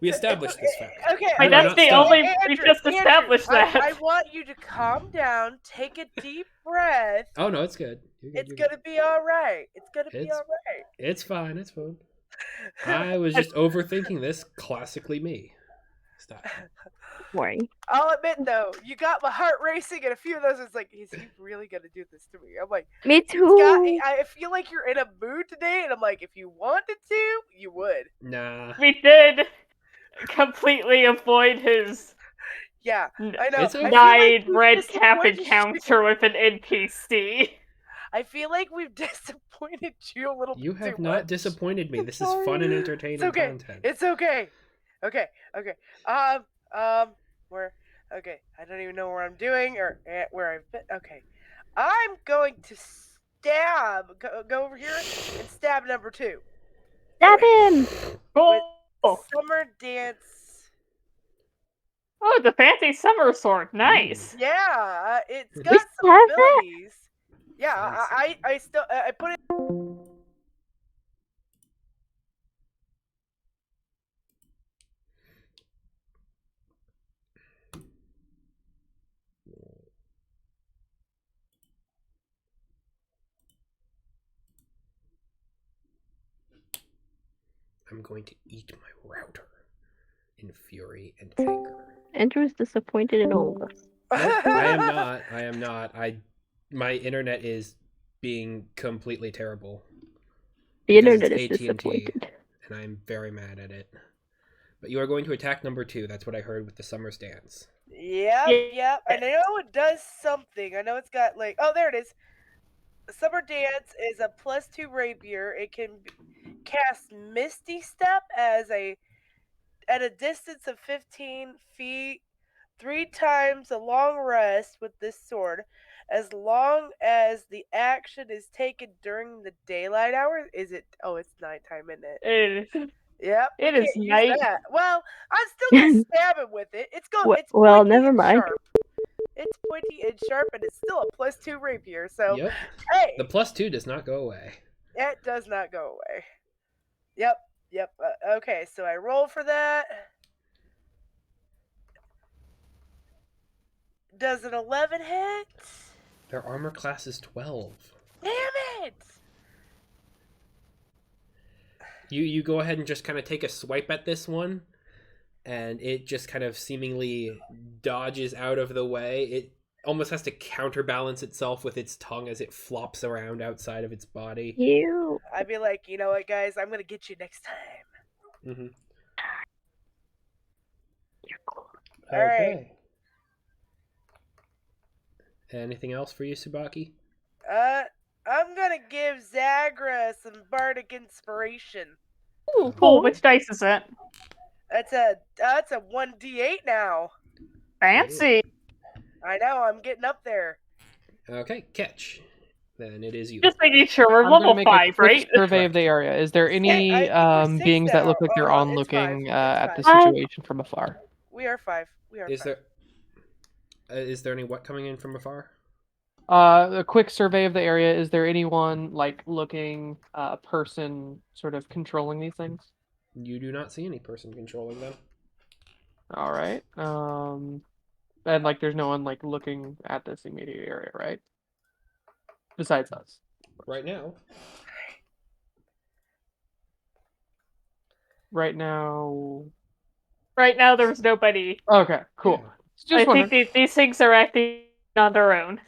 Speaker 2: It's-
Speaker 3: established this fact.
Speaker 2: Okay,
Speaker 6: Wait,
Speaker 3: You are
Speaker 6: that's
Speaker 3: not
Speaker 6: the
Speaker 3: stunned.
Speaker 6: only. We
Speaker 2: Andrew,
Speaker 6: just established
Speaker 2: Andrew,
Speaker 6: that.
Speaker 2: I want you to calm down, take a deep breath.
Speaker 3: Oh no, it's good. You're good,
Speaker 2: It's
Speaker 3: you're good.
Speaker 2: gonna be all right. It's gonna be
Speaker 3: It's-
Speaker 2: all right.
Speaker 3: It's fine. It's fine. I was just overthinking this. Classically me. Stop.
Speaker 4: Worry.
Speaker 2: I'll admit though, you got my heart racing, and a few of those is like, is he really gonna do this to me? I'm like,
Speaker 4: Me
Speaker 2: it's
Speaker 4: too.
Speaker 2: I feel like you're in a mood today, and I'm like, if you wanted to, you would.
Speaker 3: Nah.
Speaker 6: We did completely avoid his
Speaker 2: Yeah, I know.
Speaker 3: It's
Speaker 2: I
Speaker 3: okay.
Speaker 2: feel like
Speaker 6: nine
Speaker 2: we've
Speaker 6: red cap
Speaker 2: disappointed
Speaker 6: encounter with an NPC.
Speaker 2: I feel like we've disappointed you a little
Speaker 3: You
Speaker 2: bit
Speaker 3: have
Speaker 2: too
Speaker 3: not
Speaker 2: much.
Speaker 3: disappointed me. This is fun and entertaining
Speaker 2: It's okay.
Speaker 3: content.
Speaker 2: It's okay. Okay. Where? Okay. I don't even know where I'm doing or where I've been. Okay. I'm going to stab. Go over here and stab number 2.
Speaker 4: Stab him.
Speaker 6: Cool.
Speaker 2: Summer dance.
Speaker 6: Oh, the fancy summer sword. Nice.
Speaker 2: Yeah, it's
Speaker 3: We
Speaker 2: got some
Speaker 4: have that?
Speaker 2: abilities. Yeah, I still I put it.
Speaker 3: I'm going to eat my router in fury and anger.
Speaker 4: Andrew is disappointed in all of us.
Speaker 3: Nope, I am not. I am not. My internet is being completely terrible.
Speaker 4: The
Speaker 3: Because
Speaker 4: internet is
Speaker 3: it's AT&T,
Speaker 4: disappointed.
Speaker 3: and I'm very mad at it. But you are going to attack number 2. That's what I heard with the summer's dance.
Speaker 2: Yep. And I know it does something. I know it's got like, oh, there it is. Summer Dance is a +2 rapier. It can cast Misty Step at a distance of 15 feet, 3 times a long rest with this sword, as long as the action is taken during the daylight hours. Is it? Oh, it's nighttime, isn't it? Yep, we
Speaker 6: It
Speaker 2: can't
Speaker 6: is
Speaker 2: use
Speaker 6: night.
Speaker 2: that. Well, I'm still gonna stab him with it. It's
Speaker 4: Well,
Speaker 2: pointy
Speaker 4: never
Speaker 2: and
Speaker 4: mind.
Speaker 2: sharp. It's pointy and sharp, and it's still a +2 rapier. So,
Speaker 3: Yep.
Speaker 2: hey,
Speaker 3: The +2 does not go away.
Speaker 2: it does not go away. Yep. Okay, so I roll for that. Does an 11 hit?
Speaker 3: Their armor class is 12.
Speaker 2: Damn it!
Speaker 3: You go ahead and just kind of take a swipe at this one, and it just kind of seemingly dodges out of the way. It almost has to counterbalance itself with its tongue as it flops around outside of its body.
Speaker 4: You.
Speaker 2: I'd be like, you know what, guys? I'm gonna get you next time.
Speaker 3: Mm-hmm.
Speaker 4: You're cool.
Speaker 2: All right.
Speaker 3: Okay. Anything else for you, Tsubaki?
Speaker 2: I'm gonna give Zagra some bardic inspiration.
Speaker 6: Ooh, cool. Which dice is it?
Speaker 2: That's a 1d8 now.
Speaker 6: Fancy.
Speaker 2: I know, I'm getting up there.
Speaker 3: Okay, catch. Then it is you.
Speaker 6: Just making sure we're
Speaker 5: I'm gonna
Speaker 6: level
Speaker 5: make a
Speaker 6: 5,
Speaker 5: quick
Speaker 6: right?
Speaker 5: survey of the area. Is there any
Speaker 2: I think we're 6
Speaker 5: beings that
Speaker 2: now.
Speaker 5: look like they're
Speaker 2: Oh,
Speaker 5: on
Speaker 2: it's
Speaker 5: looking
Speaker 2: 5.
Speaker 5: at the
Speaker 2: It's
Speaker 4: 5.
Speaker 5: situation from afar?
Speaker 2: We are 5.
Speaker 3: Is there any what coming in from afar?
Speaker 5: A quick survey of the area. Is there anyone like looking person sort of controlling these things?
Speaker 3: You do not see any person controlling them.
Speaker 5: All right. And like there's no one like looking at this immediate area, right? Besides us.
Speaker 3: Right now.
Speaker 5: Right now.
Speaker 6: Right now, there's nobody.
Speaker 5: Okay, cool.
Speaker 3: Yeah.
Speaker 5: Just
Speaker 6: I
Speaker 5: wondering.
Speaker 6: think these things are acting on their own.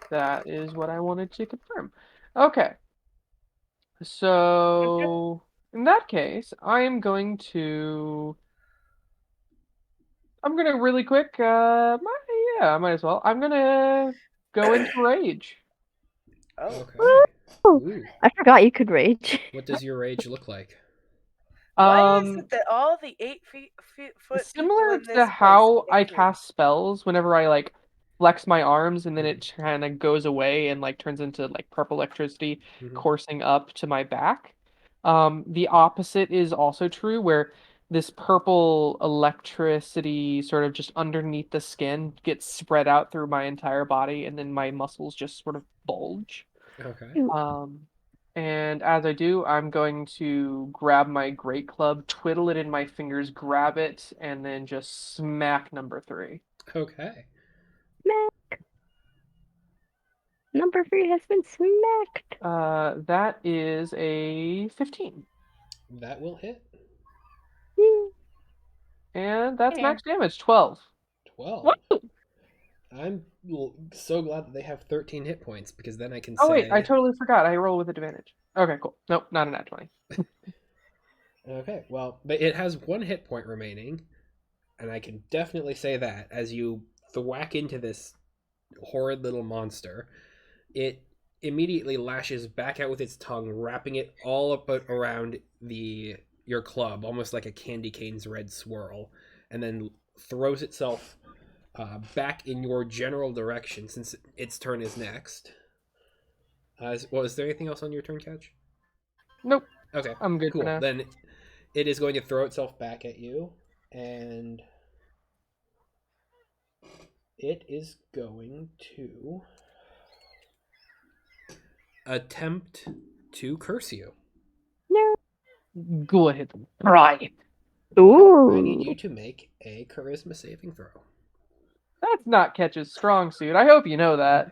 Speaker 5: That is what I wanted to confirm. Okay. So in that case, I'm going to really quick I might as well. I'm gonna go into rage.
Speaker 2: Oh.
Speaker 3: Okay.
Speaker 4: Woo!
Speaker 3: Ooh.
Speaker 4: I forgot you could rage.
Speaker 3: What does your rage look like?
Speaker 2: Why is it that all the 8 foot people
Speaker 5: Similar
Speaker 2: in this
Speaker 5: to
Speaker 2: place
Speaker 5: how
Speaker 2: get
Speaker 5: I
Speaker 2: angry?
Speaker 5: cast spells whenever I like flex my arms and then it kind of goes away and like turns into like purple electricity
Speaker 3: Mhm.
Speaker 5: coursing up to my back. The opposite is also true where this purple electricity sort of just underneath the skin gets spread out through my entire body and then my muscles just sort of bulge.
Speaker 3: Okay.
Speaker 5: And as I do, I'm going to grab my great club, twiddle it in my fingers, grab it, and then just smack number 3.
Speaker 3: Okay.
Speaker 4: Smack. Number 3 has been smacked.
Speaker 5: That is a 15.
Speaker 3: That will hit.
Speaker 5: And that's
Speaker 6: Yeah.
Speaker 5: max damage, 12.
Speaker 3: 12.
Speaker 6: Woo!
Speaker 3: I'm so glad that they have 13 hit points because then I can
Speaker 5: Oh
Speaker 3: say.
Speaker 5: wait, I totally forgot. I roll with advantage. Okay, cool. Nope, not a nat 20.
Speaker 3: Okay, well, but it has 1 hit point remaining, and I can definitely say that as you thwack into this horrid little monster, it immediately lashes back out with its tongue, wrapping it all up around your club, almost like a candy cane's red swirl, and then throws itself back in your general direction since its turn is next. Is there anything else on your turn, Catch?
Speaker 5: Nope,
Speaker 3: Okay,
Speaker 5: I'm good
Speaker 3: cool.
Speaker 5: for now.
Speaker 3: Then it is going to throw itself back at you, and it is going to attempt to curse you.
Speaker 4: No.
Speaker 5: Go ahead and try.
Speaker 4: Ooh.
Speaker 3: I need you to make a charisma saving throw.
Speaker 5: That's not Catch's strong suit. I hope you know that.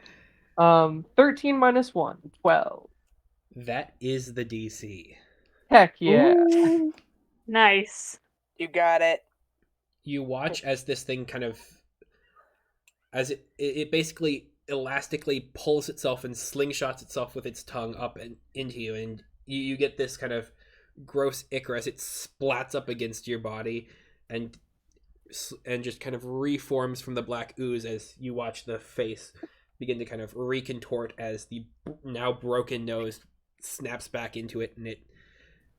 Speaker 5: 13 minus 1, 12.
Speaker 3: That is the DC.
Speaker 1: Heck yeah.
Speaker 4: Ooh.
Speaker 6: Nice.
Speaker 2: You got it.
Speaker 3: You watch as this thing kind of, as it basically elastically pulls itself and slingshots itself with its tongue up and into you, and you get this kind of gross ichor as it splats up against your body, and just kind of reforms from the black ooze as you watch the face begin to kind of recontort as the now broken nose snaps back into it, and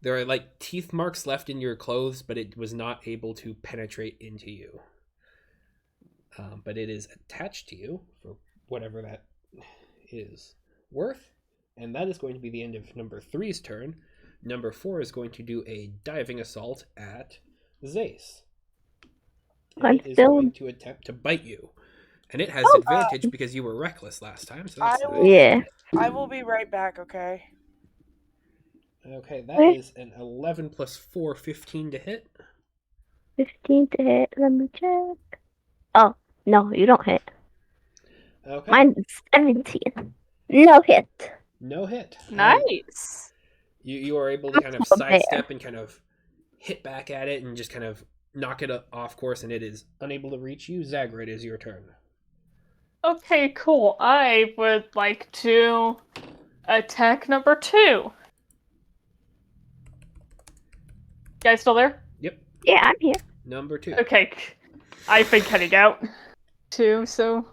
Speaker 3: there are like teeth marks left in your clothes, but it was not able to penetrate into you. But it is attached to you for whatever that is worth. And that is going to be the end of number 3's turn. Number 4 is going to do a diving assault at Zace.
Speaker 4: I'm
Speaker 3: It is
Speaker 4: still.
Speaker 3: going to attempt to bite you. And it has advantage because you were reckless last time. So that's nice.
Speaker 4: Yeah.
Speaker 2: I will be right back, okay?
Speaker 3: Okay, that is an 11 plus 4, 15 to hit.
Speaker 4: 15 to hit. Let me check. Oh, no, you don't hit.
Speaker 3: Okay.
Speaker 4: Mine's 17. No hit.
Speaker 3: No hit.
Speaker 6: Nice.
Speaker 3: You are able to kind of
Speaker 4: That's not
Speaker 3: sidestep and kind of hit back at it and just kind of knock it off course, and it is unable to reach you. Zagra, it is your turn.
Speaker 6: Okay, cool. I would like to attack number 2. You guys still there?
Speaker 3: Yep.
Speaker 4: Yeah, I'm here.
Speaker 3: Number 2.
Speaker 6: Okay. I've been cutting out too, so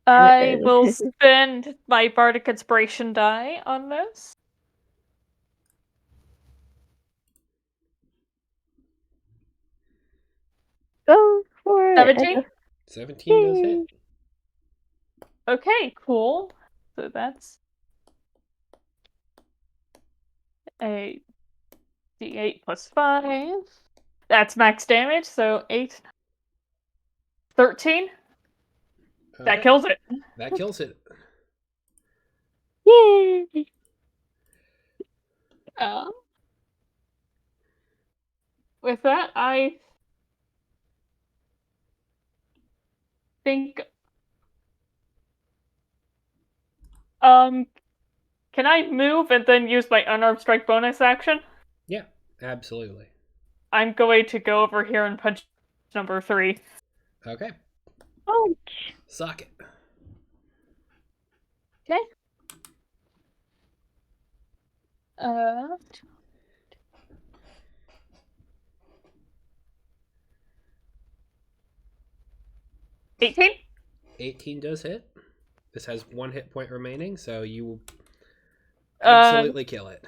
Speaker 6: I will spend my Bardic Inspiration die on this.
Speaker 4: Go for it.
Speaker 6: 17?
Speaker 3: 17 does hit.
Speaker 6: Okay, cool. So that's a d8 plus 5. That's max damage, so 8. 13? That
Speaker 3: Okay.
Speaker 6: kills it.
Speaker 3: That kills it.
Speaker 4: Yay!
Speaker 6: With that, I think can I move and then use my unarmed strike bonus action?
Speaker 3: Yeah, absolutely.
Speaker 6: I'm going to go over here and punch number 3.
Speaker 3: Okay.
Speaker 4: Ouch.
Speaker 3: Sock it.
Speaker 6: Okay. Uh 18?
Speaker 3: 18 does hit. This has 1 hit point remaining, so you will absolutely kill it.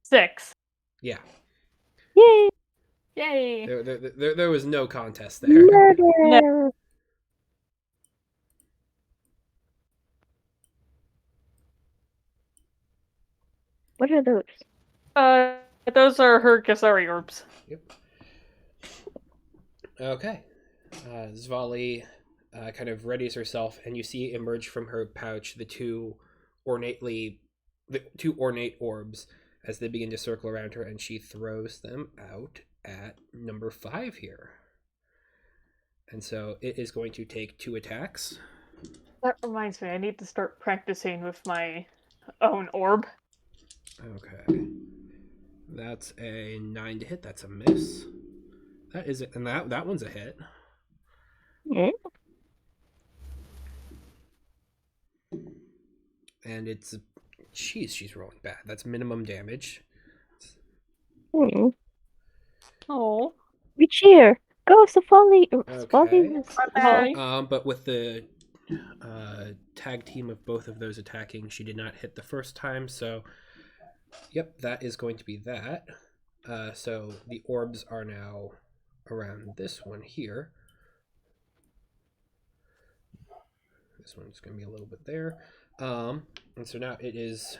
Speaker 6: 6.
Speaker 3: Yeah.
Speaker 4: Yay!
Speaker 6: Yay.
Speaker 3: There was no contest there.
Speaker 4: Murder! What are those?
Speaker 6: Those are her Gasari orbs.
Speaker 3: Yep. Okay. Zvali kind of readies herself, and you see emerge from her pouch the two ornate orbs as they begin to circle around her, and she throws them out at number 5 here. And so it is going to take 2 attacks.
Speaker 6: That reminds me, I need to start practicing with my own orb.
Speaker 3: Okay. That's a 9 to hit. That's a miss. That is it. And that one's a hit.
Speaker 4: Yeah.
Speaker 3: And it's... Jeez, she's rolling bad. That's minimum damage.
Speaker 4: Hmm.
Speaker 6: Oh.
Speaker 4: We cheer. Go, Safali.
Speaker 3: Okay.
Speaker 6: Hi.
Speaker 3: But with the tag team of both of those attacking, she did not hit the first time, so yep, that is going to be that. So the orbs are now around this one here. This one's going to be a little bit there. And so now it is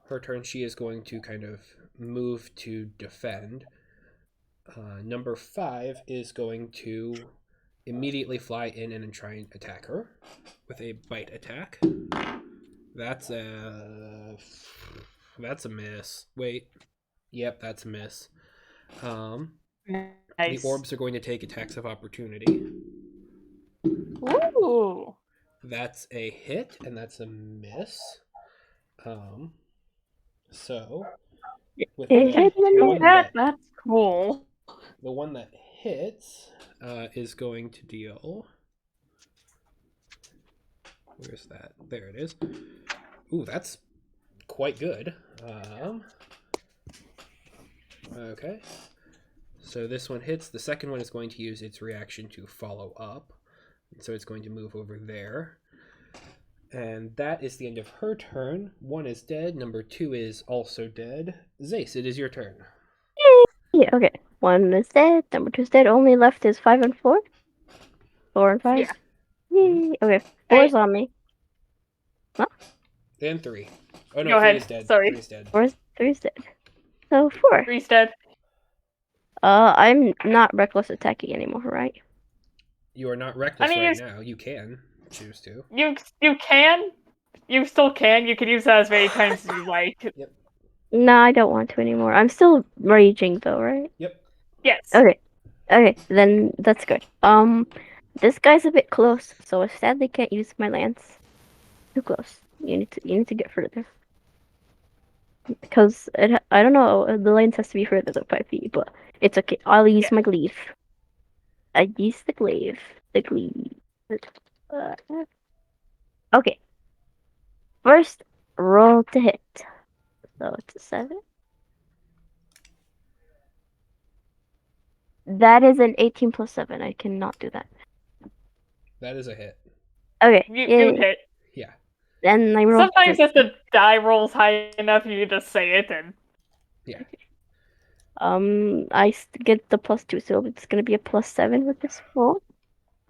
Speaker 3: her turn. She is going to kind of move to defend. Number 5 is going to immediately fly in and try and attack her with a bite attack. That's a miss. Wait. Yep, that's a miss.
Speaker 6: Nice.
Speaker 3: The orbs are going to take attacks of opportunity.
Speaker 6: Ooh.
Speaker 3: That's a hit, and that's a miss. So with
Speaker 4: Hey,
Speaker 3: the one that
Speaker 6: That's cool.
Speaker 3: the one that hits is going to deal. Where's that? There it is. Ooh, that's quite good. Okay. So this one hits. The second one is going to use its reaction to follow up. And so it's going to move over there. And that is the end of her turn. One is dead. Number 2 is also dead. Zace, it is your turn.
Speaker 4: Yeah, okay. 1 is dead. Number 2 is dead. Only left is 5 and 4. 4 and 5.
Speaker 6: Yeah.
Speaker 4: Yay. Okay. 4's on me.
Speaker 3: And 3. Oh no,
Speaker 6: Go
Speaker 3: 3
Speaker 6: ahead.
Speaker 3: is dead.
Speaker 6: Sorry.
Speaker 3: 3 is dead.
Speaker 4: 3's dead. So 4.
Speaker 6: 3's dead.
Speaker 4: I'm not reckless attacking anymore, right?
Speaker 3: You are not reckless
Speaker 6: mean,
Speaker 3: right
Speaker 6: you-
Speaker 3: now. You can choose to.
Speaker 6: You can. You still can. You can use that as many times as you like.
Speaker 4: No, I don't want to anymore. I'm still raging though, right?
Speaker 3: Yep.
Speaker 6: Yes.
Speaker 4: Okay. Okay, then that's good. This guy's a bit close, so I sadly can't use my lance. Too close. You need to get further. Because I don't know, the lance has to be further than 5 feet, but it's okay. I'll use my glaive. I use the glaive. The glaive. Uh, okay. First, roll to hit. So it's a 7. That is an 18 plus 7. I cannot do that.
Speaker 3: That is a hit.
Speaker 4: Okay.
Speaker 6: You hit.
Speaker 3: Yeah.
Speaker 4: Then I roll.
Speaker 6: Sometimes if the die rolls high enough, you just say it and.
Speaker 3: Yeah.
Speaker 4: I get the +2, so it's gonna be a +7 with this roll.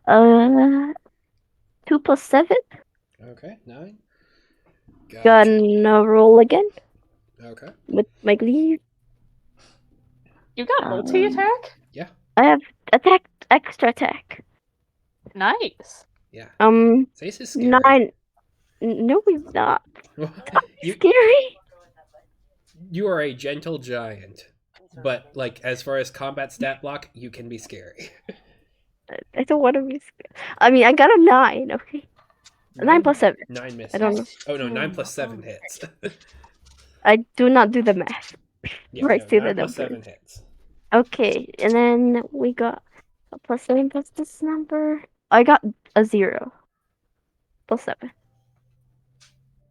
Speaker 4: 2 plus 7.
Speaker 3: Okay. 9. Gotcha.
Speaker 4: Gonna roll again
Speaker 3: Okay.
Speaker 4: with my glaive.
Speaker 6: You got multi attack?
Speaker 3: Yeah.
Speaker 4: I have extra attack.
Speaker 6: Nice.
Speaker 3: Yeah. Zace is scary.
Speaker 4: 9. No, he's not.
Speaker 3: you
Speaker 4: Scary.
Speaker 3: you are a gentle giant, but like as far as combat stat block, you can be scary.
Speaker 4: I don't want to be scared. I mean, I got a 9. Okay. 9 plus 7.
Speaker 3: 9 misses.
Speaker 4: I don't know.
Speaker 3: Oh no, 9 plus 7 hits.
Speaker 4: I do not do the math.
Speaker 3: Yeah,
Speaker 4: Right,
Speaker 3: no,
Speaker 4: say
Speaker 3: 9
Speaker 4: the
Speaker 3: plus
Speaker 4: numbers.
Speaker 3: 7 hits.
Speaker 4: Okay, and then we got a +7 plus this number. I got a 0. +7.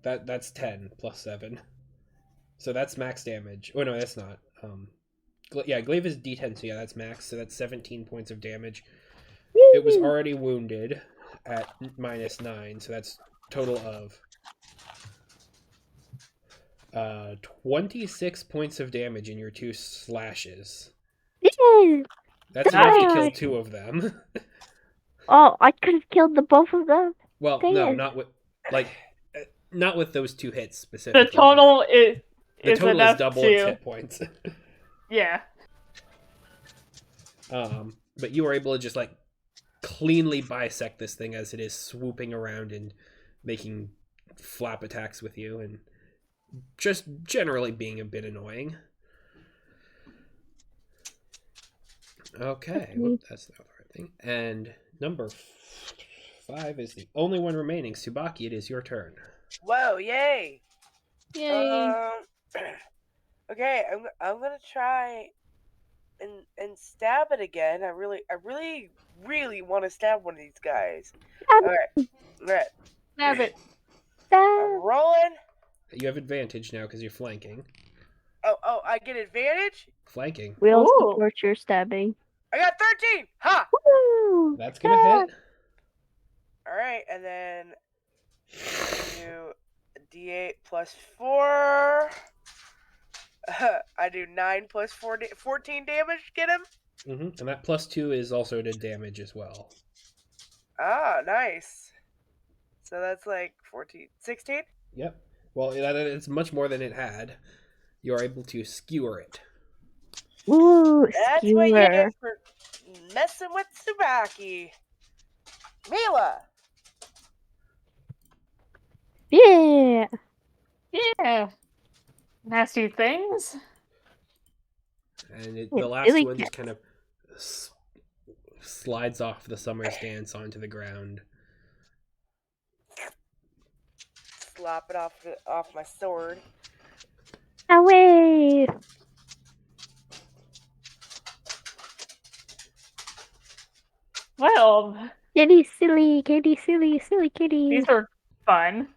Speaker 3: That's 10 plus 7. So that's max damage. Oh no, that's not. Yeah, glaive is D10, so yeah, that's max. So that's 17 points of damage. It was already wounded at -9, so that's total of 26 points of damage in your 2 slashes.
Speaker 4: Yeah.
Speaker 3: That's enough to kill
Speaker 4: Nice.
Speaker 3: 2 of them.
Speaker 4: Oh, I could have killed the both of them.
Speaker 3: Well,
Speaker 4: Dang
Speaker 3: no,
Speaker 4: it.
Speaker 3: not with those 2 hits specifically.
Speaker 6: The total
Speaker 3: The
Speaker 6: is
Speaker 3: total is
Speaker 6: enough
Speaker 3: double
Speaker 6: to.
Speaker 3: its hit points.
Speaker 6: Yeah.
Speaker 3: But you were able to just like cleanly bisect this thing as it is swooping around and making flap attacks with you and just generally being a bit annoying. Okay, whoop, that's not the right thing. And number 5 is the only one remaining. Tsubaki, it is your turn.
Speaker 2: Whoa! Yay!
Speaker 6: Yay.
Speaker 2: Okay, I'm gonna try and stab it again. I really want to stab one of these guys. Alright.
Speaker 6: Have it.
Speaker 2: I'm rolling.
Speaker 3: You have advantage now because you're flanking.
Speaker 2: Oh, I get advantage?
Speaker 3: Flanking.
Speaker 4: We'll
Speaker 6: Ooh.
Speaker 4: support your stabbing.
Speaker 2: I got 13! Ha!
Speaker 4: Woo!
Speaker 3: That's gonna hit.
Speaker 2: Alright, and then do D8 plus 4. I do 9 plus 14 damage to get him.
Speaker 3: And that +2 is also to damage as well.
Speaker 2: Ah, nice. So that's like 14, 16?
Speaker 3: Yep. Well, it's much more than it had. You are able to skewer it.
Speaker 4: Ooh,
Speaker 2: That's what you
Speaker 4: skewer.
Speaker 2: get for messing with Tsubaki. Mila!
Speaker 4: Yeah.
Speaker 6: Yeah. Nasty things.
Speaker 3: And
Speaker 4: It
Speaker 3: the last
Speaker 4: really
Speaker 3: one just
Speaker 4: can.
Speaker 3: kind of slides off the summer's dance onto the ground.
Speaker 2: slop it off my sword.
Speaker 4: Away!
Speaker 6: Well,
Speaker 4: Kitty silly, silly kitty.
Speaker 6: these are fun.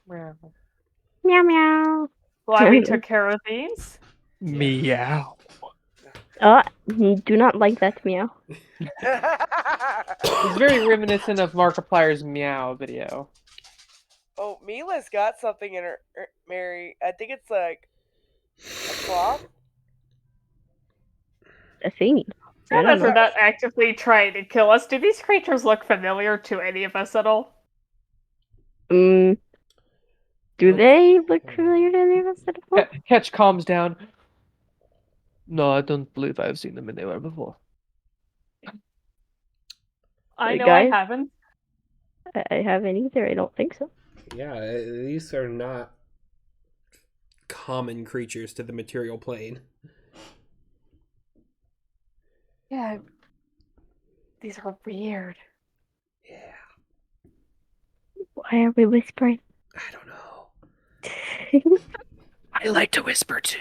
Speaker 1: Meow.
Speaker 4: Meow meow.
Speaker 6: Glad we took care of these.
Speaker 1: Meow.
Speaker 4: Oh, do not like that meow.
Speaker 1: It's very reminiscent of Markiplier's Meow video.
Speaker 2: Oh, Mila's got something in her, Mary. I think it's like a cloth.
Speaker 4: A thing. I
Speaker 6: Now
Speaker 4: don't
Speaker 6: that they're
Speaker 4: know.
Speaker 6: not actively trying to kill us, do these creatures look familiar to any of us at all?
Speaker 4: Do they look familiar to any of us at all?
Speaker 1: Catch calms down. No, I don't believe I've seen them anywhere before.
Speaker 6: I know
Speaker 4: Guys?
Speaker 6: I haven't.
Speaker 4: I haven't either. I don't think so.
Speaker 3: Yeah, these are not common creatures to the material plane.
Speaker 6: Yeah. These are weird.
Speaker 3: Yeah,
Speaker 4: Why are we whispering?
Speaker 3: I don't know.
Speaker 1: I like to whisper too.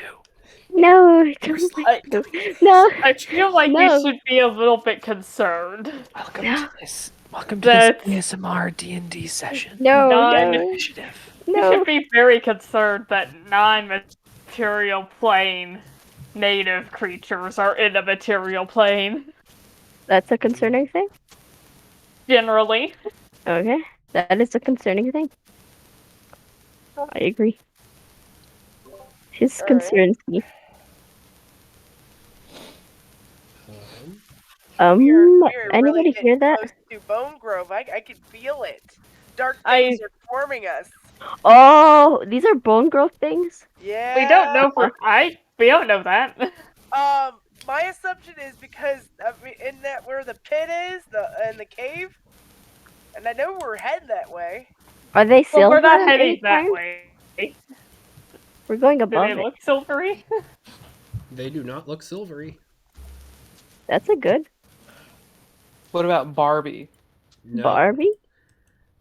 Speaker 4: No,
Speaker 3: You're
Speaker 4: don't
Speaker 3: slightly
Speaker 4: no.
Speaker 3: becoming
Speaker 4: No.
Speaker 6: I feel like
Speaker 4: No.
Speaker 6: we should be a little bit concerned.
Speaker 1: Welcome
Speaker 4: No.
Speaker 1: to this. Welcome to
Speaker 6: That-
Speaker 1: this ASMR D&D session.
Speaker 4: No,
Speaker 6: None.
Speaker 4: no,
Speaker 1: Initiative.
Speaker 6: We
Speaker 4: no.
Speaker 6: should be very concerned that non-material plane native creatures are in a material plane.
Speaker 4: That's a concerning thing?
Speaker 6: Generally.
Speaker 4: Okay. That is a concerning thing. I agree. This
Speaker 2: Alright.
Speaker 4: concerns me.
Speaker 2: We are really
Speaker 4: Anybody
Speaker 2: getting
Speaker 4: hear that?
Speaker 2: close to Bone Grove. I can feel it. Dark
Speaker 6: I-
Speaker 2: things are forming us.
Speaker 4: Oh, these are bone growth things?
Speaker 2: Yeah.
Speaker 6: We don't know for we don't know that.
Speaker 2: My assumption is because isn't that where the pit is, and the cave, and I know we're heading that way.
Speaker 4: Are they
Speaker 6: Well,
Speaker 4: silver?
Speaker 6: we're not
Speaker 4: of
Speaker 6: heading
Speaker 4: any
Speaker 6: that
Speaker 4: kind?
Speaker 6: way.
Speaker 4: We're going
Speaker 6: Do
Speaker 4: above
Speaker 6: they
Speaker 4: it.
Speaker 6: look silvery?
Speaker 3: They do not look silvery.
Speaker 4: That's a good
Speaker 1: What about Barbie?
Speaker 3: No.
Speaker 4: Barbie.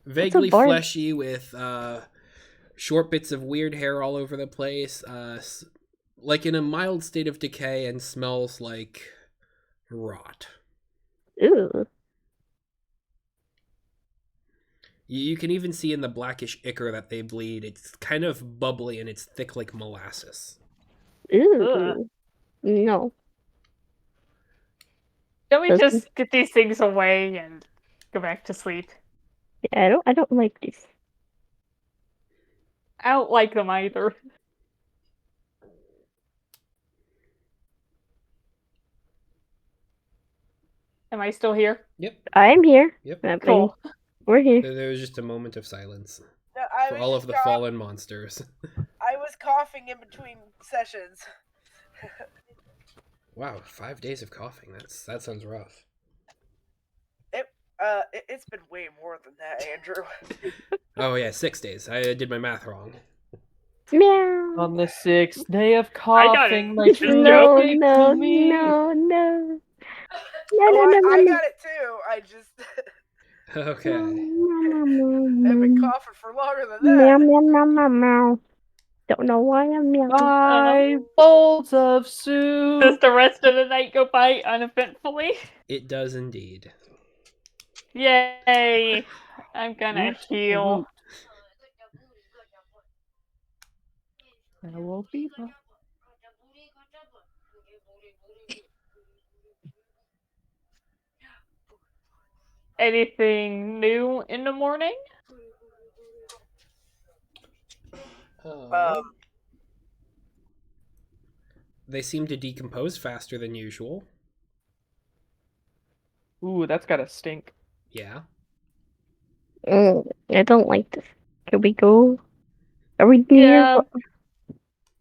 Speaker 3: Vaguely
Speaker 4: Barb?
Speaker 3: fleshy with short bits of weird hair all over the place. Like in a mild state of decay and smells like rot.
Speaker 4: Ooh.
Speaker 3: You can even see in the blackish ichor that they bleed, it's kind of bubbly and it's thick like molasses.
Speaker 4: Ooh.
Speaker 6: Ugh.
Speaker 4: No.
Speaker 6: Can we
Speaker 4: Doesn't-
Speaker 6: just get these things away and go back to sleep?
Speaker 4: Yeah, I don't like this.
Speaker 6: I don't like them either. Am I still here?
Speaker 3: Yep.
Speaker 4: I'm here.
Speaker 3: Yep.
Speaker 4: I mean,
Speaker 6: Cool.
Speaker 4: we're here.
Speaker 3: There was just a moment of silence
Speaker 2: No, I
Speaker 3: for
Speaker 2: was
Speaker 3: all
Speaker 2: just
Speaker 3: of the fallen monsters.
Speaker 2: I was coughing in between sessions.
Speaker 3: Wow, 5 days of coughing. That sounds rough.
Speaker 2: It's been way more than that, Andrew.
Speaker 3: Oh yeah, 6 days. I did my math wrong.
Speaker 4: Meow.
Speaker 1: On the 6th day of
Speaker 6: I got
Speaker 1: coughing,
Speaker 6: it.
Speaker 1: my
Speaker 6: Just
Speaker 1: true
Speaker 4: No,
Speaker 1: came
Speaker 4: no,
Speaker 1: to me.
Speaker 4: no, no. No,
Speaker 2: Oh,
Speaker 4: no, no,
Speaker 2: I
Speaker 4: no,
Speaker 2: got it too. I just
Speaker 3: Okay.
Speaker 2: I've been coughing for longer than
Speaker 4: Meow,
Speaker 2: that.
Speaker 4: meow, meow, meow, meow. Don't know why I'm meowing.
Speaker 1: 5 bowls of soup.
Speaker 6: Does the rest of the night go by uneventfully?
Speaker 3: It does indeed.
Speaker 6: Yay! I'm gonna
Speaker 1: Woot
Speaker 6: heal.
Speaker 1: woot. I will be back.
Speaker 6: Anything new in the morning?
Speaker 3: They seem to decompose faster than usual.
Speaker 1: Ooh, that's gotta stink.
Speaker 3: Yeah.
Speaker 4: I don't like this. Can we go? Are we near?
Speaker 6: Yeah.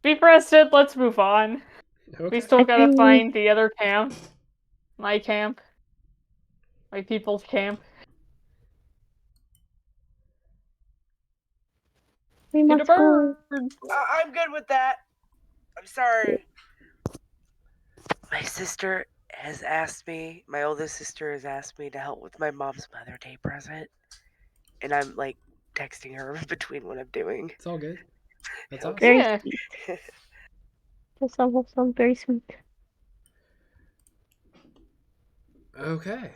Speaker 6: Be rested, let's move on. We
Speaker 3: Okay.
Speaker 6: still gotta
Speaker 4: think-
Speaker 6: find the other camp. My camp. My people's camp.
Speaker 4: We
Speaker 6: To the
Speaker 4: must go.
Speaker 6: birds!
Speaker 2: I'm good with that. I'm sorry. My sister has asked me, my oldest sister has asked me to help with my mom's Mother's Day present. And I'm like texting her in between what I'm doing.
Speaker 3: It's all good. That's
Speaker 2: Okay.
Speaker 3: awesome.
Speaker 4: Very
Speaker 6: Yeah.
Speaker 4: sweet. That's all sound very sweet.
Speaker 3: Okay.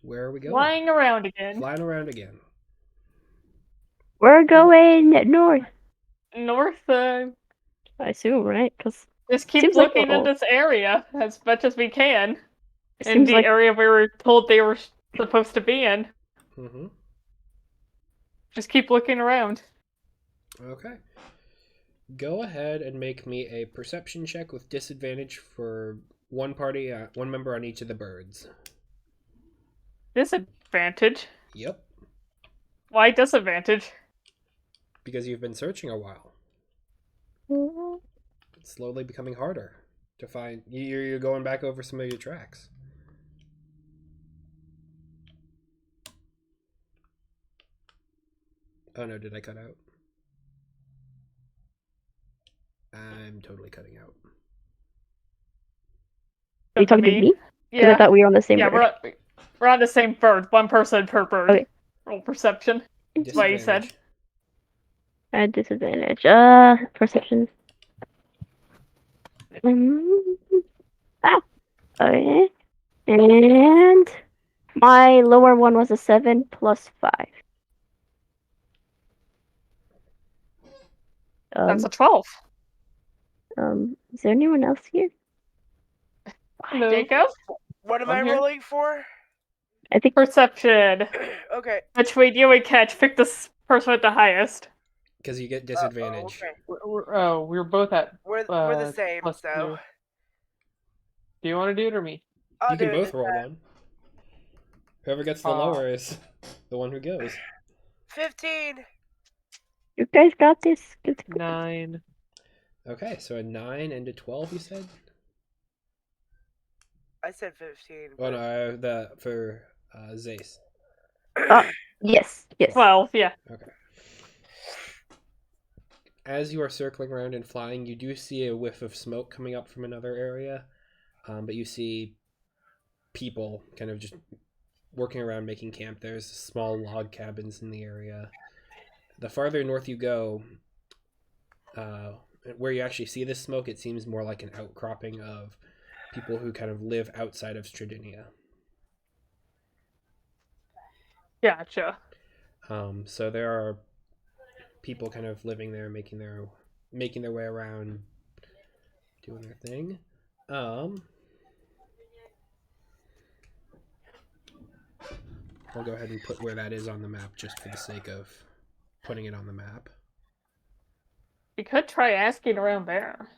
Speaker 3: Where are we going?
Speaker 6: Flying around again.
Speaker 3: Flying around again.
Speaker 4: We're going north,
Speaker 6: North,
Speaker 4: I assume, right? Because
Speaker 6: just keep
Speaker 4: Seems like
Speaker 6: looking
Speaker 4: we're
Speaker 6: in
Speaker 4: all-
Speaker 6: this area as much as we can.
Speaker 4: it
Speaker 6: In
Speaker 4: seems
Speaker 6: the
Speaker 4: like
Speaker 6: area we were told they were supposed to be in.
Speaker 3: Mm-hmm.
Speaker 6: Just keep looking around.
Speaker 3: Okay. Go ahead and make me a perception check with disadvantage for one member on each of the birds.
Speaker 6: Disadvantage?
Speaker 3: Yep.
Speaker 6: Why disadvantage?
Speaker 3: Because you've been searching a while. It's slowly becoming harder to find. You're going back over some of your tracks. Oh no, did I cut out? I'm totally cutting out.
Speaker 4: Are you talking to me? Because I
Speaker 6: Yeah.
Speaker 4: thought we were on the same
Speaker 6: Yeah,
Speaker 4: bird.
Speaker 6: we're on the same bird. One person per bird.
Speaker 4: Okay.
Speaker 6: Roll perception. That's what you said.
Speaker 3: Disadvantage.
Speaker 4: At disadvantage. Perception. Ah. Okay. And my lower one was a 7 plus 5.
Speaker 6: That's a 12.
Speaker 4: Is there anyone else here?
Speaker 6: There you go.
Speaker 2: What am
Speaker 1: I'm
Speaker 2: I
Speaker 1: here.
Speaker 2: rolling for?
Speaker 4: I think
Speaker 6: Perception.
Speaker 2: Okay.
Speaker 6: Between you and Catch, pick this person with the highest.
Speaker 3: Because you get disadvantage.
Speaker 2: Okay.
Speaker 1: We're both at
Speaker 2: We're the same,
Speaker 1: plus
Speaker 2: so
Speaker 1: 2. Do you want to do it or me?
Speaker 2: I'll
Speaker 3: You can
Speaker 2: do it
Speaker 3: both
Speaker 2: this
Speaker 3: roll
Speaker 2: time.
Speaker 3: one. Whoever gets the lower is the one who goes.
Speaker 2: 15.
Speaker 4: you guys got this. Good.
Speaker 1: 9.
Speaker 3: Okay, so a 9 and a 12, you said?
Speaker 2: I said 15.
Speaker 3: Oh no, for Zace.
Speaker 4: Yes. Yes.
Speaker 6: 12, yeah.
Speaker 3: Okay. As you are circling around and flying, you do see a whiff of smoke coming up from another area, but you see people kind of just working around making camp. There's small log cabins in the area. The farther north you go, where you actually see this smoke, it seems more like an outcropping of people who kind of live outside of Stradinia.
Speaker 6: Gotcha.
Speaker 3: So there are people kind of living there, making their way around, doing their thing. I'll go ahead and put where that is on the map just for the sake of putting it on the map.
Speaker 6: You could try asking around there.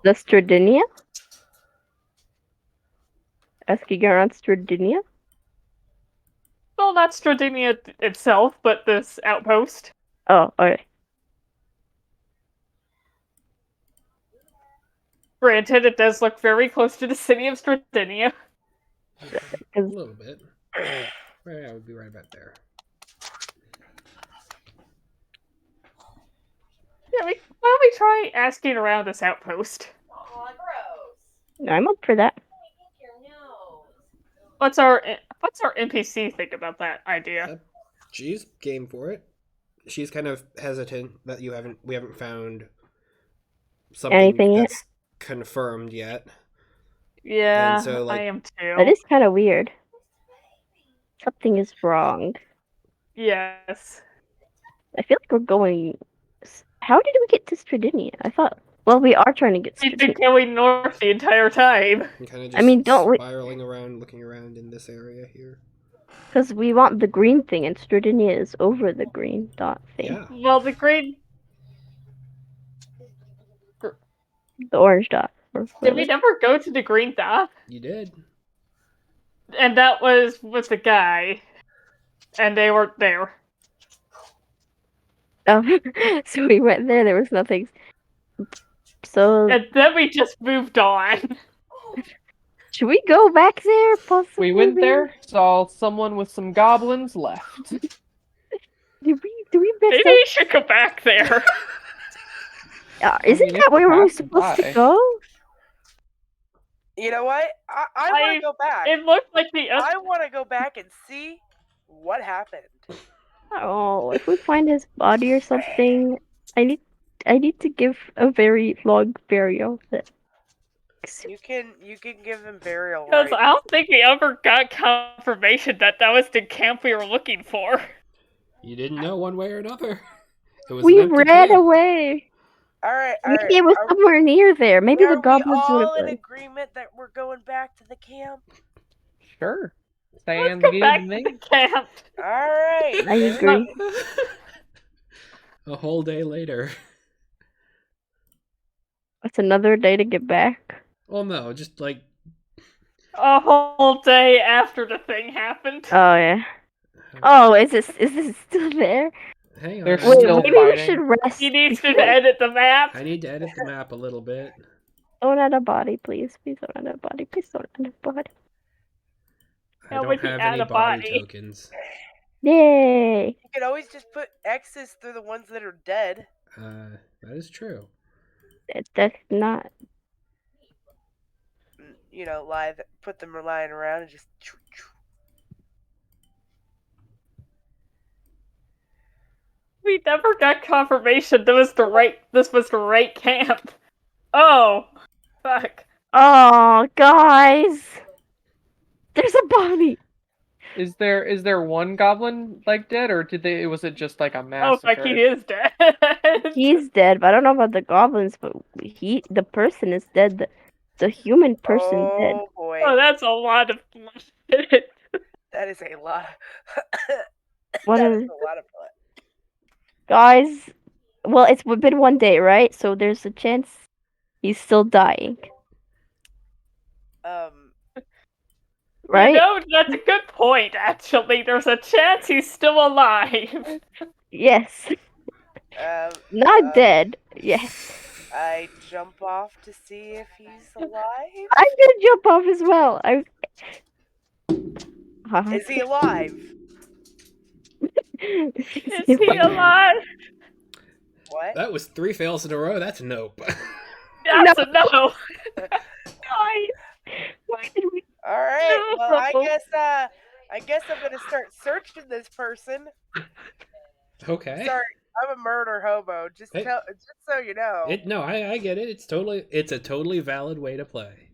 Speaker 4: The Stradinia? Asking around Stradinia?
Speaker 6: Well, not Stradinia itself, but this outpost.
Speaker 4: Oh, okay.
Speaker 6: Granted, it does look very close to the city of Stradinia.
Speaker 3: A little bit. Right, I would be right about there.
Speaker 6: Yeah, why don't we try asking around this outpost?
Speaker 2: Oh, gross.
Speaker 4: I'm up for that.
Speaker 6: What's our NPC think about that idea?
Speaker 3: She's game for it. She's kind of hesitant that we haven't found something
Speaker 4: Anything yet?
Speaker 3: that's confirmed yet.
Speaker 6: Yeah,
Speaker 3: And so, like,
Speaker 6: I am too.
Speaker 4: That is kind of weird. Something is wrong.
Speaker 6: Yes.
Speaker 4: I feel like we're going. How did we get to Stradinia? I thought. Well, we are trying to get
Speaker 6: We've been
Speaker 4: Stradinia.
Speaker 6: going north the entire time.
Speaker 3: I'm kind of just
Speaker 4: I mean, don't we?
Speaker 3: spiraling around, looking around in this area here.
Speaker 4: Because we want the green thing, and Stradinia is over the green dot thing.
Speaker 3: Yeah.
Speaker 6: Well, the green.
Speaker 4: The orange dot.
Speaker 6: Did we never go to the green dot?
Speaker 3: You did.
Speaker 6: And that was with the guy. And they weren't there.
Speaker 4: Oh, so we went there. There was nothing. So
Speaker 6: And then we just moved on.
Speaker 4: should we go back there? Possibly.
Speaker 1: We went there, saw someone with some goblins left.
Speaker 4: Do we mess
Speaker 6: Maybe we should go back there.
Speaker 4: up? Isn't
Speaker 1: mean,
Speaker 4: that
Speaker 1: if
Speaker 4: where
Speaker 1: we're
Speaker 4: we were
Speaker 1: passing
Speaker 4: supposed to
Speaker 1: by.
Speaker 4: go?
Speaker 2: You know what? I want to go back.
Speaker 6: It looked like the
Speaker 2: I want to go back and see what happened.
Speaker 4: Oh, if we find his body or something, I need to give a very long burial.
Speaker 2: You can give him burial
Speaker 6: because
Speaker 2: rights.
Speaker 6: I don't think we ever got confirmation that that was the camp we were looking for.
Speaker 3: You didn't know one way or another. It was
Speaker 4: We
Speaker 3: an empty
Speaker 4: ran
Speaker 3: camp.
Speaker 4: away.
Speaker 2: All right.
Speaker 4: Maybe it was somewhere near there. Maybe the
Speaker 2: Are we
Speaker 4: goblins would have
Speaker 2: all in
Speaker 4: gone.
Speaker 2: agreement that we're going back to the camp?
Speaker 1: Sure. Stay
Speaker 6: Let's
Speaker 1: in the
Speaker 6: go back
Speaker 1: game
Speaker 6: to
Speaker 1: with
Speaker 6: the
Speaker 1: me.
Speaker 6: camp.
Speaker 2: All right.
Speaker 4: I agree.
Speaker 3: A whole day later.
Speaker 4: It's another day to get back.
Speaker 3: Well, no, just like
Speaker 6: A whole day after the thing happened.
Speaker 4: Oh yeah. Oh, is this still there?
Speaker 3: hang on.
Speaker 1: They're
Speaker 3: I
Speaker 4: Wait,
Speaker 3: need
Speaker 1: still
Speaker 3: to-
Speaker 4: maybe we
Speaker 1: fighting.
Speaker 4: should rest.
Speaker 6: He needs to
Speaker 4: before-
Speaker 6: edit the map.
Speaker 3: I need to edit the map a little bit.
Speaker 4: Don't add a body, please. Please don't add a body. Please don't add a body.
Speaker 3: I
Speaker 6: How
Speaker 3: don't
Speaker 6: would he
Speaker 3: have
Speaker 6: add
Speaker 3: any
Speaker 6: a
Speaker 3: body
Speaker 6: body?
Speaker 3: tokens.
Speaker 4: Yay!
Speaker 2: You could always just put X's through the ones that are dead.
Speaker 3: That is true.
Speaker 4: That's not.
Speaker 2: You know, put them lying around and just.
Speaker 6: We never got confirmation this was the right camp. Oh, fuck.
Speaker 4: Oh, guys! There's a body.
Speaker 1: Is there one goblin like dead, or was it just like a
Speaker 6: Oh, fuck,
Speaker 1: massacre?
Speaker 6: he is dead.
Speaker 4: He's dead, but I don't know about the goblins. But the person is dead. The human person dead.
Speaker 2: Oh boy,
Speaker 6: Oh, that's a lot of blood.
Speaker 2: that is a lot.
Speaker 4: What
Speaker 2: That
Speaker 4: is
Speaker 2: is a lot of blood.
Speaker 4: guys? Well, it's been one day, right? So there's a chance he's still dying, right?
Speaker 6: You know, that's a good point, actually. There's a chance he's still alive.
Speaker 4: Yes, not dead. Yes,
Speaker 2: I jump off to see if he's alive.
Speaker 4: I'm gonna jump off as well.
Speaker 2: Is he alive?
Speaker 6: Is he alive?
Speaker 2: What?
Speaker 3: That was 3 fails in a row. That's a nope.
Speaker 6: That's a no.
Speaker 4: Why did we?
Speaker 2: All right. Well,
Speaker 4: No.
Speaker 2: I guess I'm gonna start searching this person.
Speaker 3: Okay.
Speaker 2: Sorry, I'm a murder hobo. Just
Speaker 3: Hey.
Speaker 2: just so you know.
Speaker 3: No, I get it. It's a totally valid way to play.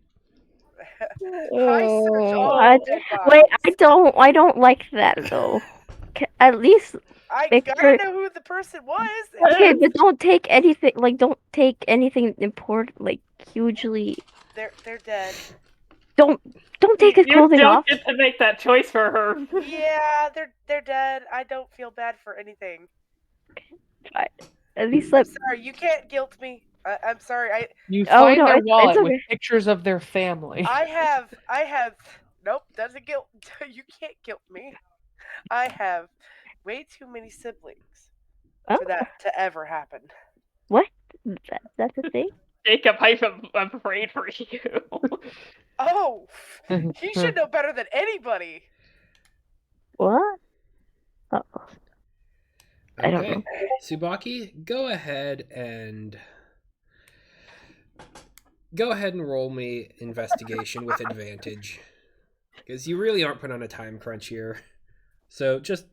Speaker 2: I search all
Speaker 4: I-
Speaker 2: dead
Speaker 4: Wait,
Speaker 2: bodies.
Speaker 4: I don't like that though. At least
Speaker 2: I
Speaker 4: make
Speaker 2: gotta
Speaker 4: sure-
Speaker 2: know who the person was.
Speaker 4: okay, but don't take anything. Like, don't take anything important. Like, hugely.
Speaker 2: They're dead.
Speaker 4: Don't take his
Speaker 6: You
Speaker 4: clothing
Speaker 6: don't
Speaker 4: off.
Speaker 6: get to make that choice for her.
Speaker 2: Yeah, they're dead. I don't feel bad for anything.
Speaker 4: At least
Speaker 2: I'm
Speaker 4: let.
Speaker 2: sorry, you can't guilt me. I'm sorry.
Speaker 1: You
Speaker 4: Oh,
Speaker 1: find
Speaker 4: no,
Speaker 1: their
Speaker 4: it's
Speaker 1: wallet with
Speaker 4: okay.
Speaker 1: pictures of their family.
Speaker 2: I have. Nope, doesn't guilt. You can't guilt me. I have way too many siblings
Speaker 4: Oh,
Speaker 2: for that to ever happen.
Speaker 4: that's a thing.
Speaker 6: Jacob, I'm afraid for you.
Speaker 2: Oh, he should know better than anybody.
Speaker 4: What? Oh, I don't
Speaker 3: Okay.
Speaker 4: know.
Speaker 3: Tsubaki, go ahead and roll me investigation with advantage. Because you really aren't put on a time crunch here. So just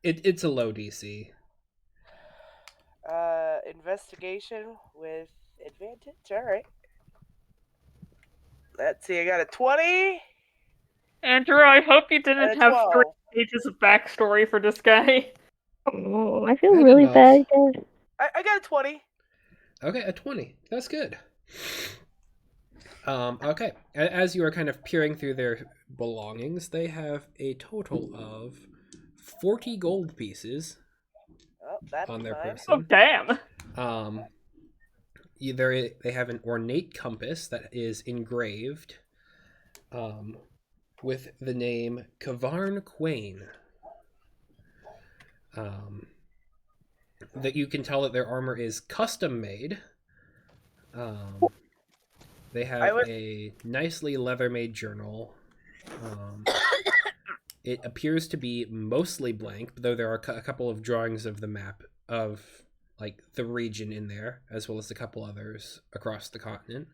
Speaker 3: it's a low DC.
Speaker 2: Investigation with advantage. All right. Let's see. I got a 20
Speaker 6: Andrew, I hope you
Speaker 2: and
Speaker 6: didn't
Speaker 2: a
Speaker 6: have
Speaker 2: 12.
Speaker 6: 3 pages of backstory for this guy.
Speaker 4: Oh, I feel
Speaker 3: That's
Speaker 4: really
Speaker 3: enough.
Speaker 4: bad, guys.
Speaker 2: I got a 20.
Speaker 3: Okay, a 20. That's good. Okay. As you are kind of peering through their belongings, they have a total of 40 gold pieces
Speaker 2: Oh, that's
Speaker 3: on their
Speaker 2: fine.
Speaker 6: Oh,
Speaker 3: person.
Speaker 6: damn.
Speaker 3: They have an ornate compass that is engraved with the name Kavarn Quain. That you can tell that their armor is custom made. They have a nicely leather made journal. It appears to be mostly blank, though there are a couple of drawings of the map of like the region in there, as well as a couple others across the continent.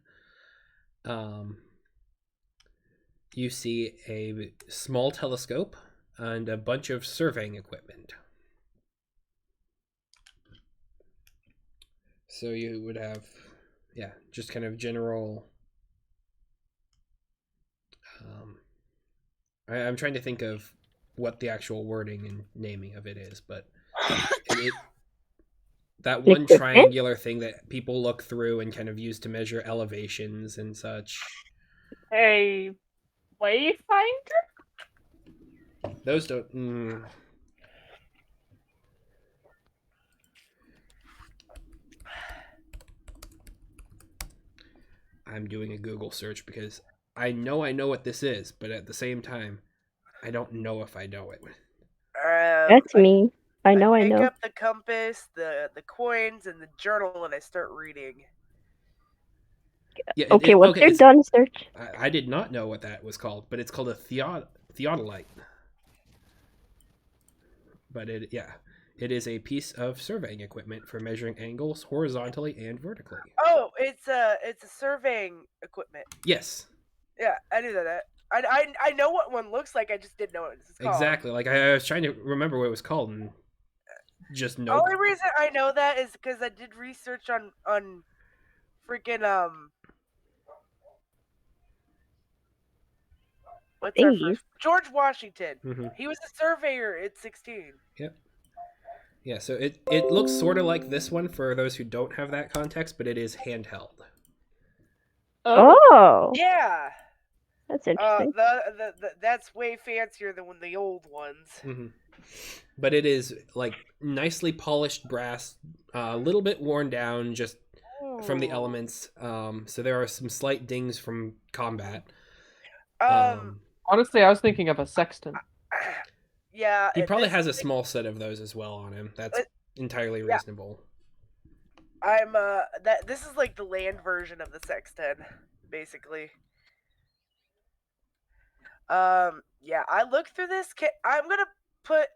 Speaker 3: you see a small telescope and a bunch of surveying equipment. So you would have, yeah, just kind of general. I'm trying to think of what the actual wording and naming of it is, but it that one
Speaker 4: Equipment?
Speaker 3: triangular thing that people look through and kind of use to measure elevations and such.
Speaker 6: A wayfinder?
Speaker 3: Those don't. I'm doing a Google search because I know what this is, but at the same time, I don't know if I know it.
Speaker 4: That's me. I
Speaker 2: I
Speaker 4: know.
Speaker 2: pick up the compass, the coins, and the journal, and I start reading.
Speaker 3: Yeah.
Speaker 4: Okay, once
Speaker 3: okay.
Speaker 4: you're done, search.
Speaker 3: I did not know what that was called, but it's called a theodolite. But it is a piece of surveying equipment for measuring angles horizontally and vertically.
Speaker 2: Oh, it's a surveying equipment.
Speaker 3: Yes.
Speaker 2: Yeah, I knew that. I know what one looks like. I just didn't know what it's called.
Speaker 3: Exactly. Like I was trying to remember what it was called, and just
Speaker 2: The
Speaker 3: nope.
Speaker 2: only reason I know that is because I did research on freaking what's our
Speaker 4: Thingies.
Speaker 2: first George Washington.
Speaker 3: Mm-hmm.
Speaker 2: He was a surveyor at 16.
Speaker 3: Yep. Yeah, so it looks sort of like this one for those who don't have that context, but it is handheld.
Speaker 4: Oh,
Speaker 2: Yeah.
Speaker 4: that's interesting.
Speaker 2: That's way fancier than the old ones.
Speaker 3: Mm-hmm. But it is like nicely polished brass, a little bit worn down just from the elements. So there are some slight dings from combat.
Speaker 1: Honestly, I was thinking of a sextant.
Speaker 2: Yeah.
Speaker 3: He probably has a small set of those as well on him. That's entirely reasonable.
Speaker 2: I'm this is like the land version of the sextant, basically. Yeah, I looked through this. I'm gonna put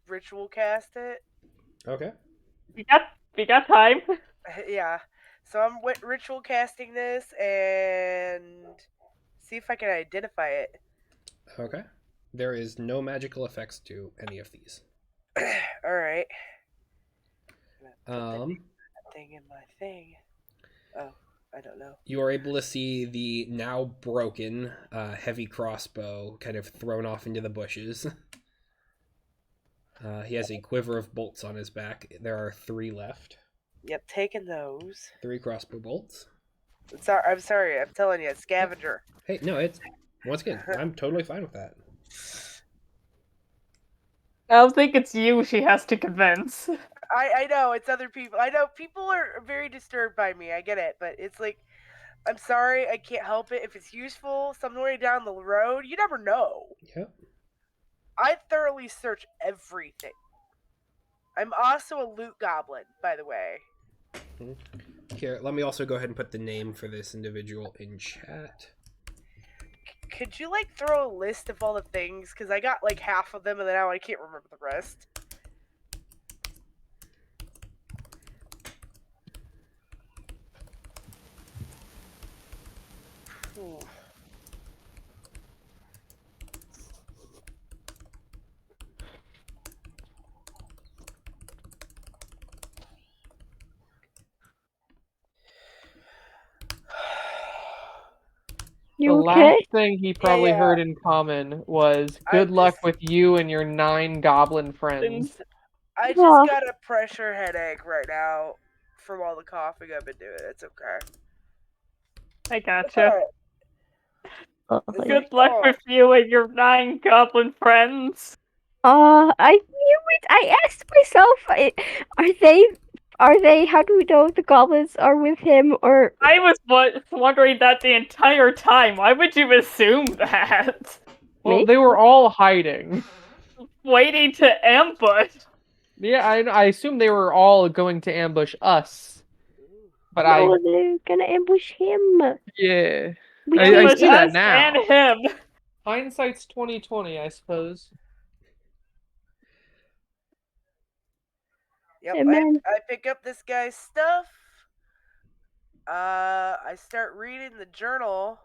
Speaker 2: ritual cast it.
Speaker 3: Okay.
Speaker 6: We got time.
Speaker 2: Yeah, so I'm ritual casting this and see if I can identify it.
Speaker 3: Okay. There is no magical effects to any of these.
Speaker 2: All right.
Speaker 3: Thing
Speaker 2: in my thing. Oh, I don't know.
Speaker 3: You are able to see the now broken heavy crossbow kind of thrown off into the bushes. He has a quiver of bolts on his back. There are 3 left.
Speaker 2: Yep, taking those.
Speaker 3: 3 crossbow bolts.
Speaker 2: I'm sorry. I'm telling you, scavenger.
Speaker 3: Hey, no, it's once again, I'm totally fine with that.
Speaker 6: I don't think it's you she has to convince.
Speaker 2: I know it's other people. I know people are very disturbed by me. I get it, but it's like, I'm sorry, I can't help it. If it's useful somewhere down the road, you never know.
Speaker 3: Yep.
Speaker 2: I thoroughly search everything. I'm also a loot goblin, by the way.
Speaker 3: Here, let me also go ahead and put the name for this individual in chat.
Speaker 2: Could you throw a list of all the things? Because I got half of them, and then now I can't remember the rest. Ooh.
Speaker 1: The last thing he probably heard in common was "Good luck with you and your 9 goblin friends."
Speaker 2: I just got a pressure headache right now from all the coughing I've been doing. It's okay.
Speaker 6: I gotcha. Good luck
Speaker 2: Oh.
Speaker 6: with you and your 9 goblin friends.
Speaker 4: I knew it. I asked myself, are they? How do we know the goblins are with him? Or
Speaker 6: I was wondering that the entire time. Why would you assume that?
Speaker 1: Well,
Speaker 4: me?
Speaker 1: they were all hiding.
Speaker 6: Waiting to ambush.
Speaker 1: Yeah, I assume they were all going to ambush us. But
Speaker 4: No, they're gonna ambush him.
Speaker 1: Yeah.
Speaker 4: We
Speaker 1: I
Speaker 6: Ambush
Speaker 1: see that
Speaker 6: us
Speaker 1: now.
Speaker 6: and him.
Speaker 1: Hindsight's 20/20, I suppose.
Speaker 2: Yep,
Speaker 4: Hey, man.
Speaker 2: I pick up this guy's stuff. I start reading the journal,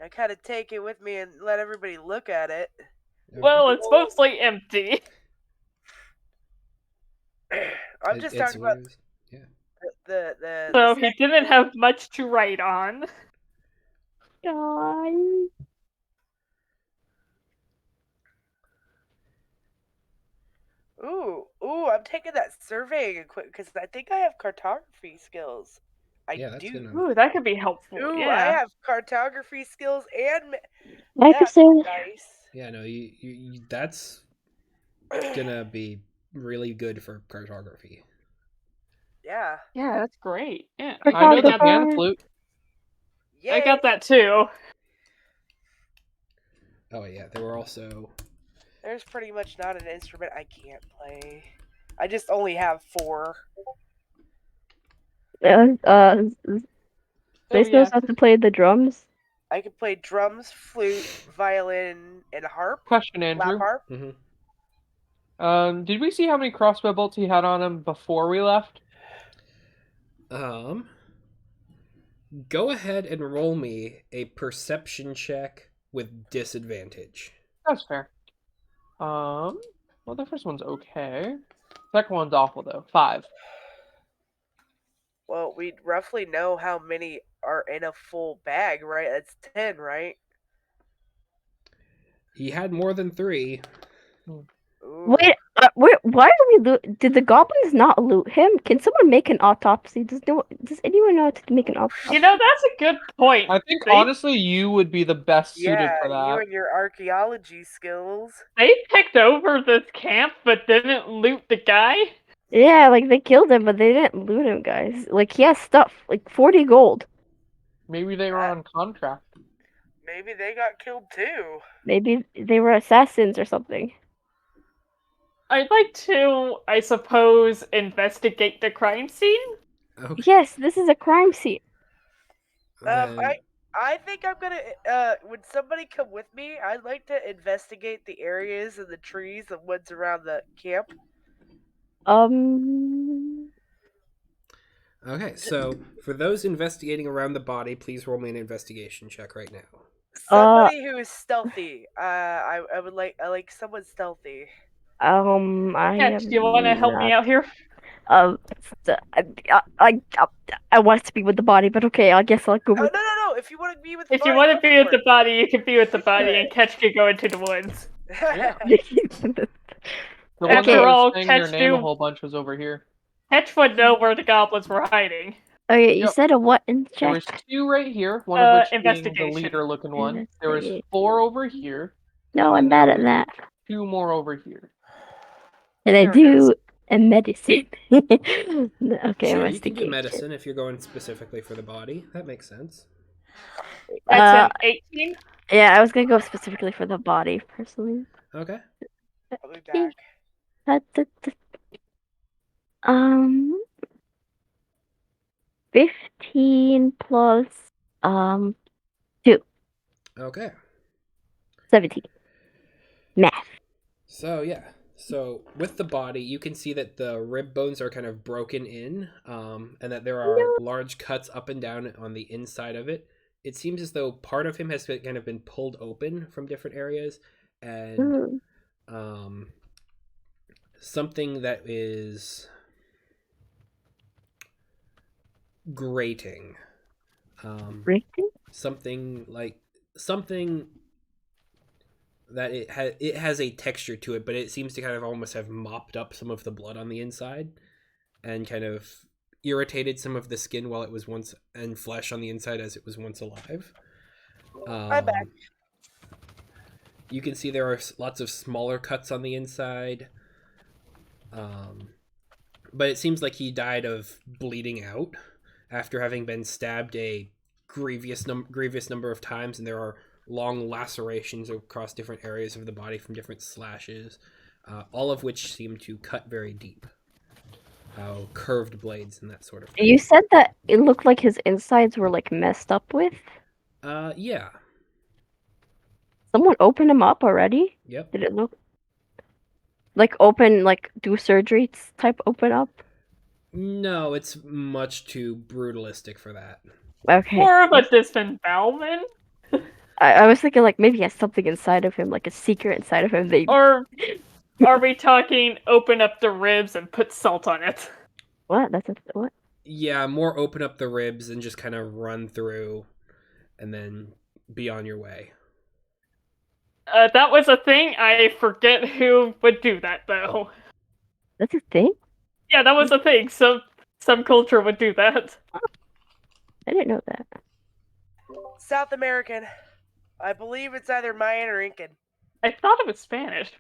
Speaker 2: I kind of take it with me and let everybody look at it.
Speaker 6: Well, it's mostly empty.
Speaker 2: I'm just
Speaker 3: It's
Speaker 2: talking about
Speaker 3: yeah.
Speaker 2: the
Speaker 6: So he didn't
Speaker 2: section.
Speaker 6: have much to write on.
Speaker 4: Guys.
Speaker 2: Ooh, I'm taking that surveying equipment because I think I have cartography skills. I
Speaker 3: Yeah, that's
Speaker 2: do.
Speaker 3: gonna.
Speaker 6: Ooh, that could be helpful.
Speaker 2: Ooh, I
Speaker 6: Yeah.
Speaker 2: have cartography skills and
Speaker 4: Like I
Speaker 2: that's
Speaker 4: said,
Speaker 2: nice.
Speaker 3: Yeah, no, you that's gonna be really good for cartography.
Speaker 2: Yeah.
Speaker 6: Yeah, that's great. Yeah.
Speaker 1: I know the
Speaker 6: got,
Speaker 1: pan
Speaker 4: photographer.
Speaker 1: flute.
Speaker 2: Yay.
Speaker 6: I got that too.
Speaker 3: Oh yeah, there were also.
Speaker 2: There's pretty much not an instrument I can't play. I just only have 4.
Speaker 6: Oh
Speaker 4: Space knows
Speaker 6: yeah.
Speaker 4: how to play the drums.
Speaker 2: I can play drums, flute, violin, and harp.
Speaker 1: Question,
Speaker 2: Lap
Speaker 1: Andrew.
Speaker 2: harp.
Speaker 1: Did we see how many crossbow bolts he had on him before we left?
Speaker 3: Go ahead and roll me a perception check with disadvantage.
Speaker 1: That's fair. Well, the first one's okay. Second one's awful though. 5.
Speaker 2: Well, we roughly know how many are in a full bag, right? That's 10, right?
Speaker 3: He had more than 3.
Speaker 2: Ooh.
Speaker 4: Wait, why are we Did the goblins not loot him? Can someone make an autopsy? Does anyone know how to make an autopsy?
Speaker 6: You know, that's a good point.
Speaker 1: I think
Speaker 6: They
Speaker 1: honestly you would be the best suited
Speaker 2: Yeah,
Speaker 1: for
Speaker 2: you
Speaker 1: that.
Speaker 2: and your archaeology skills.
Speaker 6: they picked over this camp but didn't loot the guy.
Speaker 4: Yeah, like they killed him, but they didn't loot him, guys. Like he has stuff, like 40 gold.
Speaker 1: Maybe they were on contract.
Speaker 2: Maybe they got killed too.
Speaker 4: Maybe they were assassins or something.
Speaker 6: I'd like to, I suppose, investigate the crime scene.
Speaker 3: Okay.
Speaker 4: Yes, this is a crime scene.
Speaker 3: Then,
Speaker 2: I think I'm gonna. Would somebody come with me? I'd like to investigate the areas and the trees, the woods around the camp.
Speaker 3: okay, so for those investigating around the body, please roll me an investigation check right now.
Speaker 2: Somebody who is stealthy. I would like. I like someone stealthy.
Speaker 4: I
Speaker 6: Yes,
Speaker 4: am
Speaker 6: do you want to help me
Speaker 4: not.
Speaker 6: out here?
Speaker 4: I want to be with the body, but okay, I guess I'll go
Speaker 2: Oh
Speaker 4: with.
Speaker 2: no! If you want to be with the
Speaker 6: If you
Speaker 2: body,
Speaker 6: want to
Speaker 2: go
Speaker 6: be
Speaker 2: for
Speaker 6: with the
Speaker 2: it.
Speaker 6: body, you can be with the body, and Ketch can go into the woods.
Speaker 1: Yeah. The one
Speaker 6: After
Speaker 1: that was
Speaker 6: all,
Speaker 1: saying their
Speaker 6: Ketch
Speaker 1: name a
Speaker 6: knew
Speaker 1: whole bunch was over here.
Speaker 6: Ketch would know where the goblins were hiding.
Speaker 4: Okay, you
Speaker 1: Yep.
Speaker 4: said a what in
Speaker 1: There
Speaker 4: check?
Speaker 1: was 2 right here, one of which being the
Speaker 6: Investigation.
Speaker 1: leader-looking one. There was
Speaker 4: Investigation.
Speaker 1: 4 over here.
Speaker 4: No, I'm
Speaker 1: and
Speaker 4: bad
Speaker 1: there
Speaker 4: at
Speaker 1: was
Speaker 4: that.
Speaker 1: 2 more over here.
Speaker 4: And I
Speaker 6: There it is.
Speaker 4: do a medicine. Okay,
Speaker 3: Sure, you can do
Speaker 4: investigation.
Speaker 3: medicine if you're going specifically for the body. That makes sense.
Speaker 6: That's an 18.
Speaker 4: Yeah, I was gonna go specifically for the body, personally.
Speaker 3: Okay.
Speaker 2: I'll be back.
Speaker 4: Um, 15 plus 2,
Speaker 3: Okay.
Speaker 4: 17. Math.
Speaker 3: So yeah. So with the body, you can see that the rib bones are kind of broken in, and that there are large cuts up and down on the inside of it. It seems as though part of him has kind of been pulled open from different areas, and something that is grating.
Speaker 4: Rating?
Speaker 3: Something that it has a texture to it, but it seems to kind of almost have mopped up some of the blood on the inside and kind of irritated some of the skin while it was once and flesh on the inside as it was once alive.
Speaker 2: I'm back.
Speaker 3: You can see there are lots of smaller cuts on the inside, but it seems like he died of bleeding out after having been stabbed a grievous number of times, and there are long lacerations across different areas of the body from different slashes, all of which seem to cut very deep. Curved blades and that sort of thing.
Speaker 4: You said that it looked like his insides were like messed up with.
Speaker 3: Yeah.
Speaker 4: Someone opened him up already?
Speaker 3: Yep.
Speaker 4: Did it look like open, like do surgery type open up?
Speaker 3: No, it's much too brutalistic for that.
Speaker 4: Okay.
Speaker 6: More of a disembowelment.
Speaker 4: I was thinking like maybe he has something inside of him, like a secret inside of him. They
Speaker 6: Or are we talking open up the ribs and put salt on it?
Speaker 4: what? That's a what?
Speaker 3: Yeah, more open up the ribs and just kind of run through and then be on your way.
Speaker 6: That was a thing. I forget who would do that though.
Speaker 4: That's a thing?
Speaker 6: Yeah, that was a thing. Some culture would do that.
Speaker 4: I didn't know that.
Speaker 2: South American. I believe it's either Mayan or Incan.
Speaker 6: I thought it was Spanish,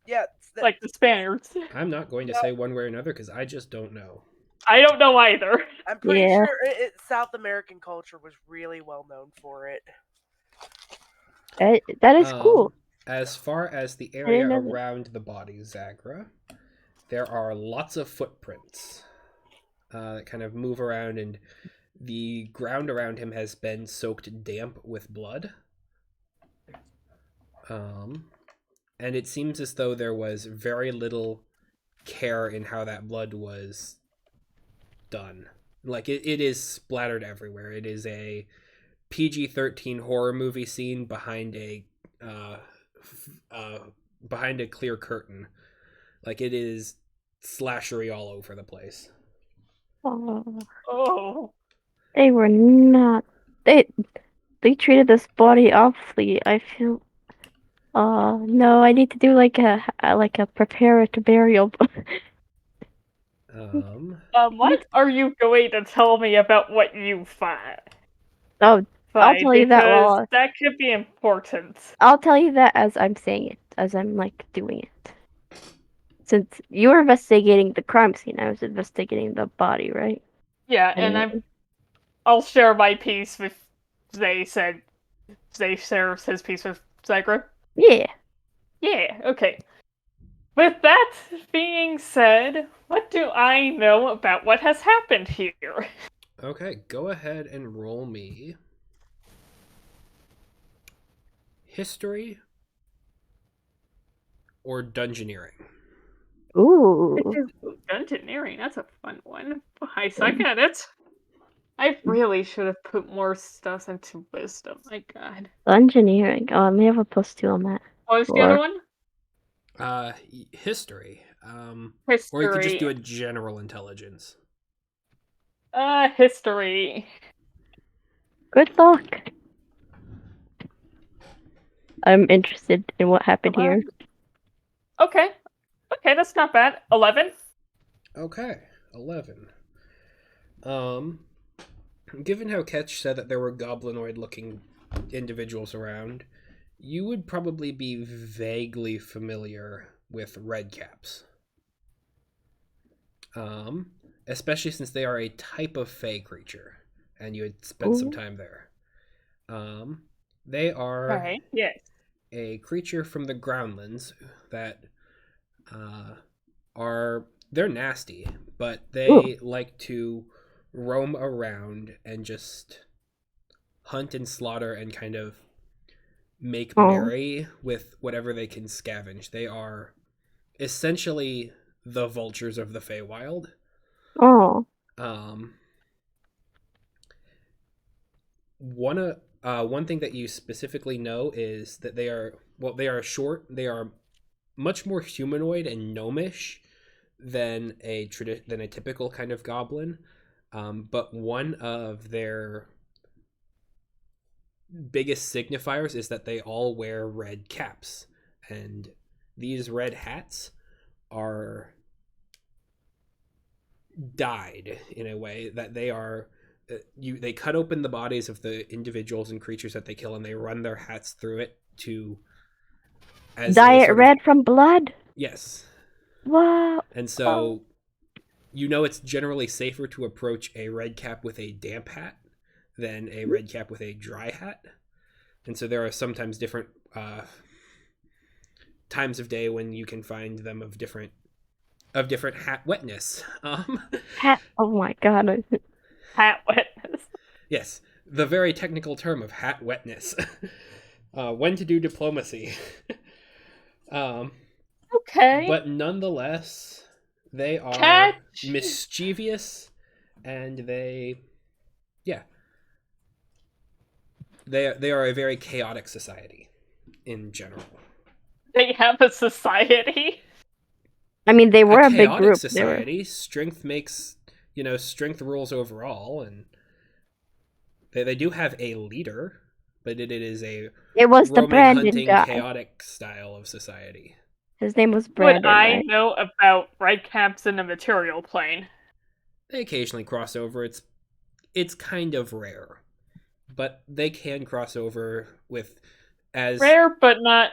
Speaker 2: Yeah,
Speaker 6: like the Spaniards.
Speaker 3: I'm not going to
Speaker 2: No.
Speaker 3: say one way or another because I just don't know.
Speaker 6: I don't know either.
Speaker 2: I'm pretty
Speaker 4: Yeah.
Speaker 2: sure South American culture was really well known for it.
Speaker 4: That is cool.
Speaker 3: As far as the
Speaker 4: didn't
Speaker 3: area
Speaker 4: know that.
Speaker 3: around the body, Zagra, there are lots of footprints that kind of move around, and the ground around him has been soaked damp with blood. And it seems as though there was very little care in how that blood was done. Like it is splattered everywhere. It is a PG-13 horror movie scene behind a clear curtain. Like it is slashery all over the place.
Speaker 6: Oh.
Speaker 4: They were not. They treated this body awfully. I feel. No, I need to do like a prepare it burial.
Speaker 6: What are you going to tell me about what you find?
Speaker 4: Oh, I'll tell you that
Speaker 6: because
Speaker 4: while
Speaker 6: that could be important.
Speaker 4: I'll tell you that as I'm saying it, as I'm like doing it. Since you were investigating the crime scene, I was investigating the body, right?
Speaker 6: Yeah, and I'll share my piece with Zay shares his piece with Zagra.
Speaker 4: Yeah.
Speaker 6: Yeah, okay. With that being said, what do I know about what has happened here?
Speaker 3: Okay, go ahead and roll me history or dungeoneering.
Speaker 4: Ooh.
Speaker 6: Dungeoneering, that's a fun one. I suck at it. I really should have put more stuff into wisdom. My god.
Speaker 4: Engineering. Oh, I may have a +2 on that.
Speaker 6: What was the other one?
Speaker 3: History.
Speaker 6: History.
Speaker 3: Or you could just do a general intelligence.
Speaker 6: History.
Speaker 4: Good luck. I'm interested in what happened here.
Speaker 6: Okay. Okay, that's not bad. 11?
Speaker 3: Okay, 11. Given how Ketch said that there were goblinoid-looking individuals around, you would probably be vaguely familiar with redcaps. Especially since they are a type of fey creature, and you had spent some time there. They are
Speaker 6: yes.
Speaker 3: a creature from the Groundlands that they're nasty, but they like to roam around and just hunt and slaughter and kind of make merry with whatever they can scavenge. They are essentially the vultures of the Feywild. One thing that you specifically know is that they are short. They are much more humanoid and gnomish than a typical kind of goblin. But one of their biggest signifiers is that they all wear red caps, and these red hats are dyed in a way that they are they cut open the bodies of the individuals and creatures that they kill, and they run their hats through it to
Speaker 4: dye it red from blood.
Speaker 3: Yes.
Speaker 4: Wow.
Speaker 3: And so you know it's generally safer to approach a red cap with a damp hat than a red cap with a dry hat. And so there are sometimes different times of day when you can find them of different hat wetness.
Speaker 4: Hat. Oh my god.
Speaker 6: Hat wetness.
Speaker 3: Yes, the very technical term of hat wetness. When to do diplomacy.
Speaker 6: Okay.
Speaker 3: But nonetheless, they are mischievous, and they, They are a very chaotic society in general.
Speaker 6: They have a society.
Speaker 4: I mean, they
Speaker 3: A
Speaker 4: were a big
Speaker 3: chaotic
Speaker 4: group. They were.
Speaker 3: society. Strength makes, strength rules overall, and they do have a leader, but it is a
Speaker 4: It was the
Speaker 3: roaming,
Speaker 4: Brandon
Speaker 3: hunting,
Speaker 4: guy.
Speaker 3: chaotic style of society.
Speaker 4: His name was
Speaker 6: What
Speaker 4: Brandon,
Speaker 6: I
Speaker 4: right?
Speaker 6: know about Redcaps in the material plane.
Speaker 3: They occasionally cross over. It's kind of rare, but they can cross over with as
Speaker 6: Rare, but not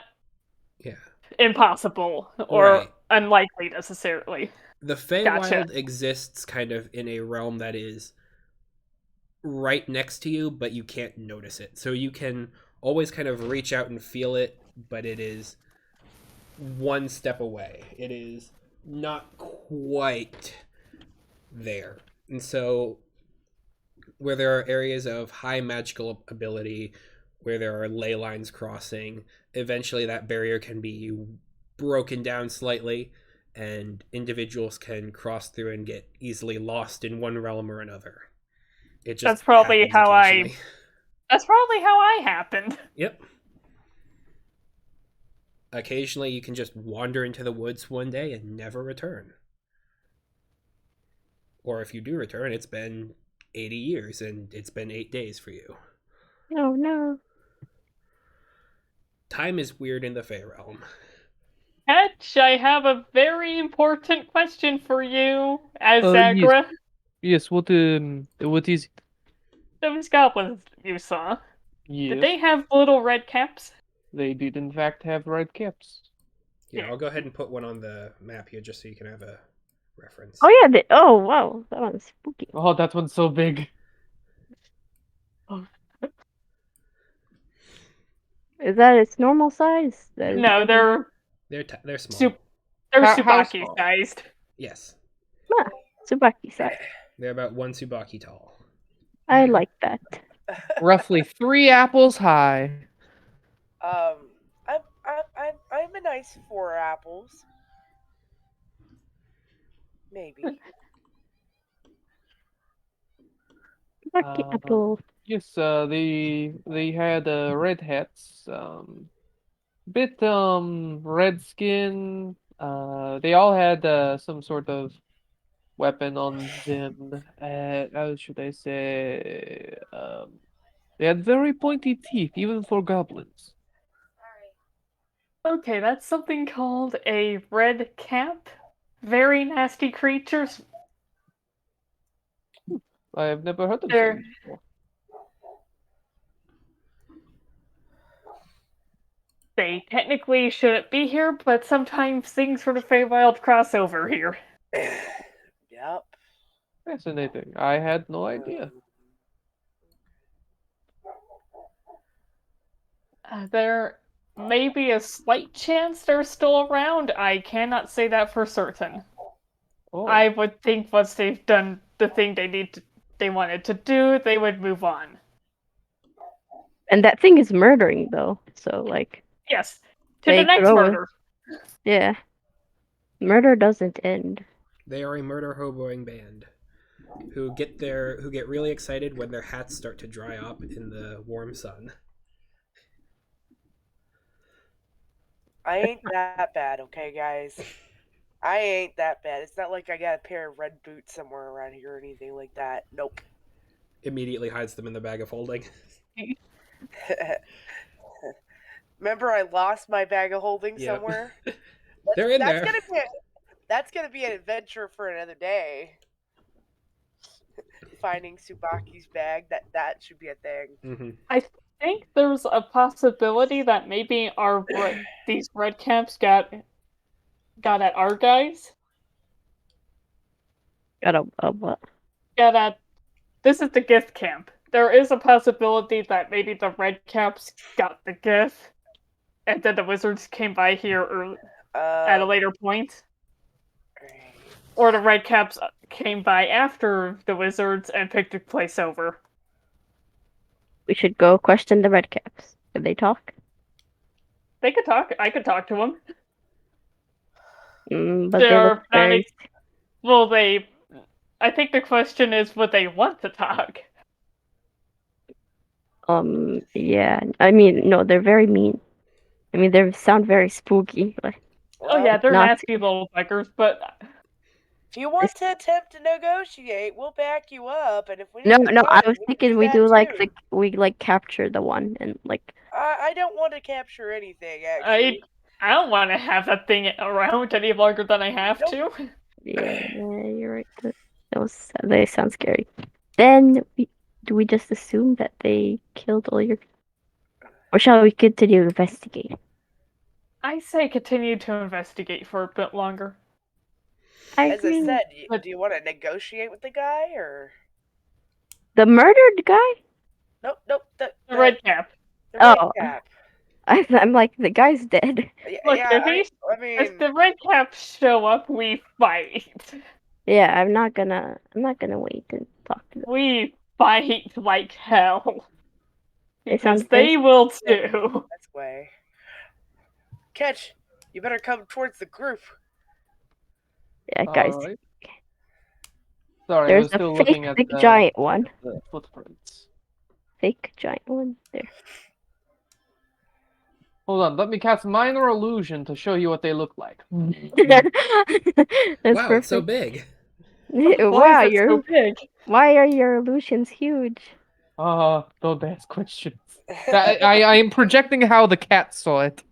Speaker 3: yeah.
Speaker 6: impossible or
Speaker 3: Right.
Speaker 6: unlikely necessarily.
Speaker 3: The
Speaker 6: Gotcha.
Speaker 3: Feywild exists kind of in a realm that is right next to you, but you can't notice it. So you can always kind of reach out and feel it, but it is one step away. It is not quite there. And so where there are areas of high magical ability, where there are ley lines crossing, eventually that barrier can be broken down slightly, and individuals can cross through and get easily lost in one realm or another. It just
Speaker 6: That's probably
Speaker 3: happens
Speaker 6: how
Speaker 3: occasionally.
Speaker 6: That's probably how I happened.
Speaker 3: Yep. Occasionally you can just wander into the woods one day and never return. Or if you do return, it's been 80 years and it's been 8 days for you.
Speaker 4: Oh no.
Speaker 3: Time is weird in the Fey realm.
Speaker 6: Ketch, I have a very important question for you,
Speaker 5: Yes.
Speaker 6: Azagra.
Speaker 5: Yes, what is it?
Speaker 6: Those goblins you saw, did
Speaker 5: Yes,
Speaker 6: they have little red caps?
Speaker 5: they did in fact have red caps.
Speaker 3: Yeah, I'll go ahead and put one on the map here just so you can have a reference.
Speaker 4: Oh yeah. Oh wow, that one's spooky.
Speaker 5: Oh, that one's so big.
Speaker 4: Is that its normal size? That is
Speaker 6: No,
Speaker 4: regular?
Speaker 3: They're small.
Speaker 6: They're
Speaker 5: How
Speaker 6: Subaki
Speaker 5: small?
Speaker 6: sized.
Speaker 3: Yes.
Speaker 4: Ah, Tsubaki size.
Speaker 3: They're about 1 Tsubaki tall.
Speaker 4: I like that.
Speaker 5: Roughly 3 apples high.
Speaker 2: I'm a nice 4 apples. Maybe.
Speaker 4: Tsubaki apple.
Speaker 5: Yes, they had red hats, bit red skin. They all had some sort of weapon on them. How should I say? They had very pointy teeth, even for goblins.
Speaker 6: Okay, that's something called a red cap. Very nasty creatures.
Speaker 5: I have never heard them say
Speaker 6: They're
Speaker 5: this before.
Speaker 6: They technically shouldn't be here, but sometimes things sort of Feywild cross over here.
Speaker 2: Yep.
Speaker 5: Fascinating. I had no idea.
Speaker 6: There may be a slight chance they're still around. I cannot say that for certain.
Speaker 5: Oh,
Speaker 6: I would think once they've done the thing they wanted to do, they would move on.
Speaker 4: And that thing is murdering though. So like,
Speaker 6: Yes, to
Speaker 4: they
Speaker 6: the
Speaker 4: could
Speaker 6: next
Speaker 4: always.
Speaker 6: murder.
Speaker 4: Yeah. Murder doesn't end.
Speaker 3: They are a murder hoboing band who get really excited when their hats start to dry up in the warm sun.
Speaker 2: I ain't that bad, okay, guys? I ain't that bad. It's not like I got a pair of red boots somewhere around here or anything like that. Nope.
Speaker 3: Immediately hides them in the bag of holding.
Speaker 2: Remember, I lost my bag of holding
Speaker 3: Yep.
Speaker 2: somewhere.
Speaker 3: They're in
Speaker 2: that's
Speaker 3: there.
Speaker 2: That's gonna be an adventure for another day. Finding Subaki's bag. That should be a thing.
Speaker 3: Mm-hmm.
Speaker 6: I think there's a possibility that maybe these red caps got at our guys.
Speaker 4: Got a what?
Speaker 6: Got at This is the gift camp. There is a possibility that maybe the red caps got the gift, and then the wizards came by here at a later point. Or the red caps came by after the wizards and picked the place over.
Speaker 4: We should go question the red caps. Can they talk?
Speaker 6: They could talk. I could talk to them.
Speaker 4: But they look very.
Speaker 6: I think the question is, would they want to talk?
Speaker 4: Yeah. I mean, no, they're very mean. I mean, they sound very spooky. Like,
Speaker 6: Oh yeah, they're
Speaker 4: not
Speaker 6: nasty little beggars, but
Speaker 2: If you want to attempt to negotiate, we'll back you up, and if we
Speaker 4: no,
Speaker 2: need to
Speaker 4: no. I
Speaker 2: fight,
Speaker 4: was
Speaker 2: we can
Speaker 4: thinking
Speaker 2: do
Speaker 4: we
Speaker 2: that
Speaker 4: do like
Speaker 2: too.
Speaker 4: we like capture the one and like.
Speaker 2: I don't want to capture anything,
Speaker 6: I
Speaker 2: actually.
Speaker 6: I don't want to have that thing around any longer than I have
Speaker 2: Nope.
Speaker 6: to.
Speaker 4: Yeah, you're right. They sound scary. Then do we just assume that they killed all your, or shall we continue investigating?
Speaker 6: I say continue to investigate for a bit longer.
Speaker 4: I
Speaker 2: As I
Speaker 4: agree.
Speaker 2: said,
Speaker 6: But
Speaker 2: do you want to negotiate with the guy, or
Speaker 4: The murdered guy?
Speaker 2: nope, nope, the
Speaker 6: the red cap.
Speaker 2: the red
Speaker 4: Oh,
Speaker 2: cap.
Speaker 4: I'm like the guy's dead.
Speaker 2: Yeah,
Speaker 6: Look,
Speaker 2: yeah.
Speaker 6: if
Speaker 2: I
Speaker 6: if
Speaker 2: mean,
Speaker 6: the red caps show up, we fight.
Speaker 4: Yeah, I'm not gonna wait and talk to them.
Speaker 6: We fight like hell.
Speaker 4: They
Speaker 6: Because
Speaker 4: sound very.
Speaker 6: they will too.
Speaker 2: that's way. Catch, you better come towards the group.
Speaker 4: Yeah, guys.
Speaker 5: Alright. Sorry, I
Speaker 4: There's
Speaker 5: was
Speaker 4: a
Speaker 5: still
Speaker 4: fake
Speaker 5: looking at
Speaker 4: big giant one.
Speaker 5: the footprints.
Speaker 4: Fake giant one there.
Speaker 5: Hold on, let me cast minor illusion to show you what they look like.
Speaker 4: That's
Speaker 3: Wow, it's so
Speaker 4: perfect.
Speaker 3: big.
Speaker 6: Why
Speaker 4: Wow,
Speaker 6: is it so big?
Speaker 4: why are your illusions huge?
Speaker 5: Don't ask questions. I am projecting how the cat saw it.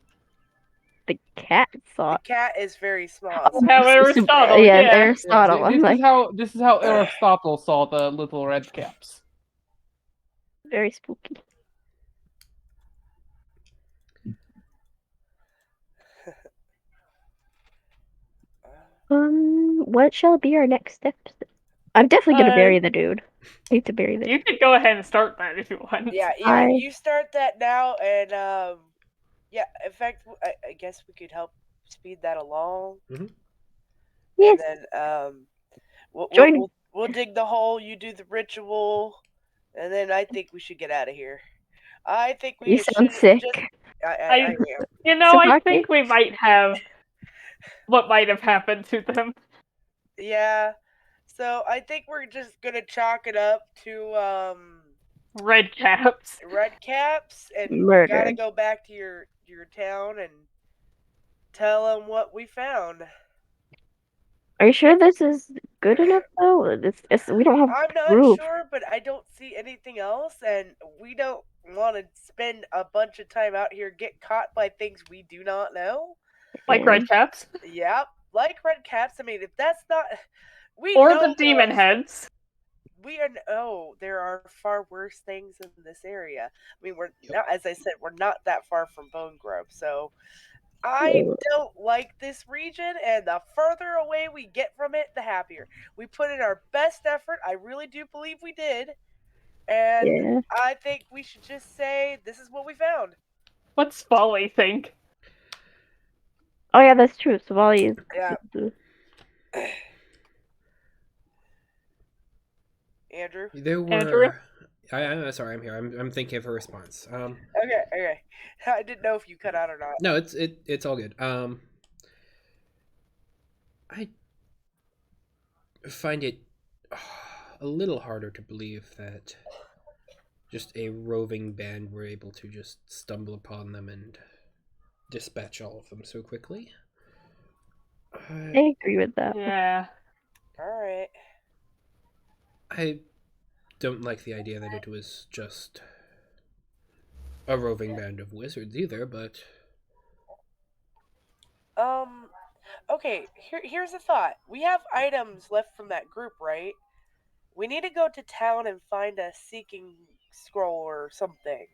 Speaker 4: The cat
Speaker 2: The
Speaker 4: saw.
Speaker 2: cat is very small, so
Speaker 6: How Aristotle,
Speaker 4: Yeah,
Speaker 6: yeah.
Speaker 4: Aristotle. I'm like
Speaker 5: This is how Aristotle saw the little red caps.
Speaker 4: very spooky. What shall be our next steps? I'm definitely gonna bury the dude. I need to bury the.
Speaker 6: You could go ahead and start that if you want.
Speaker 2: yeah,
Speaker 4: I-
Speaker 2: you start that now, and yeah. In fact, I guess we could help speed that along,
Speaker 4: Yes,
Speaker 2: and then
Speaker 4: join.
Speaker 2: we'll dig the hole. You do the ritual, and then I think we should get out of here. I think
Speaker 4: You
Speaker 2: we
Speaker 4: sound
Speaker 2: should
Speaker 4: sick.
Speaker 2: just. I
Speaker 6: I,
Speaker 2: am.
Speaker 6: I
Speaker 4: Sukaki?
Speaker 6: think we might have what might have happened to them.
Speaker 2: Yeah. So I think we're just gonna chalk it up to
Speaker 6: Red caps.
Speaker 2: red caps, and you
Speaker 4: Murder.
Speaker 2: gotta go back to your town and tell them what we found.
Speaker 4: Are you sure this is good enough though? We don't have
Speaker 2: I'm not
Speaker 4: proof.
Speaker 2: sure, but I don't see anything else, and we don't want to spend a bunch of time out here get caught by things we do not know.
Speaker 6: Like
Speaker 4: Yeah.
Speaker 6: red caps.
Speaker 2: Yep, like red caps. I mean, if that's not, we
Speaker 6: Or
Speaker 2: know
Speaker 6: the demon
Speaker 2: those.
Speaker 6: heads.
Speaker 2: We are there are far worse things in this area. I mean, we're
Speaker 3: Yep.
Speaker 2: not, as I said, we're not that far from Bone Grove, so I don't like this region, and the further away we get from it, the happier. We put in our best effort. I really do believe we did, and
Speaker 4: Yeah.
Speaker 2: I think we should just say this is what we found.
Speaker 6: What's Folly think?
Speaker 4: Oh yeah, that's true. Savali is.
Speaker 2: Yeah, Andrew.
Speaker 3: There
Speaker 6: Andrew?
Speaker 3: were. I'm sorry. I'm here. I'm thinking of a response.
Speaker 2: Okay. I didn't know if you cut out or not.
Speaker 3: No, it's all good. I find it a little harder to believe that just a roving band were able to just stumble upon them and dispatch all of them so quickly.
Speaker 4: I agree with that.
Speaker 6: Yeah.
Speaker 2: All right.
Speaker 3: I don't like the idea that it was just a roving band of wizards either, but
Speaker 2: Okay. Here's a thought. We have items left from that group, right? We need to go to town and find a seeking scroll or something.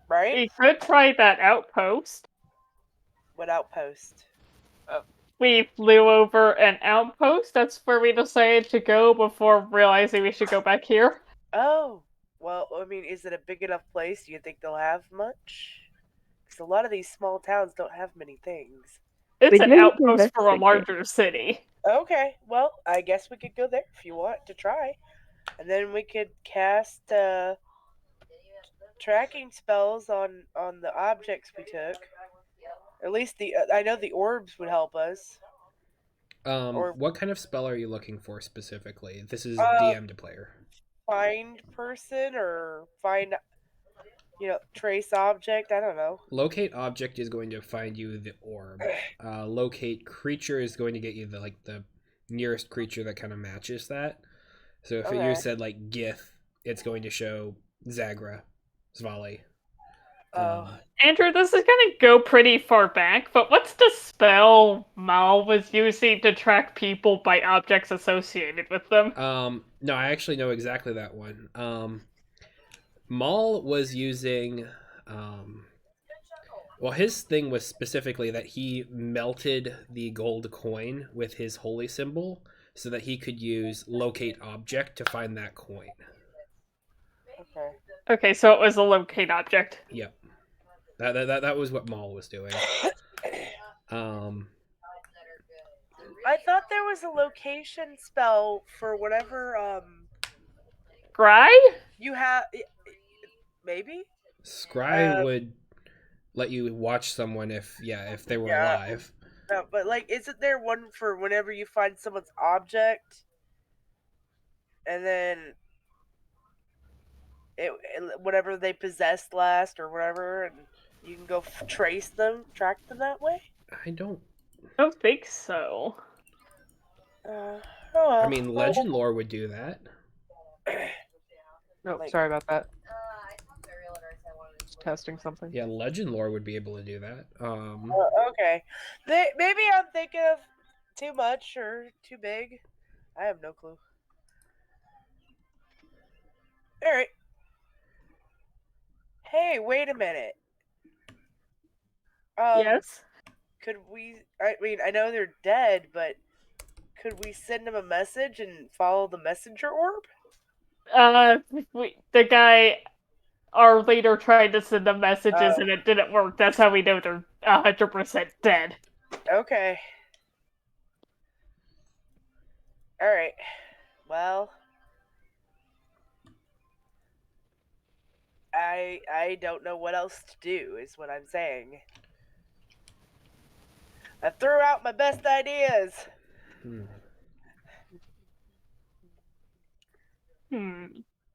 Speaker 2: Right?
Speaker 6: We could try that outpost.
Speaker 2: What outpost?
Speaker 6: We flew over an outpost. That's where we decided to go before realizing we should go back here.
Speaker 2: Oh, well, I mean, is it a big enough place? Do you think they'll have much? Because a lot of these small towns don't have many things.
Speaker 6: It's
Speaker 4: We
Speaker 6: an
Speaker 4: do need to
Speaker 6: outpost for a
Speaker 4: investigate.
Speaker 6: larger city.
Speaker 2: Okay, well, I guess we could go there if you want to try. And then we could cast tracking spells on the objects we took. At least I know the orbs would help us. Or-
Speaker 3: what kind of spell are you looking for specifically? This is
Speaker 2: Uh,
Speaker 3: DM to player.
Speaker 2: find person or find, trace object? I don't know.
Speaker 3: Locate object is going to find you the orb. Locate creature is going to get you the nearest creature that kind of matches that. So if you
Speaker 2: Okay.
Speaker 3: said like Gith, it's going to show Zagra, Zvali.
Speaker 2: Oh.
Speaker 6: Andrew, this is gonna go pretty far back, but what's the spell Mal was using to track people by objects associated with them?
Speaker 3: No, I actually know exactly that one. Maul was using well, his thing was specifically that he melted the gold coin with his holy symbol so that he could use locate object to find that coin.
Speaker 2: Okay.
Speaker 6: Okay, so it was a locate object.
Speaker 3: Yep. That was what Maul was doing.
Speaker 2: I thought there was a location spell for whatever
Speaker 6: Gry?
Speaker 2: you have. Maybe.
Speaker 3: Scry would let you watch someone if they were
Speaker 2: Yeah.
Speaker 3: alive.
Speaker 2: No, but like, isn't there one for whenever you find someone's object, and then whatever they possessed last or whatever, and you can go track them that way?
Speaker 3: I don't.
Speaker 6: I don't think so.
Speaker 2: Oh well.
Speaker 3: I mean, legend lore would do that.
Speaker 1: No,
Speaker 2: Like-
Speaker 1: sorry about that. Just testing something.
Speaker 3: Yeah, legend lore would be able to do that.
Speaker 2: Okay. Maybe I'm thinking of too much or too big. I have no clue. Alright. Hey, wait a minute.
Speaker 6: Yes?
Speaker 2: Could we... I mean, I know they're dead, but could we send them a message and follow the messenger orb?
Speaker 6: The guy, our leader tried to send them messages
Speaker 2: Oh.
Speaker 6: and it didn't work. That's how we know they're 100% dead.
Speaker 2: Okay. Alright. Well... I don't know what else to do, is what I'm saying. I threw out my best ideas.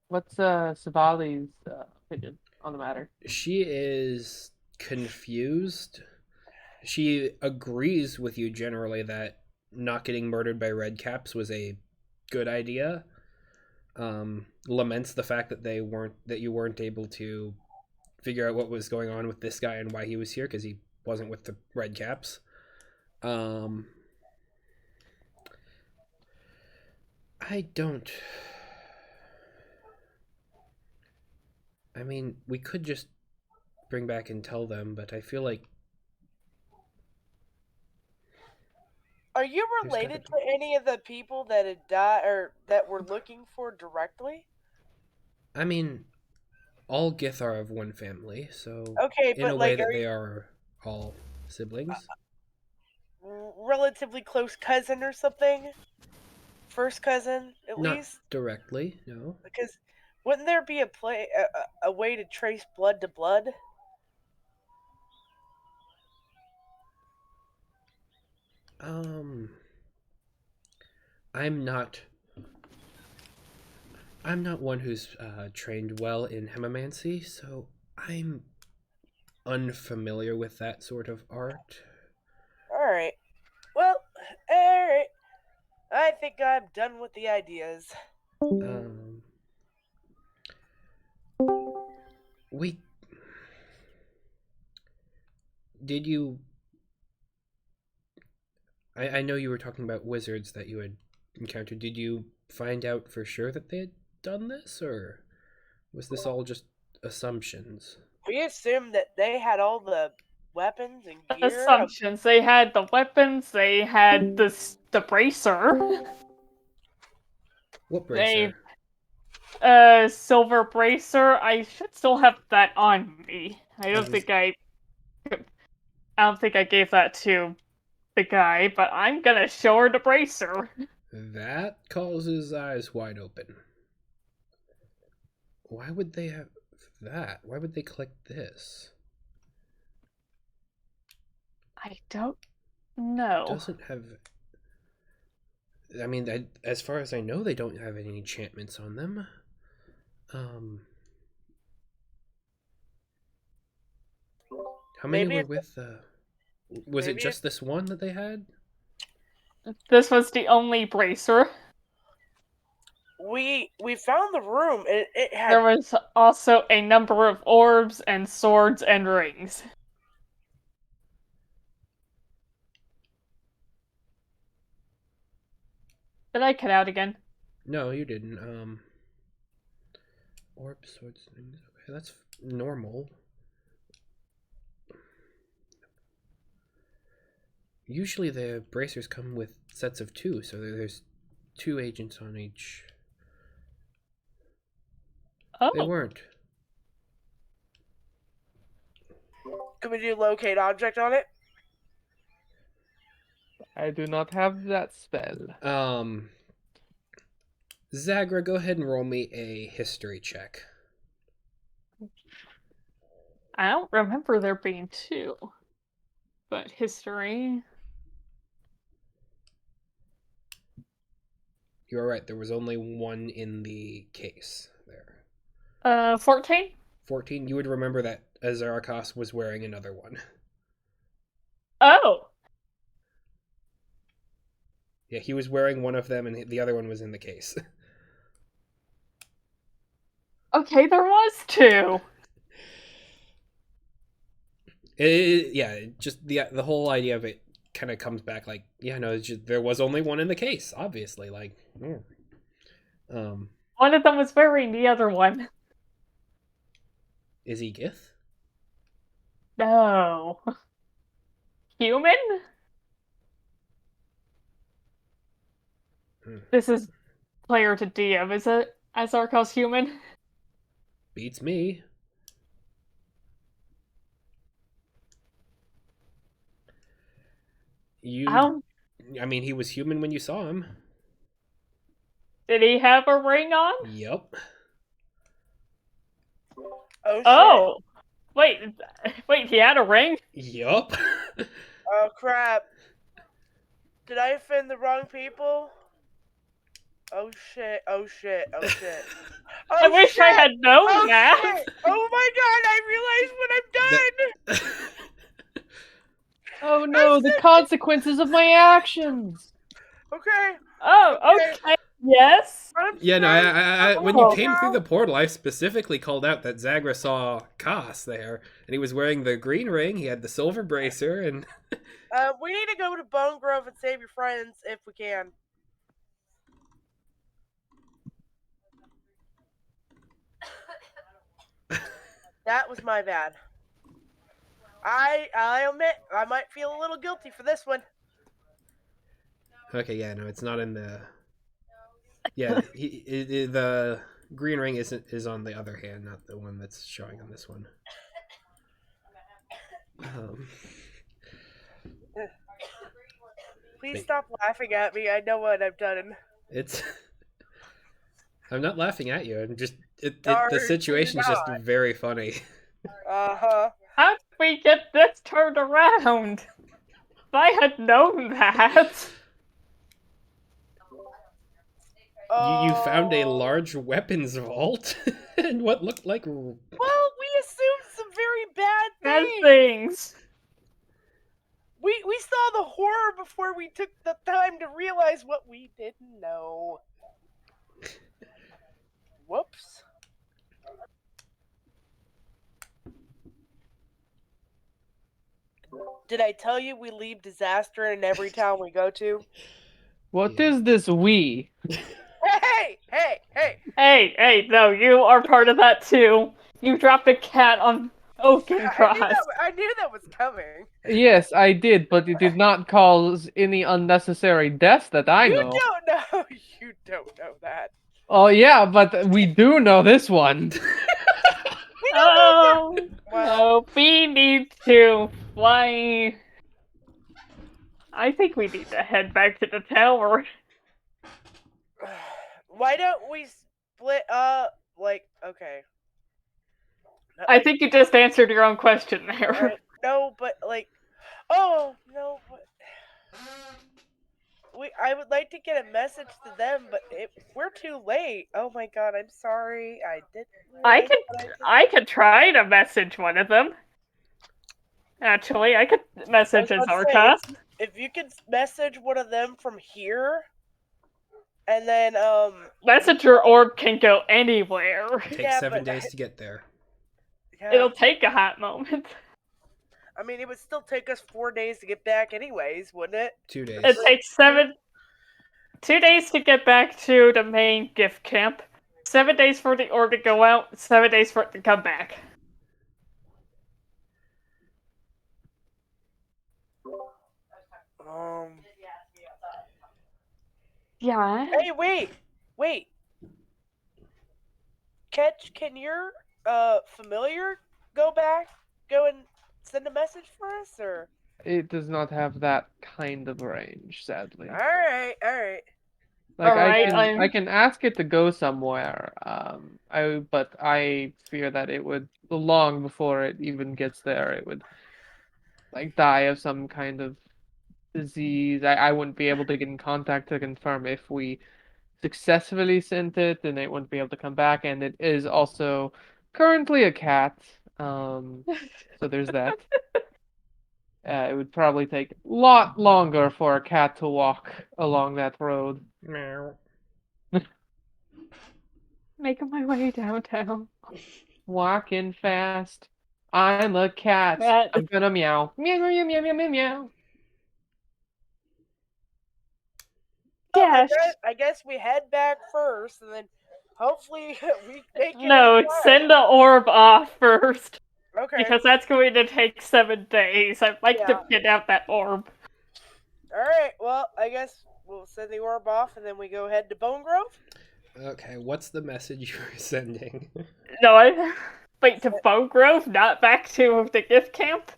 Speaker 1: What's Savali's opinion on the matter?
Speaker 3: She is confused. She agrees with you generally that not getting murdered by redcaps was a good idea. Laments the fact that you weren't able to figure out what was going on with this guy and why he was here because he wasn't with the redcaps. I don't. I mean, we could just bring back and tell them, but I feel like.
Speaker 2: Are you related to any of the people that had died or that we're looking for directly?
Speaker 3: I mean, all Gith are of one family, so
Speaker 2: Okay,
Speaker 3: in a
Speaker 2: but
Speaker 3: way
Speaker 2: like,
Speaker 3: that
Speaker 2: are
Speaker 3: they
Speaker 2: you
Speaker 3: are all siblings.
Speaker 2: relatively close cousin or something? First cousin, at
Speaker 3: Not
Speaker 2: least?
Speaker 3: directly, no.
Speaker 2: Because wouldn't there be a way to trace blood to blood?
Speaker 3: I'm not one who's trained well in hemamancy, so I'm unfamiliar with that sort of art.
Speaker 2: Alright. Well, alright. I think I'm done with the ideas.
Speaker 3: We did you I know you were talking about wizards that you had encountered. Did you find out for sure that they had done this, or was this all just assumptions?
Speaker 2: We assumed that they had all the weapons and gear.
Speaker 6: Assumptions. They had the weapons, they had the bracer.
Speaker 3: What bracer?
Speaker 6: Silver bracer. I should still have that on me. I don't think I gave that to the guy, but I'm gonna show her the bracer.
Speaker 3: That calls his eyes wide open. Why would they have that? Why would they collect this?
Speaker 6: I don't know.
Speaker 3: Doesn't have. I mean, as far as I know, they don't have any enchantments on them. How many
Speaker 2: Maybe
Speaker 3: were
Speaker 2: it's
Speaker 3: with? Was it
Speaker 2: maybe
Speaker 3: just this one that they had?
Speaker 6: This was the only bracer.
Speaker 2: we found the room. It had.
Speaker 6: There was also a number of orbs and swords and rings. Did I cut out again?
Speaker 3: No, you didn't. Orb swords. Okay, that's normal. Usually the bracers come with sets of 2, so there's 2 agents on each.
Speaker 6: Oh,
Speaker 3: They weren't.
Speaker 2: Can we do locate object on it?
Speaker 5: I do not have that spell.
Speaker 3: Zagra, go ahead and roll me a history check.
Speaker 6: I don't remember there being 2. But history.
Speaker 3: You are right, there was only 1 in the case there.
Speaker 6: 14?
Speaker 3: 14, you would remember that Azarakas was wearing another one.
Speaker 6: Oh,
Speaker 3: Yeah, he was wearing one of them and the other one was in the case.
Speaker 6: okay, there was 2.
Speaker 3: Just the whole idea of it kind of comes back like, yeah, no, there was only one in the case, obviously. Like,
Speaker 6: One of them was wearing the other one.
Speaker 3: is he Gith?
Speaker 6: No. Human? This is player to DM. Is it Azarkos human?
Speaker 3: Beats me. I mean, he was human when you saw him.
Speaker 6: Did he have a ring on?
Speaker 3: Yep.
Speaker 2: Oh shit!
Speaker 6: Oh, wait, he had a ring?
Speaker 3: Yup.
Speaker 2: Oh crap! Did I offend the wrong people? Oh shit! Oh shit! Oh shit! Oh,
Speaker 6: I wish I had known
Speaker 2: Oh
Speaker 6: that.
Speaker 2: shit! Oh my god! I realize what I've done.
Speaker 5: Oh no, the consequences of my actions!
Speaker 2: Okay.
Speaker 6: Oh, okay. Yes.
Speaker 2: I'm
Speaker 3: Yeah, no,
Speaker 2: sorry.
Speaker 3: when you
Speaker 6: Oh.
Speaker 3: came through the portal, I specifically called out that Zagra saw Kas there, and he was wearing the green ring, he had the silver bracer, and...
Speaker 2: We need to go to Bone Grove and save your friends if we can. That was my bad. I admit I might feel a little guilty for this one.
Speaker 3: Okay, yeah, no, it's not in the... Yeah, the green ring is on the other hand, not the one that's showing on this one.
Speaker 2: Please stop laughing at me. I know what I've done.
Speaker 3: It's... I'm not laughing at you. I'm just...
Speaker 2: Are
Speaker 3: the
Speaker 2: you
Speaker 3: situation is just
Speaker 2: not?
Speaker 3: very funny.
Speaker 2: Uh-huh.
Speaker 6: How did we get this turned around? If I had known that.
Speaker 3: You found a large weapons vault and what looked like...
Speaker 2: Well, we assumed some very bad
Speaker 6: Bad
Speaker 2: things.
Speaker 6: things.
Speaker 2: We saw the horror before we took the time to realize what we didn't know. Whoops. Did I tell you we leave disaster in every town we go to?
Speaker 5: What is this we?
Speaker 2: Hey!
Speaker 6: Hey, no, you are part of that too. You dropped a cat on Oaken Cross.
Speaker 2: I knew that was coming.
Speaker 5: Yes, I did, but it did not cause any unnecessary deaths that I
Speaker 2: You
Speaker 5: know.
Speaker 2: don't know. You don't know that.
Speaker 5: Oh yeah, but we do know this one.
Speaker 2: We don't know that.
Speaker 6: Well, we need to fly. I think we need to head back to the tower.
Speaker 2: Why don't we split up? Like, okay.
Speaker 6: I think you just answered your own question there.
Speaker 2: No, but like, oh no. But... I would like to get a message to them, but we're too late. Oh my god, I'm sorry. I didn't
Speaker 6: I
Speaker 2: realize
Speaker 6: could
Speaker 2: what I did.
Speaker 6: I could try to message one of them. Actually, I could
Speaker 2: I
Speaker 6: message
Speaker 2: was
Speaker 6: his
Speaker 2: about to say,
Speaker 6: Arcas.
Speaker 2: if you could message one of them from here, and then
Speaker 6: Messenger orb can go anywhere.
Speaker 3: Takes
Speaker 2: Yeah,
Speaker 3: 7
Speaker 2: but
Speaker 3: days to get there.
Speaker 2: yeah,
Speaker 6: It'll take a hot moment.
Speaker 2: I mean, it would still take us 4 days to get back, anyways, wouldn't it?
Speaker 3: 2 days.
Speaker 6: It takes 2 days to get back to the main gift camp. 7 days for the orb to go out. 7 days for it to come back.
Speaker 2: Um.
Speaker 6: Yeah.
Speaker 2: Hey, wait. Catch, can your familiar go and send a message for us, or?
Speaker 5: It does not have that kind of range, sadly.
Speaker 2: All right.
Speaker 5: Like
Speaker 6: Alright,
Speaker 5: I can ask it to go somewhere. But I fear that it would long before it even gets there, it would like die of some kind of disease. I wouldn't be able to get in contact to confirm if we successfully sent it, then it wouldn't be able to come back. And it is also currently a cat. So there's that. It would probably take a lot longer for a cat to walk along that road.
Speaker 3: Meow.
Speaker 6: making my way downtown.
Speaker 5: Walking fast. I'm a cat.
Speaker 6: That-
Speaker 5: I'm gonna meow. Meow, meow, meow, meow, meow, meow.
Speaker 6: Yeah,
Speaker 2: I guess we head back first, and then hopefully we make it.
Speaker 6: no,
Speaker 2: in time.
Speaker 6: send the orb off first.
Speaker 2: Okay.
Speaker 6: Because that's going to take 7 days. I'd like
Speaker 2: Yeah.
Speaker 6: to get out that orb.
Speaker 2: All right. Well, I guess we'll send the orb off, and then we go head to Bone Grove.
Speaker 3: Okay, what's the message you're sending?
Speaker 6: No, I wait to Bone Grove, not back to the gift camp.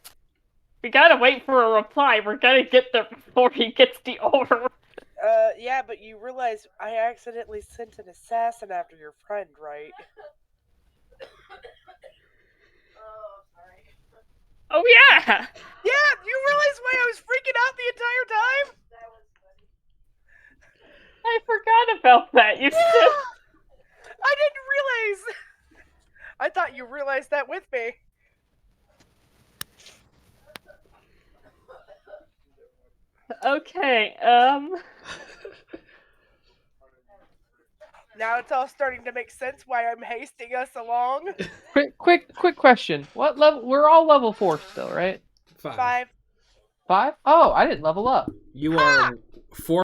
Speaker 6: We gotta wait for a reply. We're gonna get there before he gets the orb.
Speaker 2: Yeah, but you realize I accidentally sent an assassin after your friend, right?
Speaker 6: Oh yeah!
Speaker 2: Yeah, you realize why I was freaking out the entire time?
Speaker 6: I forgot about that. You
Speaker 2: Yeah! I didn't realize. I thought you realized that with me.
Speaker 6: Okay,
Speaker 2: Now it's all starting to make sense why I'm hasting us along.
Speaker 5: Quick question. What level? We're all level 4 still, right?
Speaker 2: 5.
Speaker 5: 5? Oh, I didn't level up.
Speaker 3: You are 4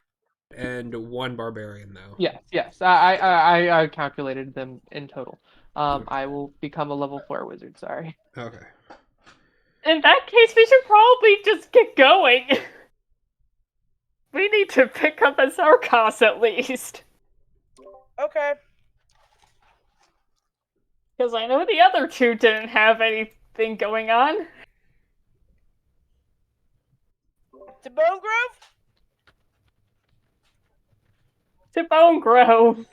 Speaker 3: and 1 barbarian, though.
Speaker 5: Yes. I calculated them in total. I will become a level 4 wizard. Sorry.
Speaker 3: Okay.
Speaker 6: in that case, we should probably just get going. We need to pick up a Zarkos at least.
Speaker 2: Okay.
Speaker 6: Because I know the other two didn't have anything going on.
Speaker 2: To Bone Grove?
Speaker 6: To Bone Grove.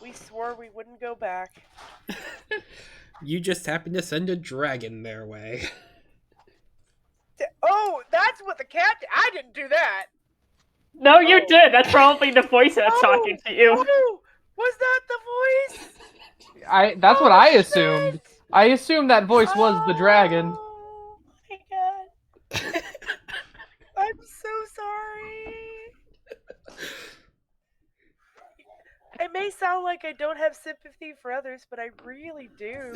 Speaker 2: We swore we wouldn't go back.
Speaker 3: You just happened to send a dragon their way.
Speaker 2: Oh, that's what the cat did. I didn't do that.
Speaker 6: No, you did. That's probably the voice that's talking to you.
Speaker 2: Oh, was that the voice?
Speaker 5: That's what I
Speaker 2: shit.
Speaker 5: assumed. I assumed that voice was the dragon.
Speaker 2: Oh my god. I'm so sorry. It may sound like I don't have sympathy for others, but I really do.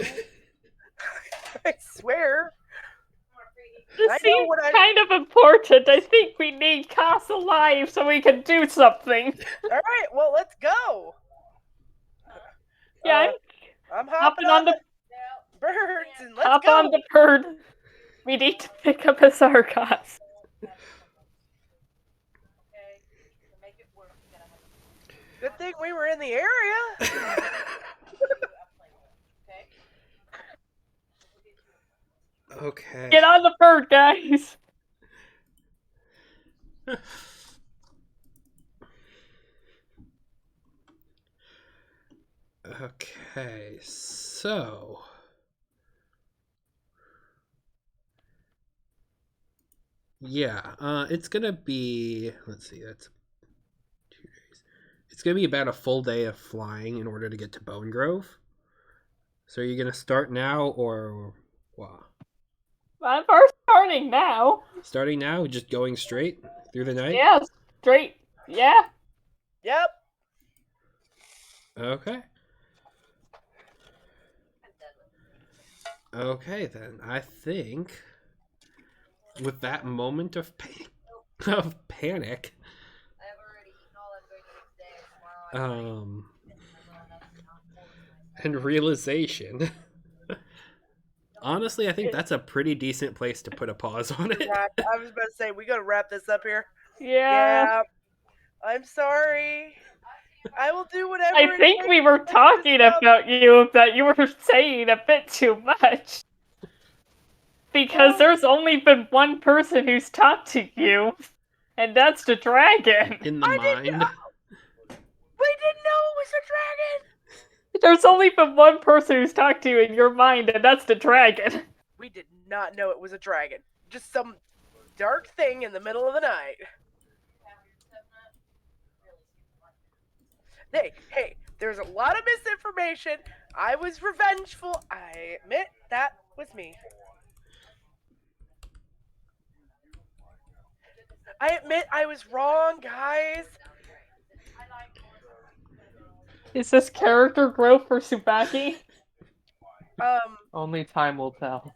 Speaker 2: I swear.
Speaker 6: This
Speaker 2: I know
Speaker 6: seems
Speaker 2: what I-
Speaker 6: kind of important. I think we need Cass alive so we can do something.
Speaker 2: Alright, well, let's go.
Speaker 6: Yeah,
Speaker 2: I'm
Speaker 6: hopping
Speaker 2: hopping
Speaker 6: on the
Speaker 2: birds and let's
Speaker 6: hop
Speaker 2: go.
Speaker 6: on the bird. We need to pick up a Zarkos.
Speaker 2: Good thing we were in the area.
Speaker 3: Okay.
Speaker 6: Get on the bird, guys.
Speaker 3: Okay, so Yeah, it's gonna be. Let's see, that's 2 days. It's gonna be about a full day of flying in order to get to Bone Grove. So are you gonna start now or what?
Speaker 6: We're starting now.
Speaker 3: Starting now, just going straight through the night?
Speaker 6: Yeah, straight. Yeah.
Speaker 2: Yep.
Speaker 3: Okay. Okay then. I think with that moment of of panic, um, and realization. Honestly, I think that's a pretty decent place to put a pause on it.
Speaker 2: I was about to say we gotta wrap this up here.
Speaker 6: Yeah.
Speaker 2: Yeah. I'm sorry. I will do whatever
Speaker 6: I
Speaker 2: it
Speaker 6: think
Speaker 2: takes
Speaker 6: we were
Speaker 2: to fix
Speaker 6: talking
Speaker 2: this up.
Speaker 6: about you that you were saying a bit too much. Because there's only been one person who's talked to you, and that's the dragon.
Speaker 3: In the
Speaker 2: I didn't.
Speaker 3: mind.
Speaker 2: We didn't know it was a dragon.
Speaker 6: There's only been one person who's talked to you in your mind, and that's the dragon.
Speaker 2: We did not know it was a dragon. Just some dark thing in the middle of the night. Hey, there's a lot of misinformation. I was revengeful. I admit that was me. I admit I was wrong, guys.
Speaker 6: Is this character growth for Tsubaki?
Speaker 5: Only time will tell.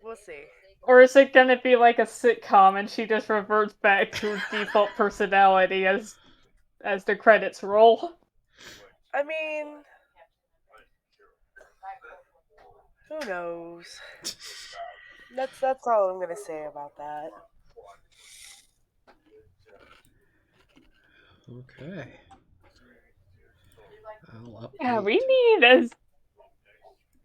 Speaker 2: We'll see.
Speaker 6: Or is it gonna be like a sitcom and she just reverts back to her default personality as the credits roll?
Speaker 2: I mean, who knows? That's all I'm gonna say about that.
Speaker 3: Okay. I'll update.
Speaker 6: Yeah, we need as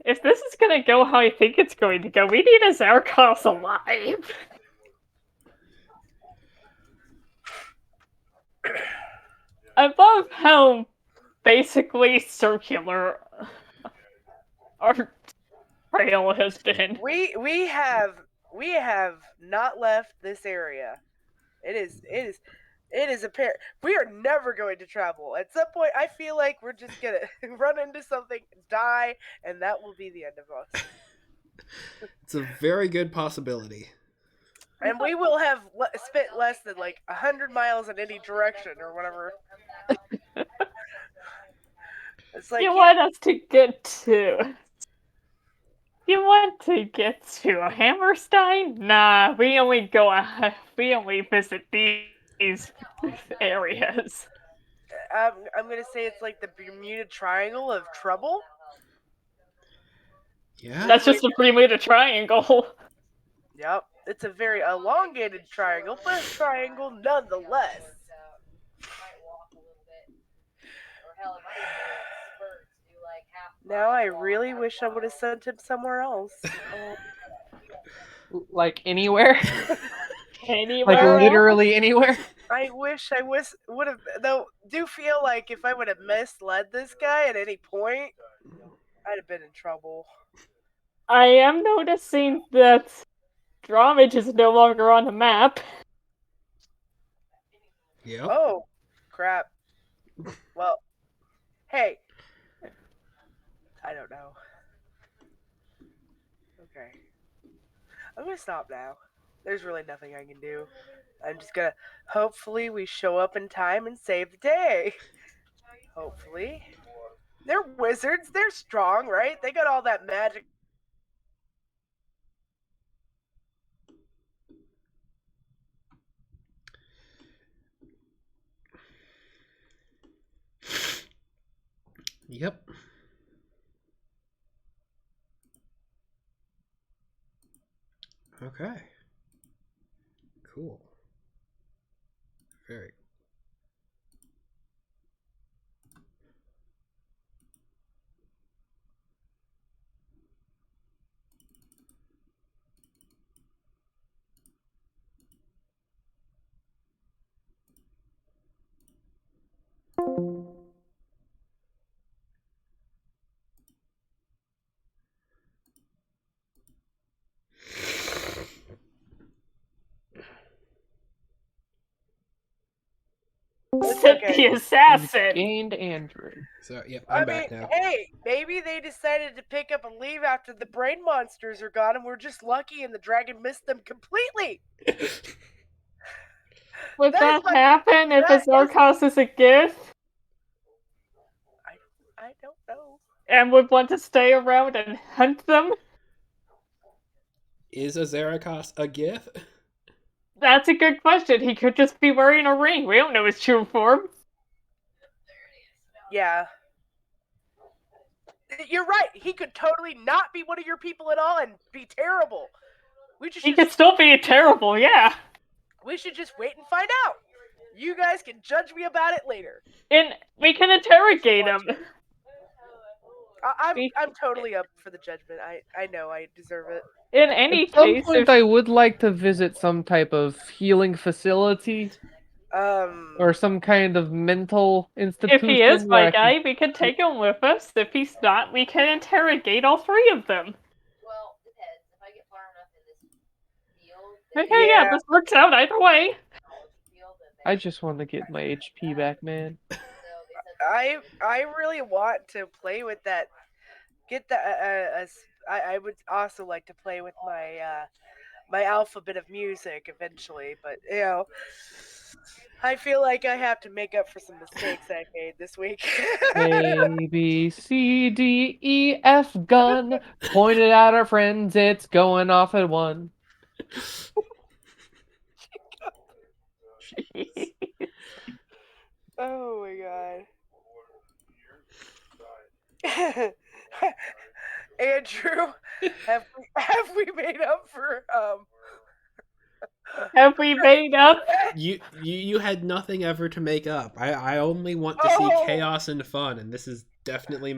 Speaker 6: if this is gonna go how I think it's going to go, we need a Zarkos alive. I love how basically circular our trail has been.
Speaker 2: We have not left this area. It is apparent we are never going to travel. At some point, I feel like we're just gonna run into something, die, and that will be the end of us.
Speaker 3: It's a very good possibility.
Speaker 2: And we will have spent less than like 100 miles in any direction or whatever. It's like
Speaker 6: You want us to get to? You want to get to Hammerstein? Nah, we only visit these areas.
Speaker 2: I'm gonna say it's like the Bermuda Triangle of trouble.
Speaker 3: Yeah.
Speaker 6: That's just a Bermuda Triangle.
Speaker 2: Yep, it's a very elongated triangle, but a triangle nonetheless. Now I really wish I would have sent him somewhere else.
Speaker 5: Like anywhere?
Speaker 6: Anywhere
Speaker 5: Like
Speaker 6: else?
Speaker 5: literally anywhere?
Speaker 2: I wish I would have. Though, do feel like if I would have misled this guy at any point, I'd have been in trouble.
Speaker 6: I am noticing that Drawmage is no longer on the map.
Speaker 3: Yep.
Speaker 2: Oh, crap. Well, hey. I don't know. Okay. I'm gonna stop now. There's really nothing I can do. I'm just gonna. Hopefully, we show up in time and save the day. Hopefully. They're wizards. They're strong, right? They got all that magic.
Speaker 3: Yep. Okay. Cool. Very.
Speaker 2: Okay.
Speaker 6: the assassin.
Speaker 5: Gained Andrew.
Speaker 3: So, yep,
Speaker 2: I
Speaker 3: I'm
Speaker 2: mean,
Speaker 3: back now.
Speaker 2: hey, maybe they decided to pick up and leave after the brain monsters are gone, and we're just lucky, and the dragon missed them completely.
Speaker 6: Would
Speaker 2: That is
Speaker 6: that
Speaker 2: my-
Speaker 6: happen if
Speaker 2: that is-
Speaker 6: Azorcos is a gift
Speaker 2: I don't know.
Speaker 6: and would want to stay around and hunt them?
Speaker 3: Is a Zeracos a gith?
Speaker 6: That's a good question. He could just be wearing a ring. We don't know his true form.
Speaker 2: Yeah. You're right. He could totally not be one of your people at all and be terrible. We just
Speaker 6: He could still be terrible, yeah.
Speaker 2: we should just wait and find out. You guys can judge me about it later.
Speaker 6: And we can interrogate him.
Speaker 2: I'm totally up for the judgment. I know I deserve it.
Speaker 6: In any
Speaker 5: At some
Speaker 6: case,
Speaker 5: point,
Speaker 6: if
Speaker 5: I would like to visit some type of healing facility or some kind of mental institution.
Speaker 6: if he is
Speaker 5: where
Speaker 6: my
Speaker 5: I can-
Speaker 6: guy, we can take him with us. If he's not, we can interrogate all three of them. Okay, yeah, this works out either way.
Speaker 5: I just want to get my HP back, man.
Speaker 2: I really want to play with that. Get the. I would also like to play with my my alphabet of music eventually, but you know, I feel like I have to make up for some mistakes I made this week.
Speaker 5: A, B, C, D, E, F, gun. Pointed at our friends, it's going off at one.
Speaker 2: Oh my god. Andrew, have we made up for
Speaker 6: Have we made up?
Speaker 3: You had nothing ever to make up. I only want to see chaos and fun, and this is definitely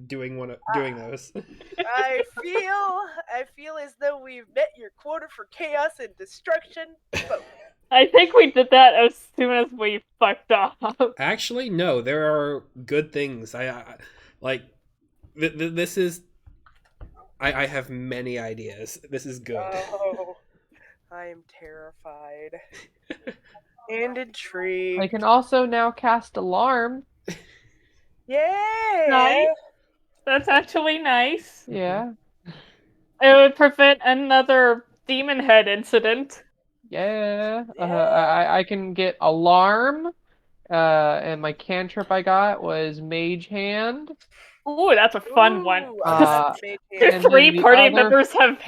Speaker 3: doing those.
Speaker 2: I feel as though we've met your quota for chaos and destruction. But
Speaker 6: I think we did that as soon as we fucked up.
Speaker 3: Actually, no. There are good things. I like. This is. I have many ideas. This is good.
Speaker 2: oh, I am terrified and intrigued.
Speaker 5: I can also now cast Alarm.
Speaker 2: Yay!
Speaker 6: Nice. That's actually nice.
Speaker 5: Yeah.
Speaker 6: It would prevent another demon head incident.
Speaker 5: Yeah. I can get Alarm. And my cantrip I got was Mage Hand.
Speaker 6: Ooh, that's a fun one.
Speaker 2: Ooh, I love Mage
Speaker 6: The
Speaker 2: Hand.
Speaker 5: and then
Speaker 6: three
Speaker 5: the
Speaker 6: party
Speaker 5: other-
Speaker 6: members have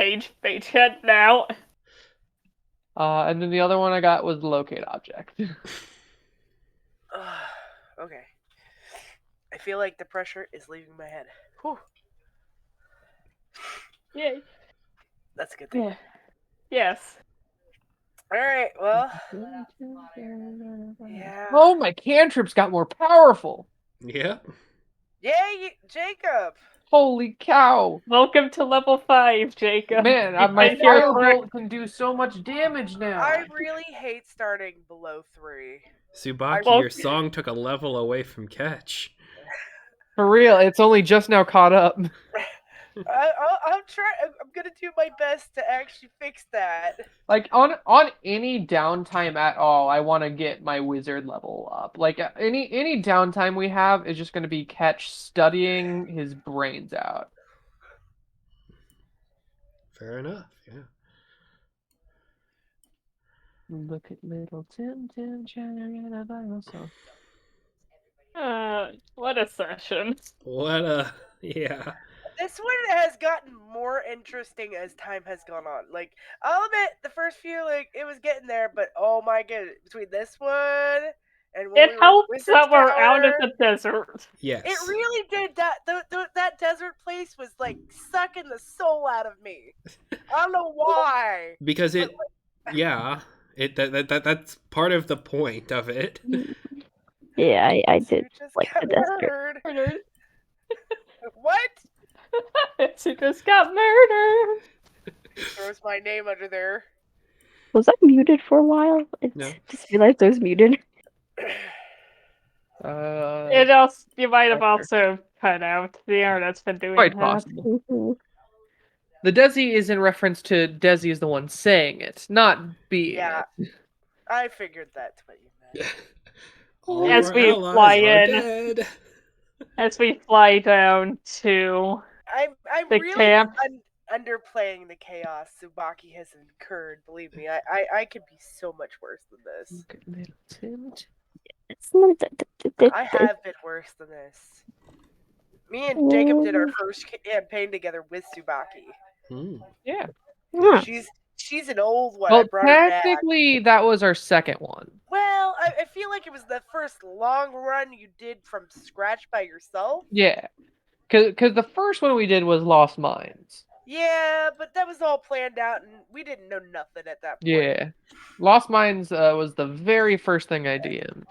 Speaker 6: mage head now.
Speaker 5: And then the other one I got was Locate Object.
Speaker 2: Okay. I feel like the pressure is leaving my head. Whew.
Speaker 6: Yay.
Speaker 2: That's a good thing.
Speaker 6: Yeah. Yes.
Speaker 2: Alright, well. Yeah.
Speaker 5: Oh, my cantrips got more powerful.
Speaker 3: Yeah.
Speaker 2: Yay, Jacob!
Speaker 5: Holy cow.
Speaker 6: Welcome to level 5, Jacob.
Speaker 5: Man,
Speaker 6: You've
Speaker 5: my
Speaker 6: been here for-
Speaker 5: firebolt can do so much damage now.
Speaker 2: I really hate starting below 3.
Speaker 3: Subaki,
Speaker 6: Well-
Speaker 3: your song took a level away from Catch.
Speaker 5: For real, it's only just now caught up.
Speaker 2: I'll try. I'm gonna do my best to actually fix that.
Speaker 5: Like on any downtime at all, I want to get my wizard level up. Like any downtime we have is just going to be Catch studying his brains out.
Speaker 3: Fair enough. Yeah.
Speaker 5: Look at little Tim trying to get a Bible song.
Speaker 6: What a session.
Speaker 3: What a yeah.
Speaker 2: This one has gotten more interesting as time has gone on. Like, I'll admit, the first few, like, it was getting there, but oh my goodness, between this one and when
Speaker 6: It
Speaker 2: we were
Speaker 6: helps
Speaker 2: Wizard's
Speaker 6: that we're out of
Speaker 2: Tower,
Speaker 6: the desert.
Speaker 3: Yes.
Speaker 2: it really did. That desert place was like sucking the soul out of me. I don't know why.
Speaker 3: Because it yeah. That's part of the point of it.
Speaker 4: Yeah, I did
Speaker 2: You just
Speaker 4: like
Speaker 2: got
Speaker 4: the desert.
Speaker 2: murdered. What?
Speaker 6: She just got murdered.
Speaker 2: Throws my name under there.
Speaker 4: Was I muted for a while? I
Speaker 3: No.
Speaker 4: just realized I was muted.
Speaker 6: It also, you might have also cut out. The internet's been doing
Speaker 5: Quite
Speaker 6: that.
Speaker 5: possible.
Speaker 4: Mhm.
Speaker 5: The Desi is in reference to Desi is the one saying it, not being
Speaker 2: Yeah.
Speaker 5: it.
Speaker 2: I figured that's what you meant.
Speaker 3: All of
Speaker 6: as
Speaker 3: our
Speaker 6: we
Speaker 3: allies
Speaker 6: fly
Speaker 3: are
Speaker 6: in,
Speaker 3: dead.
Speaker 6: as we fly down to
Speaker 2: I'm
Speaker 6: the
Speaker 2: really
Speaker 6: camp.
Speaker 2: underplaying the chaos Subaki has incurred. Believe me, I could be so much worse than this.
Speaker 5: Okay, little Tim.
Speaker 4: It's not
Speaker 2: I have been worse than this. Me and Jacob did our first campaign together with Subaki.
Speaker 3: Hmm.
Speaker 5: Yeah.
Speaker 4: Huh.
Speaker 2: She's an old one. I
Speaker 5: Well,
Speaker 2: brought her back.
Speaker 5: technically, that was our second one.
Speaker 2: Well, I feel like it was the first long run you did from scratch by yourself.
Speaker 5: Yeah. Because the first one we did was Lost Mines.
Speaker 2: Yeah, but that was all planned out, and we didn't know nothing at that point.
Speaker 5: Yeah. Lost Mines was the very first thing I DM'd.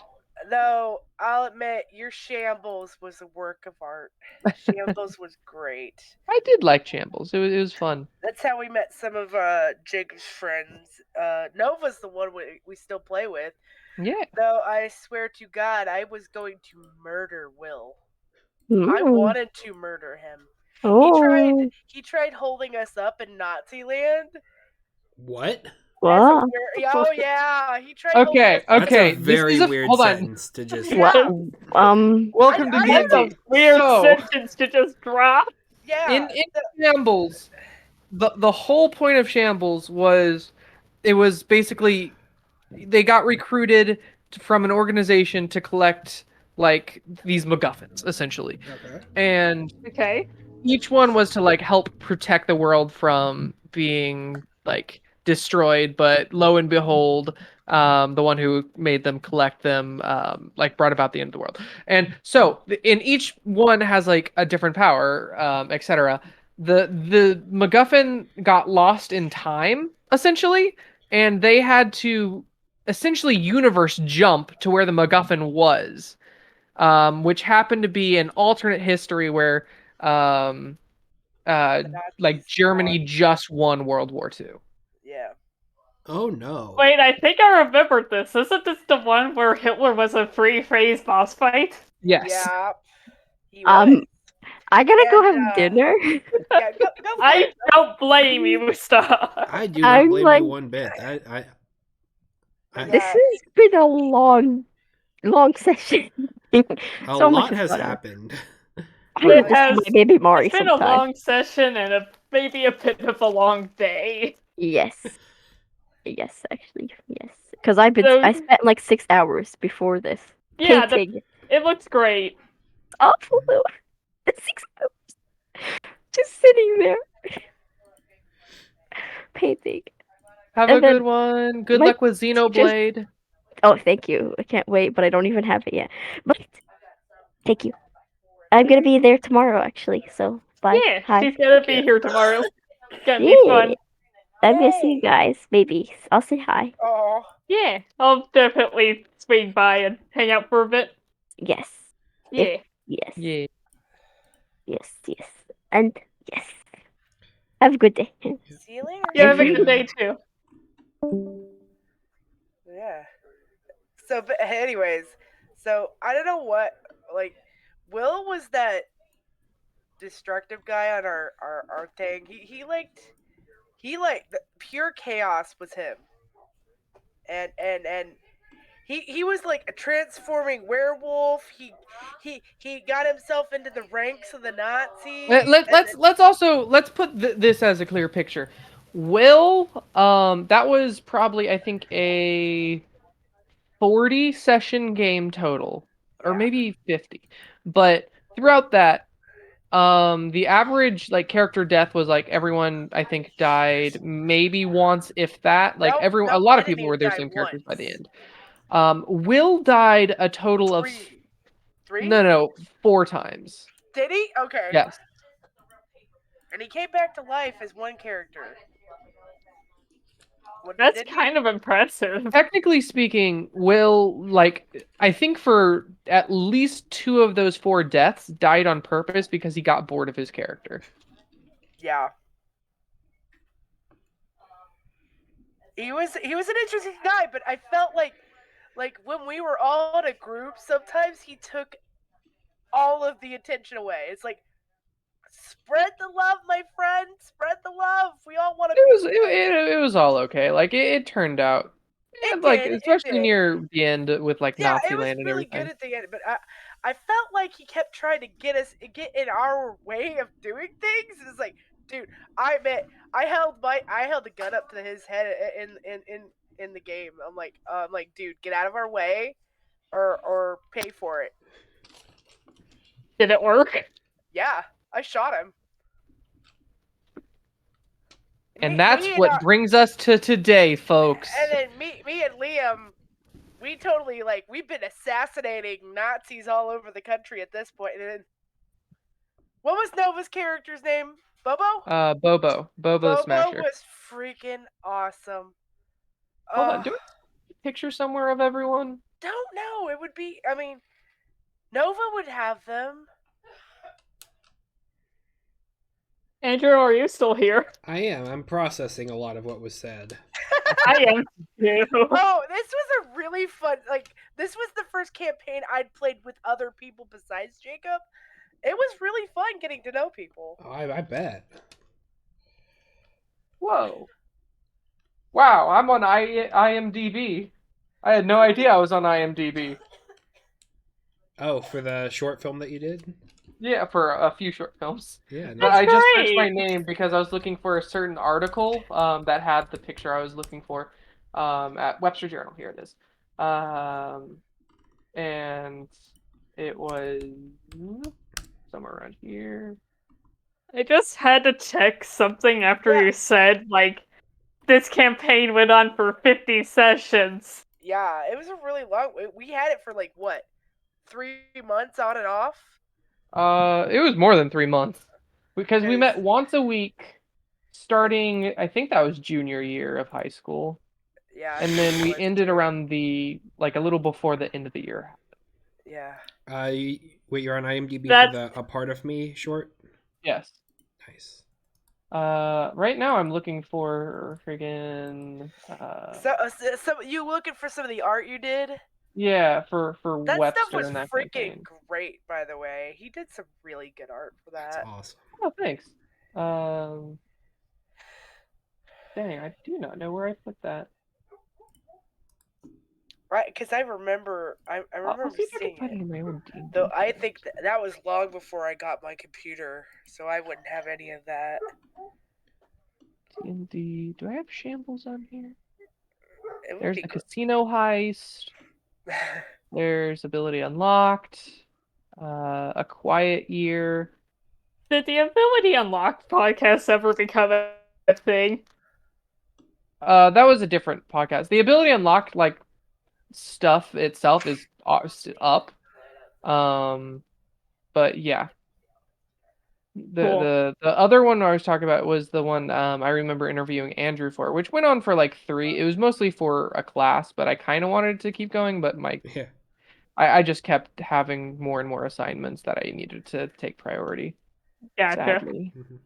Speaker 2: Though I'll admit, your shambles was a work of art. Shambles was great.
Speaker 5: I did like Shambles. It was fun.
Speaker 2: That's how we met some of Jacob's friends. Nova's the one we still play with.
Speaker 5: Yeah.
Speaker 2: Though I swear to God, I was going to murder Will. I
Speaker 4: Mm.
Speaker 2: wanted to murder him.
Speaker 4: Oh.
Speaker 2: He tried holding us up in Nazi land.
Speaker 3: What?
Speaker 4: Wow.
Speaker 2: Oh yeah, he tried holding us
Speaker 5: Okay.
Speaker 2: up.
Speaker 3: That's a
Speaker 5: Okay.
Speaker 3: very
Speaker 5: this is
Speaker 3: weird
Speaker 5: hold on.
Speaker 3: sentence to just.
Speaker 2: Yeah.
Speaker 5: Welcome to
Speaker 2: I
Speaker 5: D&D.
Speaker 6: That's a weird
Speaker 5: So,
Speaker 6: sentence to just drop.
Speaker 2: Yeah.
Speaker 5: in Shambles, the whole point of Shambles was it was basically they got recruited from an organization to collect like these MacGuffins essentially,
Speaker 3: Okay.
Speaker 5: and
Speaker 6: Okay.
Speaker 5: each one was to like help protect the world from being like destroyed. But lo and behold, the one who made them collect them like brought about the end of the world. And so in each one has like a different power, etc. The MacGuffin got lost in time essentially, and they had to essentially universe jump to where the MacGuffin was, which happened to be an alternate history where um,
Speaker 2: The
Speaker 5: like
Speaker 2: Nazis
Speaker 5: Germany
Speaker 2: won.
Speaker 5: just won World War II.
Speaker 2: Yeah.
Speaker 3: Oh no.
Speaker 6: Wait, I think I remembered this. Isn't this the one where Hitler was a free phase boss fight?
Speaker 5: Yes.
Speaker 2: Yeah. He was.
Speaker 4: I gotta go
Speaker 2: And,
Speaker 4: have dinner.
Speaker 2: Yeah, go for
Speaker 6: I
Speaker 2: it.
Speaker 6: don't blame you, Star.
Speaker 3: I do not
Speaker 4: I'm
Speaker 3: blame
Speaker 4: like,
Speaker 3: you one bit. I
Speaker 4: this
Speaker 2: Yeah.
Speaker 4: has been a long session.
Speaker 3: a
Speaker 4: So much
Speaker 3: lot has
Speaker 4: fun.
Speaker 3: happened.
Speaker 4: I
Speaker 6: It
Speaker 4: miss
Speaker 6: has.
Speaker 4: my baby Mari
Speaker 6: It's been a
Speaker 4: sometime.
Speaker 6: long session and maybe a bit of a long day.
Speaker 4: Yes. Yes, actually, yes. Because I
Speaker 6: So,
Speaker 4: spent like 6 hours before this
Speaker 6: yeah,
Speaker 4: painting.
Speaker 6: it looks great.
Speaker 4: Awful though. 6 hours just sitting there painting.
Speaker 5: Have
Speaker 4: And
Speaker 5: a
Speaker 4: then
Speaker 5: good one. Good
Speaker 4: my
Speaker 5: luck with
Speaker 4: teachers.
Speaker 5: Xenoblade.
Speaker 4: Oh, thank you. I can't wait, but I don't even have it yet. But thank you. I'm gonna be there tomorrow, actually. So bye.
Speaker 6: Yeah,
Speaker 4: Hi.
Speaker 6: she's gonna be here tomorrow. It's gonna be
Speaker 4: Yeah.
Speaker 6: fun.
Speaker 4: I'm gonna see you
Speaker 2: Yay.
Speaker 4: guys. Maybe I'll say hi.
Speaker 2: Oh.
Speaker 6: Yeah, I'll definitely swing by and hang out for a bit.
Speaker 4: Yes.
Speaker 6: Yeah.
Speaker 4: Yes.
Speaker 5: Yeah.
Speaker 4: Yes. Yes. And yes. Have a good day.
Speaker 2: See you later.
Speaker 6: You have a
Speaker 4: Every-
Speaker 6: good day too.
Speaker 2: Yeah. So, but anyways, so I don't know what, like, Will was that destructive guy on our thing. He liked the pure chaos was him, and he was like a transforming werewolf. He got himself into the ranks of the Nazis.
Speaker 5: Let's put this as a clear picture. Will, that was probably I think a 40 session game total, or
Speaker 2: Yeah.
Speaker 5: maybe 50. But throughout that, the average like character death was like everyone I think died maybe once, if that. Like
Speaker 2: Nope,
Speaker 5: everyone, a
Speaker 2: nope,
Speaker 5: lot
Speaker 2: I
Speaker 5: of
Speaker 2: didn't
Speaker 5: people were
Speaker 2: even
Speaker 5: their
Speaker 2: die
Speaker 5: same characters by the
Speaker 2: once.
Speaker 5: end. Will died a total of
Speaker 2: Three?
Speaker 5: no 4 times.
Speaker 2: Did he? Okay.
Speaker 5: Yes.
Speaker 2: And he came back to life as one character.
Speaker 6: That's
Speaker 2: Did he?
Speaker 6: kind of impressive.
Speaker 5: Technically speaking, Will, like, I think for at least 2 of those 4 deaths died on purpose because he got bored of his character.
Speaker 2: Yeah. He was an interesting guy, but I felt like when we were all in a group, sometimes he took all of the attention away. It's like, spread the love, my friend. Spread the love. We all want to.
Speaker 5: It was all okay. Like it turned out
Speaker 1: Yeah,
Speaker 2: It
Speaker 1: like
Speaker 2: did. It
Speaker 1: especially
Speaker 2: did.
Speaker 1: near the end with like
Speaker 2: Yeah,
Speaker 1: Nazi
Speaker 2: it was
Speaker 1: land and
Speaker 2: really good
Speaker 1: everything.
Speaker 2: at the end, but I felt like he kept trying to get in our way of doing things. It's like, dude, I held a gun up to his head in the game. I'm like, dude, get out of our way, or pay for it.
Speaker 6: Did it work?
Speaker 2: Yeah, I shot him.
Speaker 1: And
Speaker 2: Me,
Speaker 1: that's
Speaker 2: me and
Speaker 1: what brings us to today, folks.
Speaker 2: and then me and Liam, we totally we've been assassinating Nazis all over the country at this point. And then, what was Nova's character's name? Bobo?
Speaker 1: Bobo the
Speaker 2: Bobo
Speaker 1: Smasher.
Speaker 2: was freaking awesome.
Speaker 1: Hold on, do we have a picture somewhere of everyone?
Speaker 2: Don't know. It would be. I mean, Nova would have them.
Speaker 6: Andrew, are you still here?
Speaker 3: I am. I'm processing a lot of what was said.
Speaker 6: I am too.
Speaker 2: Oh, this was a really fun. This was the first campaign I'd played with other people besides Jacob. It was really fun getting to know people.
Speaker 3: Oh, I bet.
Speaker 1: Whoa. Wow, I'm on IMDb. I had no idea I was on IMDb.
Speaker 3: Oh, for the short film that you did?
Speaker 1: Yeah, for a few short films.
Speaker 3: Yeah,
Speaker 1: But
Speaker 6: That's
Speaker 1: I just searched my
Speaker 6: great.
Speaker 1: name because I was looking for a certain article that had the picture I was looking for at Webster Journal. Here it is. And it was somewhere around here.
Speaker 6: I just had to check something after
Speaker 2: Yeah.
Speaker 6: you said, this campaign went on for 50 sessions.
Speaker 2: Yeah, it was a really long. We had it for what, 3 months on and off.
Speaker 1: It was more than 3 months because we met
Speaker 2: 'Cause-
Speaker 1: once a week starting, I think that was junior year of high school.
Speaker 2: Yeah, I
Speaker 1: And
Speaker 2: think
Speaker 1: then
Speaker 2: it
Speaker 1: we
Speaker 2: was
Speaker 1: ended
Speaker 2: too.
Speaker 1: around a little before the end of the year.
Speaker 2: Yeah.
Speaker 3: Wait, you're on IMDb for
Speaker 6: That's
Speaker 3: the A Part of Me short?
Speaker 1: Yes.
Speaker 3: Nice.
Speaker 1: Right now I'm looking for friggin'
Speaker 2: So you looking for some of the art you did?
Speaker 1: yeah, for
Speaker 2: That stuff
Speaker 1: Webster
Speaker 2: was
Speaker 1: and that
Speaker 2: freaking
Speaker 1: campaign.
Speaker 2: great, by the way. He did some really good art for
Speaker 3: That's
Speaker 2: that.
Speaker 3: awesome.
Speaker 1: Oh, thanks. Um, Dang, I do not know where I put that.
Speaker 2: Right, because I remember
Speaker 1: I'll see if I can
Speaker 2: seeing
Speaker 1: find
Speaker 2: it.
Speaker 1: it in my own D&D
Speaker 2: Though I
Speaker 1: page.
Speaker 2: think that was long before I got my computer, so I wouldn't have any of that.
Speaker 1: D&D. Do I have shambles on here?
Speaker 2: It would
Speaker 1: There's
Speaker 2: be
Speaker 1: the
Speaker 2: great.
Speaker 1: casino heist. There's ability unlocked. A quiet year.
Speaker 6: Did the Ability Unlocked podcast ever become a thing?
Speaker 1: That was a different podcast. The ability unlocked stuff itself is up. But yeah. The,
Speaker 6: Cool.
Speaker 1: the other one I was talking about was the one I remember interviewing Andrew for, which went on for like 3. It was mostly for a class, but I kind of wanted to keep going, but
Speaker 3: Yeah.
Speaker 1: I just kept having more and more assignments that I needed to take priority,
Speaker 6: Gotcha.
Speaker 1: sadly.
Speaker 3: Mhm.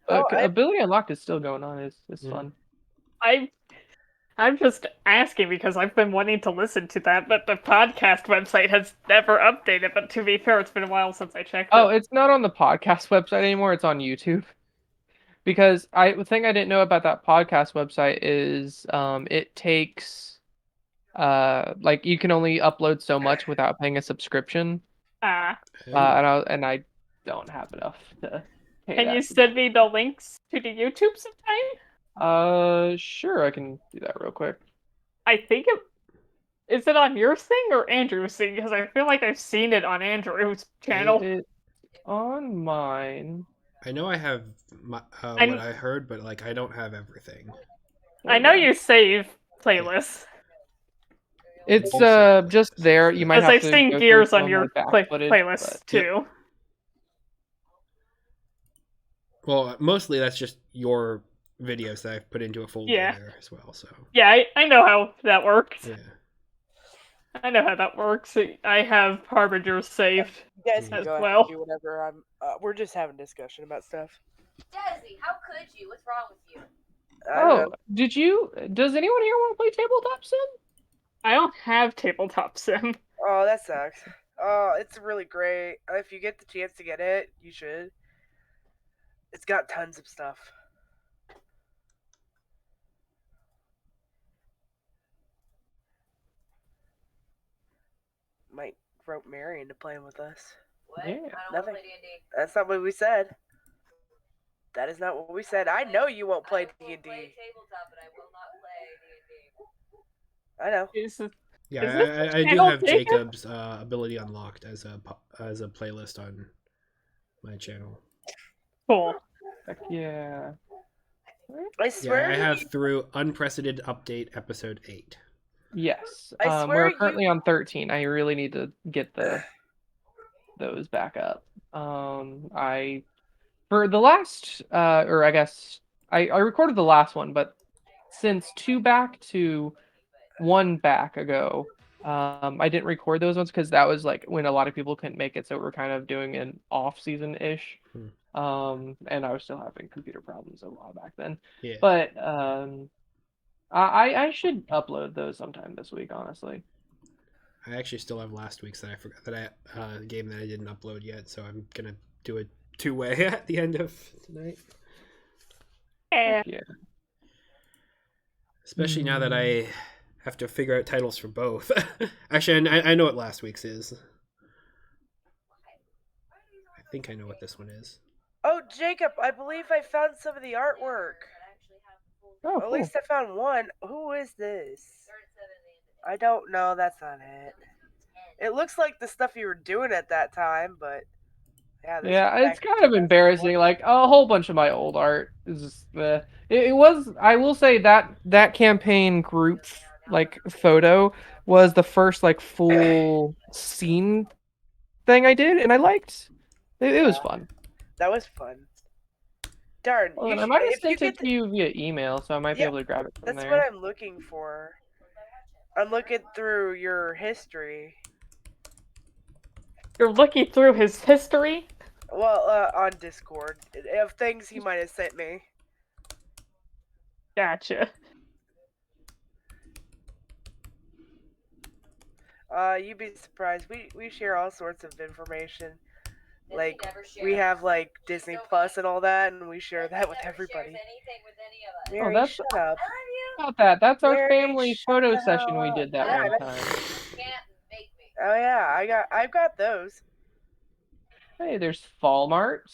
Speaker 1: But
Speaker 2: I
Speaker 1: Ability Unlocked is still going on. It's
Speaker 3: Mhm.
Speaker 1: fun.
Speaker 6: I'm just asking because I've been wanting to listen to that, but the podcast website has never updated. But to be fair, it's been a while since I checked
Speaker 1: Oh,
Speaker 6: it.
Speaker 1: it's not on the podcast website anymore. It's on YouTube. Because the thing I didn't know about that podcast website is it takes like you can only upload so much without paying a subscription.
Speaker 6: Ah,
Speaker 3: Oh.
Speaker 1: And I don't have enough to pay
Speaker 6: can you
Speaker 1: that.
Speaker 6: send me the links to the YouTube sometime?
Speaker 1: Sure, I can do that real quick.
Speaker 6: I think it is it on your thing or Andrew's thing? Because I feel like I've seen it on Andrew's channel.
Speaker 1: It's on mine.
Speaker 3: I know I have what I heard, but I don't have everything.
Speaker 6: I know
Speaker 1: Yeah.
Speaker 6: you save playlists
Speaker 1: It's
Speaker 3: You do say
Speaker 1: just
Speaker 3: places,
Speaker 1: there.
Speaker 3: yeah.
Speaker 1: You might
Speaker 6: because
Speaker 1: have
Speaker 6: I've
Speaker 1: to
Speaker 6: seen
Speaker 1: go through
Speaker 6: Gears on
Speaker 1: some
Speaker 6: your
Speaker 1: back footage,
Speaker 6: playlists
Speaker 1: but
Speaker 3: Yep.
Speaker 6: too.
Speaker 3: Well, mostly that's just your videos that I've put into a folder
Speaker 6: Yeah.
Speaker 3: there as well. So
Speaker 6: Yeah, I know how that works.
Speaker 3: yeah.
Speaker 6: I know how that works. I have Harbingers saved
Speaker 2: you guys can
Speaker 6: as
Speaker 2: go ahead
Speaker 6: well.
Speaker 2: and do whatever. We're just having discussion about stuff.
Speaker 7: Desi, how could you? What's wrong with you?
Speaker 2: I don't know.
Speaker 1: Does anyone here want to play Tabletop Sim?
Speaker 6: I don't have tabletop sim.
Speaker 2: Oh, that sucks. Oh, it's really great. If you get the chance to get it, you should. It's got tons of stuff. rope Mary into playing with us.
Speaker 7: What?
Speaker 1: Yeah.
Speaker 7: I don't want
Speaker 2: Nothing.
Speaker 7: to play D&D.
Speaker 2: That's not what we said. That is not what we said. I know you won't play
Speaker 7: I will
Speaker 2: D&D.
Speaker 7: play tabletop, but I will not play D&D.
Speaker 2: I know.
Speaker 6: Is
Speaker 3: Yeah,
Speaker 6: Is this the
Speaker 3: I do
Speaker 6: channel,
Speaker 3: have
Speaker 6: Jacob?
Speaker 3: Jacob's ability unlocked as a playlist on my channel.
Speaker 6: cool.
Speaker 1: Heck yeah.
Speaker 2: I
Speaker 3: Yeah,
Speaker 2: swear
Speaker 3: I have through Unprecedented Update episode 8.
Speaker 1: Yes.
Speaker 2: I swear
Speaker 1: We're
Speaker 2: you-
Speaker 1: currently on 13. I really need to get those back up. I for the last or I guess I recorded the last one, but since 2 back to 1 back ago, I didn't record those ones because that was like when a lot of people couldn't make it, so we're kind of doing an off season ish. And I was still having computer problems a while back then.
Speaker 3: Yeah.
Speaker 1: But I should upload those sometime this week, honestly.
Speaker 3: I actually still have last week's that I forgot that game that I didn't upload yet, so I'm gonna do a 2-way at the end of tonight.
Speaker 6: Yeah.
Speaker 1: Yeah.
Speaker 3: Especially now that I have to figure out titles for both. Actually, I know what last week's is. I think I know what this one is.
Speaker 2: Oh, Jacob, I believe I found some of the artwork.
Speaker 1: Oh,
Speaker 2: At
Speaker 1: cool.
Speaker 2: least I found one. Who is this? I don't know. That's not it. It looks like the stuff you were doing at that time, but yeah. This
Speaker 1: Yeah,
Speaker 2: is back
Speaker 1: it's
Speaker 2: in
Speaker 1: kind of
Speaker 2: 2020.
Speaker 1: embarrassing. Like a whole bunch of my old art is just it was. I will say that campaign group like photo was the first like full scene thing I did, and I liked. It was
Speaker 2: Yeah.
Speaker 1: fun.
Speaker 2: That was fun. Darn.
Speaker 1: Well,
Speaker 2: You
Speaker 1: and I
Speaker 2: should,
Speaker 1: might have
Speaker 2: if you
Speaker 1: sent
Speaker 2: get
Speaker 1: it to you via email, so I might be
Speaker 2: Yeah,
Speaker 1: able to grab it from
Speaker 2: that's
Speaker 1: there.
Speaker 2: what I'm looking for. I'm looking through your history.
Speaker 6: You're looking through his history?
Speaker 2: Well, on Discord of things he might have sent me.
Speaker 6: Gotcha.
Speaker 2: You'd be surprised. We share all sorts of information.
Speaker 7: Disney
Speaker 2: Like
Speaker 7: never
Speaker 2: we
Speaker 7: shares.
Speaker 2: have like Disney
Speaker 7: So
Speaker 2: Plus
Speaker 7: mean.
Speaker 2: and all that, and we share that
Speaker 7: Disney
Speaker 2: with
Speaker 7: never
Speaker 2: everybody.
Speaker 7: shares anything with any of us.
Speaker 2: Mary,
Speaker 1: that's-
Speaker 2: shut up.
Speaker 7: I love you.
Speaker 1: About that. That's our
Speaker 2: Mary,
Speaker 1: family
Speaker 2: shut
Speaker 1: photo
Speaker 2: the
Speaker 1: session
Speaker 2: hell
Speaker 1: we
Speaker 2: up.
Speaker 1: did that
Speaker 2: Yeah,
Speaker 1: one
Speaker 2: that's-
Speaker 1: time.
Speaker 7: You can't make me.
Speaker 2: Oh yeah, I've got those.
Speaker 1: Hey, there's Fall Mart.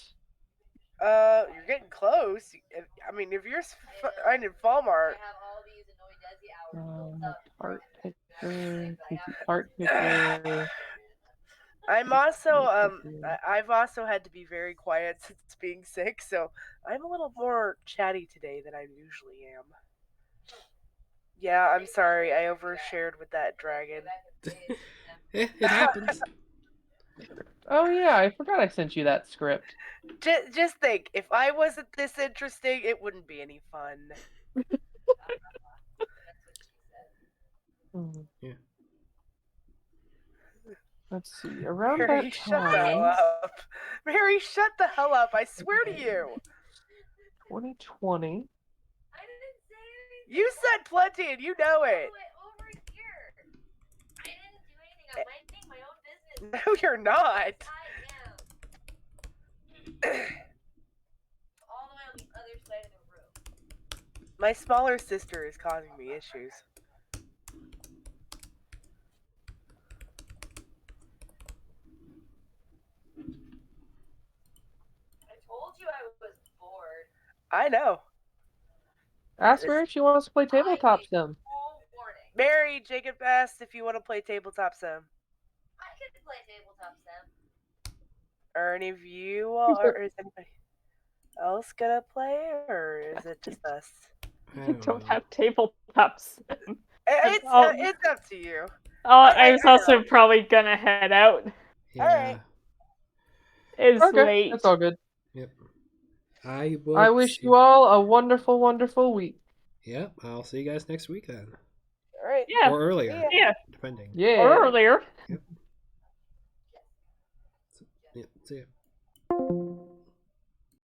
Speaker 2: You're getting close. I mean, if you're finding Walmart,
Speaker 7: I have all these annoying Desi hours.
Speaker 1: Art picture, art picture.
Speaker 2: I'm also
Speaker 1: picture.
Speaker 2: I've also had to be very quiet since being sick, so I'm a little more chatty today than I usually am. Yeah, I'm sorry, I overshared with that dragon.
Speaker 3: It happens.
Speaker 1: Oh yeah, I forgot I sent you that script.
Speaker 2: Just think, if I wasn't this interesting, it wouldn't be any fun.
Speaker 3: Yeah.
Speaker 1: Let's see. Around
Speaker 2: Mary,
Speaker 1: that
Speaker 2: shut the hell
Speaker 1: time,
Speaker 2: up. Mary, shut the hell up, I swear to you.
Speaker 1: 2020.
Speaker 7: I didn't say anything.
Speaker 2: You said plenty and you know it.
Speaker 7: Over here. I didn't do anything. I'm minding my own business.
Speaker 2: No, you're not.
Speaker 7: I am. All the way on the other side of the room.
Speaker 2: My smaller sister is causing me issues.
Speaker 7: I told you I was bored.
Speaker 2: I know.
Speaker 1: Ask her if she wants to play tabletop sim.
Speaker 7: Full warning.
Speaker 2: Mary, Jacob asked if you want to play tabletop sim.
Speaker 7: I could play tabletop sim.
Speaker 2: Are any of you all, or is anybody else gonna play, or is it just us?
Speaker 6: I don't have tabletops.
Speaker 2: It's up to you.
Speaker 6: I was also probably gonna head out.
Speaker 3: Yeah.
Speaker 2: Alright.
Speaker 6: It's
Speaker 1: Okay,
Speaker 6: late.
Speaker 1: that's all good.
Speaker 3: Yep. I will.
Speaker 1: I wish you all a wonderful, wonderful week.
Speaker 3: Yep. I'll see you guys next week then,
Speaker 2: All right.
Speaker 6: Yeah.
Speaker 3: or earlier,
Speaker 6: Yeah.
Speaker 3: depending.
Speaker 1: Yeah.
Speaker 6: Or earlier.
Speaker 3: Yep. See ya.